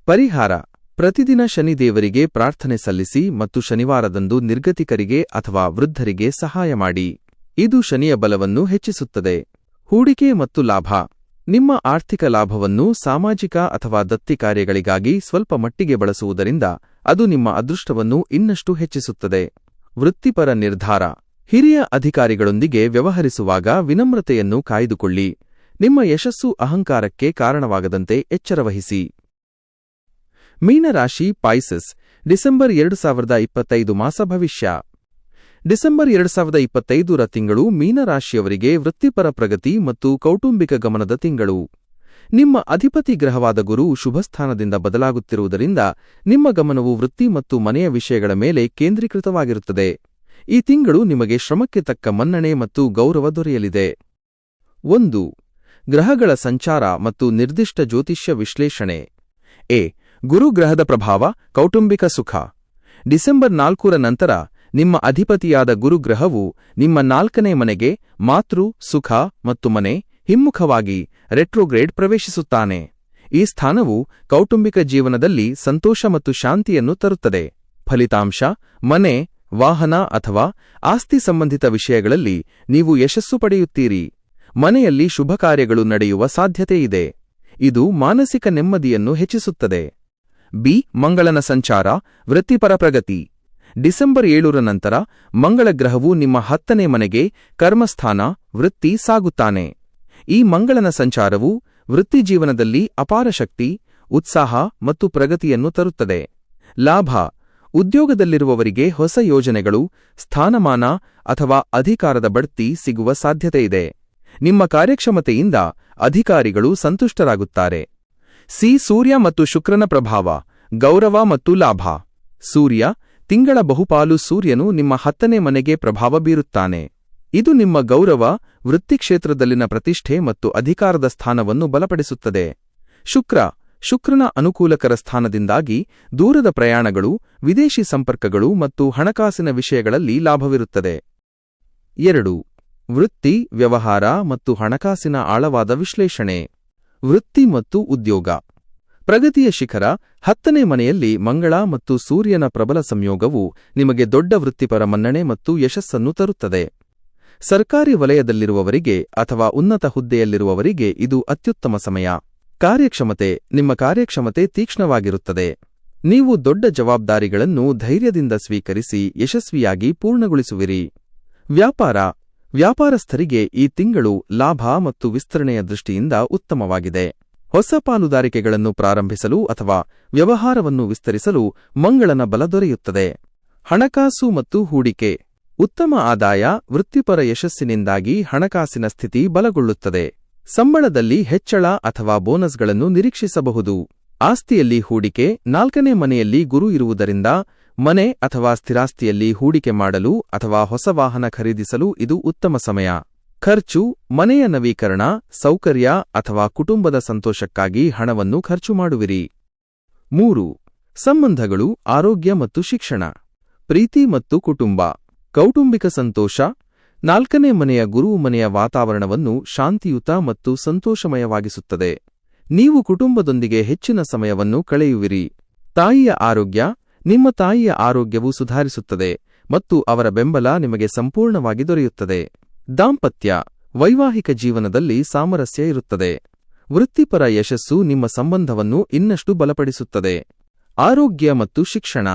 Speaker 1: ಪರಿಹಾರ. ಪ್ರತಿದಿನ ಶನಿದೇವರಿಗೆ ಪ್ರಾರ್ಥನೆ ಸಲ್ಲಿಸಿ ಮತ್ತು ಶನಿವಾರದಂದು ನಿರ್ಗತಿಕರಿಗೆ ಅಥವಾ ವೃದ್ಧರಿಗೆ ಸಹಾಯ ಮಾಡಿ. ಇದು ಶನಿಯ ಬಲವನ್ನು ಹೆಚ್ಚಿಸುತ್ತದೆ. ಹೂಡಿಕೆ ಮತ್ತು ಲಾಭ. ನಿಮ್ಮ ಆರ್ಥಿಕ ಲಾಭವನ್ನು ಸಾಮಾಜಿಕ ಅಥವಾ ದತ್ತಿ ಕಾರ್ಯಗಳಿಗಾಗಿ ಸ್ವಲ್ಪ ಮಟ್ಟಿಗೆ ಬಳಸುವುದರಿಂದ ಅದು ನಿಮ್ಮ ಅದೃಷ್ಟವನ್ನು ಇನ್ನಷ್ಟು ಹೆಚ್ಚಿಸುತ್ತದೆ. ವೃತ್ತಿಪರ ನಿರ್ಧಾರ. ಹಿರಿಯ ಅಧಿಕಾರಿಗಳೊಂದಿಗೆ ವ್ಯವಹರಿಸುವಾಗ ವಿನಮ್ರತೆಯನ್ನು ಕಾಯ್ದುಕೊಳ್ಳಿ. ನಿಮ್ಮ ಯಶಸ್ಸು ಅಹಂಕಾರಕ್ಕೆ ಕಾರಣವಾಗದಂತೆ ಎಚ್ಚರವಹಿಸಿ. ಮೀನರಾಶಿ ಪಾಯ್ಸಸ್ ಡಿಸೆಂಬರ್ 2025 ಮಾಸ ಭವಿಷ್ಯ. ಡಿಸೆಂಬರ್ 2025 ತಿಂಗಳು ಮೀನರಾಶಿಯವರಿಗೆ ವೃತ್ತಿಪರ ಪ್ರಗತಿ ಮತ್ತು ಕೌಟುಂಬಿಕ ಗಮನದ ತಿಂಗಳು. ನಿಮ್ಮ ಅಧಿಪತಿ ಗ್ರಹವಾದ ಗುರು ಶುಭಸ್ಥಾನದಿಂದ ಬದಲಾಗುತ್ತಿರುವುದರಿಂದ ನಿಮ್ಮ ಗಮನವು ವೃತ್ತಿ ಮತ್ತು ಮನೆಯ ವಿಷಯಗಳ ಮೇಲೆ ಕೇಂದ್ರೀಕೃತವಾಗಿರುತ್ತದೆ. ಈ ತಿಂಗಳು ನಿಮಗೆ ಶ್ರಮಕ್ಕೆ ತಕ್ಕ ಮನ್ನಣೆ ಮತ್ತು ಗೌರವ ದೊರೆಯಲಿದೆ. 1. ಗ್ರಹಗಳ ಸಂಚಾರ ಮತ್ತು ನಿರ್ದಿಷ್ಟ ಜ್ಯೋತಿಷ್ಯ ವಿಶ್ಲೇಷಣೆ. ಗುರು ಗ್ರಹದ ಪ್ರಭಾವ, ಕೌಟುಂಬಿಕ ಸುಖ. ಡಿಸೆಂಬರ್ 4 ನಂತರ ನಿಮ್ಮ ಅಧಿಪತಿಯಾದ ಗುರುಗ್ರಹವು ನಿಮ್ಮ 4ನೇ ಮನೆಗೆ ಮಾತೃ, ಸುಖ ಮತ್ತು ಮನೆ ಹಿಮ್ಮುಖವಾಗಿ ರೆಟ್ರೋಗ್ರೇಡ್ ಪ್ರವೇಶಿಸುತ್ತಾನೆ. ಈ ಸ್ಥಾನವು ಕೌಟುಂಬಿಕ ಜೀವನದಲ್ಲಿ ಸಂತೋಷ ಮತ್ತು ಶಾಂತಿಯನ್ನು ತರುತ್ತದೆ. ಫಲಿತಾಂಶ: ಮನೆ, ವಾಹನ ಅಥವಾ ಆಸ್ತಿ ಸಂಬಂಧಿತ ವಿಷಯಗಳಲ್ಲಿ ನೀವು ಯಶಸ್ಸು ಪಡೆಯುತ್ತೀರಿ. ಮನೆಯಲ್ಲಿ ಶುಭ ಕಾರ್ಯಗಳು ನಡೆಯುವ ಸಾಧ್ಯತೆಯಿದೆ. ಇದು ಮಾನಸಿಕ ನೆಮ್ಮದಿಯನ್ನು ಹೆಚ್ಚಿಸುತ್ತದೆ. ಮಂಗಳನ ಸಂಚಾರ, ವೃತ್ತಿಪರ ಪ್ರಗತಿ. ಡಿಸೆಂಬರ್ 7 ನಂತರ ಮಂಗಳ ಗ್ರಹವು ನಿಮ್ಮ 10ನೇ ಮನೆಗೆ ಕರ್ಮಸ್ಥಾನ, ವೃತ್ತಿ ಸಾಗುತ್ತಾನೆ. ಈ ಮಂಗಳನ ಸಂಚಾರವು ವೃತ್ತಿಜೀವನದಲ್ಲಿ ಅಪಾರ ಶಕ್ತಿ, ಉತ್ಸಾಹ ಮತ್ತು ಪ್ರಗತಿಯನ್ನು ತರುತ್ತದೆ. ಲಾಭ: ಉದ್ಯೋಗದಲ್ಲಿರುವವರಿಗೆ ಹೊಸ ಯೋಜನೆಗಳು, ಸ್ಥಾನಮಾನ ಅಥವಾ ಅಧಿಕಾರದ ಬಡ್ತಿ ಸಿಗುವ ಸಾಧ್ಯತೆಯಿದೆ. ನಿಮ್ಮ ಕಾರ್ಯಕ್ಷಮತೆಯಿಂದ ಅಧಿಕಾರಿಗಳು ಸಂತುಷ್ಟರಾಗುತ್ತಾರೆ. ಸೂರ್ಯ ಮತ್ತು ಶುಕ್ರನ ಪ್ರಭಾವ, ಗೌರವ ಮತ್ತು ಲಾಭ. ಸೂರ್ಯ ತಿಂಗಳ ಬಹುಪಾಲು ಸೂರ್ಯನು ನಿಮ್ಮ 10ನೇ ಮನೆಗೆ ಪ್ರಭಾವ ಬೀರುತ್ತಾನೆ. ಇದು ನಿಮ್ಮ ಗೌರವ, ವೃತ್ತಿಕ್ಷೇತ್ರದಲ್ಲಿನ ಪ್ರತಿಷ್ಠೆ ಮತ್ತು ಅಧಿಕಾರದ ಸ್ಥಾನವನ್ನು ಬಲಪಡಿಸುತ್ತದೆ. ಶುಕ್ರನ ಅನುಕೂಲಕರ ಸ್ಥಾನದಿಂದಾಗಿ ದೂರದ ಪ್ರಯಾಣಗಳು, ವಿದೇಶಿ ಸಂಪರ್ಕಗಳು ಮತ್ತು ಹಣಕಾಸಿನ ವಿಷಯಗಳಲ್ಲಿ ಲಾಭವಿರುತ್ತದೆ. 2. ವೃತ್ತಿ, ವ್ಯವಹಾರ ಮತ್ತು ಹಣಕಾಸಿನ ಆಳವಾದ ವಿಶ್ಲೇಷಣೆ. ವೃತ್ತಿ ಮತ್ತು ಉದ್ಯೋಗ. ಪ್ರಗತಿಯ ಶಿಖರ, 10ನೇ ಮನೆಯಲ್ಲಿ ಮಂಗಳ ಮತ್ತು ಸೂರ್ಯನ ಪ್ರಬಲ ಸಂಯೋಗವು ನಿಮಗೆ ದೊಡ್ಡ ವೃತ್ತಿಪರ ಮನ್ನಣೆ ಮತ್ತು ಯಶಸ್ಸನ್ನು ತರುತ್ತದೆ. ಸರ್ಕಾರಿ ವಲಯದಲ್ಲಿರುವವರಿಗೆ ಅಥವಾ ಉನ್ನತ ಹುದ್ದೆಯಲ್ಲಿರುವವರಿಗೆ ಇದು ಅತ್ಯುತ್ತಮ ಸಮಯ. ಕಾರ್ಯಕ್ಷಮತೆ. ನಿಮ್ಮ ಕಾರ್ಯಕ್ಷಮತೆ ತೀಕ್ಷ್ಣವಾಗಿರುತ್ತದೆ. ನೀವು ದೊಡ್ಡ ಜವಾಬ್ದಾರಿಗಳನ್ನು ಧೈರ್ಯದಿಂದ ಸ್ವೀಕರಿಸಿ ಯಶಸ್ವಿಯಾಗಿ ಪೂರ್ಣಗೊಳಿಸುವಿರಿ. ವ್ಯಾಪಾರಸ್ಥರಿಗೆ ಈ ತಿಂಗಳು ಲಾಭ ಮತ್ತು ವಿಸ್ತರಣೆಯ ದೃಷ್ಟಿಯಿಂದ ಉತ್ತಮವಾಗಿದೆ. ಹೊಸ ಪಾಲುದಾರಿಕೆಗಳನ್ನು ಪ್ರಾರಂಭಿಸಲು ಅಥವಾ ವ್ಯವಹಾರವನ್ನು ವಿಸ್ತರಿಸಲು ಮಂಗಳನ ಬಲ ದೊರೆಯುತ್ತದೆ. ಹಣಕಾಸು ಮತ್ತು ಹೂಡಿಕೆ. ಉತ್ತಮ ಆದಾಯ, ವೃತ್ತಿಪರ ಯಶಸ್ಸಿನಿಂದಾಗಿ ಹಣಕಾಸಿನ ಸ್ಥಿತಿ ಬಲಗೊಳ್ಳುತ್ತದೆ. ಸಂಬಳದಲ್ಲಿ ಹೆಚ್ಚಳ ಅಥವಾ ಬೋನಸ್ಗಳನ್ನು ನಿರೀಕ್ಷಿಸಬಹುದು. ಆಸ್ತಿಯಲ್ಲಿ ಹೂಡಿಕೆ. 4ನೇ ಮನೆಯಲ್ಲಿ ಗುರು ಇರುವುದರಿಂದ ಮನೆ ಅಥವಾ ಸ್ಥಿರಾಸ್ತಿಯಲ್ಲಿ ಹೂಡಿಕೆ ಮಾಡಲು ಅಥವಾ ಹೊಸ ವಾಹನ ಖರೀದಿಸಲು ಇದು ಉತ್ತಮ ಸಮಯ. ಖರ್ಚು. ಮನೆಯ ನವೀಕರಣ, ಸೌಕರ್ಯ ಅಥವಾ ಕುಟುಂಬದ ಸಂತೋಷಕ್ಕಾಗಿ ಹಣವನ್ನು ಖರ್ಚು ಮಾಡುವಿರಿ. 3. ಸಂಬಂಧಗಳು, ಆರೋಗ್ಯ ಮತ್ತು ಶಿಕ್ಷಣ. ಪ್ರೀತಿ ಮತ್ತು ಕುಟುಂಬ. ಕೌಟುಂಬಿಕ ಸಂತೋಷ. 4ನೇ ಮನೆಯ ಗುರು ಮನೆಯ ವಾತಾವರಣವನ್ನು ಶಾಂತಿಯುತ ಮತ್ತು ಸಂತೋಷಮಯವಾಗಿಸುತ್ತದೆ. ನೀವು ಕುಟುಂಬದೊಂದಿಗೆ ಹೆಚ್ಚಿನ ಸಮಯವನ್ನು ಕಳೆಯುವಿರಿ. ತಾಯಿಯ ಆರೋಗ್ಯ. ನಿಮ್ಮ ತಾಯಿಯ ಆರೋಗ್ಯವು ಸುಧಾರಿಸುತ್ತದೆ ಮತ್ತು ಅವರ ಬೆಂಬಲ ನಿಮಗೆ ಸಂಪೂರ್ಣವಾಗಿ ದೊರೆಯುತ್ತದೆ. ದಾಂಪತ್ಯ. ವೈವಾಹಿಕ ಜೀವನದಲ್ಲಿ ಸಾಮರಸ್ಯ ಇರುತ್ತದೆ. ವೃತ್ತಿಪರ ಯಶಸ್ಸು ನಿಮ್ಮ ಸಂಬಂಧವನ್ನು ಇನ್ನಷ್ಟು ಬಲಪಡಿಸುತ್ತದೆ. ಆರೋಗ್ಯ ಮತ್ತು ಶಿಕ್ಷಣ.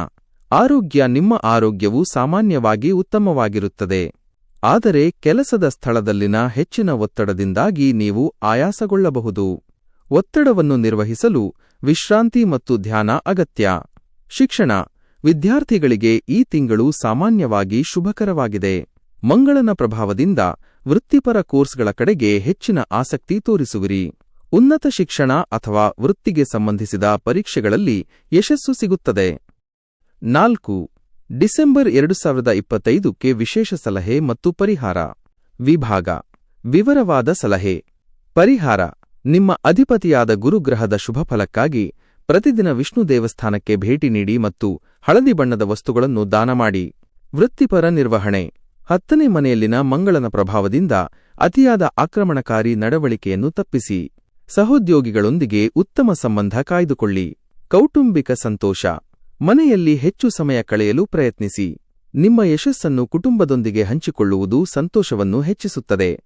Speaker 1: ಆರೋಗ್ಯ. ನಿಮ್ಮ ಆರೋಗ್ಯವು ಸಾಮಾನ್ಯವಾಗಿ ಉತ್ತಮವಾಗಿರುತ್ತದೆ. ಆದರೆ ಕೆಲಸದ ಸ್ಥಳದಲ್ಲಿನ ಹೆಚ್ಚಿನ ಒತ್ತಡದಿಂದಾಗಿ ನೀವು ಆಯಾಸಗೊಳ್ಳಬಹುದು. ಒತ್ತಡವನ್ನು ನಿರ್ವಹಿಸಲು ವಿಶ್ರಾಂತಿ ಮತ್ತು ಧ್ಯಾನ ಅಗತ್ಯ. ಶಿಕ್ಷಣ. ವಿದ್ಯಾರ್ಥಿಗಳಿಗೆ ಈ ತಿಂಗಳು ಸಾಮಾನ್ಯವಾಗಿ ಶುಭಕರವಾಗಿದೆ. ಮಂಗಳನ ಪ್ರಭಾವದಿಂದ ವೃತ್ತಿಪರ ಕೋರ್ಸ್ಗಳ ಕಡೆಗೆ ಹೆಚ್ಚಿನ ಆಸಕ್ತಿ ತೋರಿಸುವಿರಿ. ಉನ್ನತ ಶಿಕ್ಷಣ ಅಥವಾ ವೃತ್ತಿಗೆ ಸಂಬಂಧಿಸಿದ ಪರೀಕ್ಷೆಗಳಲ್ಲಿ ಯಶಸ್ಸು ಸಿಗುತ್ತದೆ. 4. ಡಿಸೆಂಬರ್ 2025ಕ್ಕೆ ವಿಶೇಷ ಸಲಹೆ ಮತ್ತು ಪರಿಹಾರ. ವಿಭಾಗ. ವಿವರವಾದ ಸಲಹೆ. ಪರಿಹಾರ. ನಿಮ್ಮ ಅಧಿಪತಿಯಾದ ಗುರುಗ್ರಹದ ಶುಭಫಲಕ್ಕಾಗಿ ಪ್ರತಿದಿನ ವಿಷ್ಣು ದೇವಸ್ಥಾನಕ್ಕೆ ಭೇಟಿ ನೀಡಿ ಮತ್ತು ಹಳದಿ ಬಣ್ಣದ ವಸ್ತುಗಳನ್ನು ದಾನ ಮಾಡಿ. ವೃತ್ತಿಪರ ನಿರ್ವಹಣೆ. 10ನೇ ಮನೆಯಲ್ಲಿನ ಮಂಗಳನ ಪ್ರಭಾವದಿಂದ ಅತಿಯಾದ ಆಕ್ರಮಣಕಾರಿ ನಡವಳಿಕೆಯನ್ನು ತಪ್ಪಿಸಿ. ಸಹೋದ್ಯೋಗಿಗಳೊಂದಿಗೆ ಉತ್ತಮ ಸಂಬಂಧ ಕಾಯ್ದುಕೊಳ್ಳಿ. ಕೌಟುಂಬಿಕ ಸಂತೋಷ. ಮನೆಯಲ್ಲಿ ಹೆಚ್ಚು ಸಮಯ ಕಳೆಯಲು ಪ್ರಯತ್ನಿಸಿ. ನಿಮ್ಮ ಯಶಸ್ಸನ್ನು ಕುಟುಂಬದೊಂದಿಗೆ ಹಂಚಿಕೊಳ್ಳುವುದು ಸಂತೋಷವನ್ನು ಹೆಚ್ಚಿಸುತ್ತದೆ.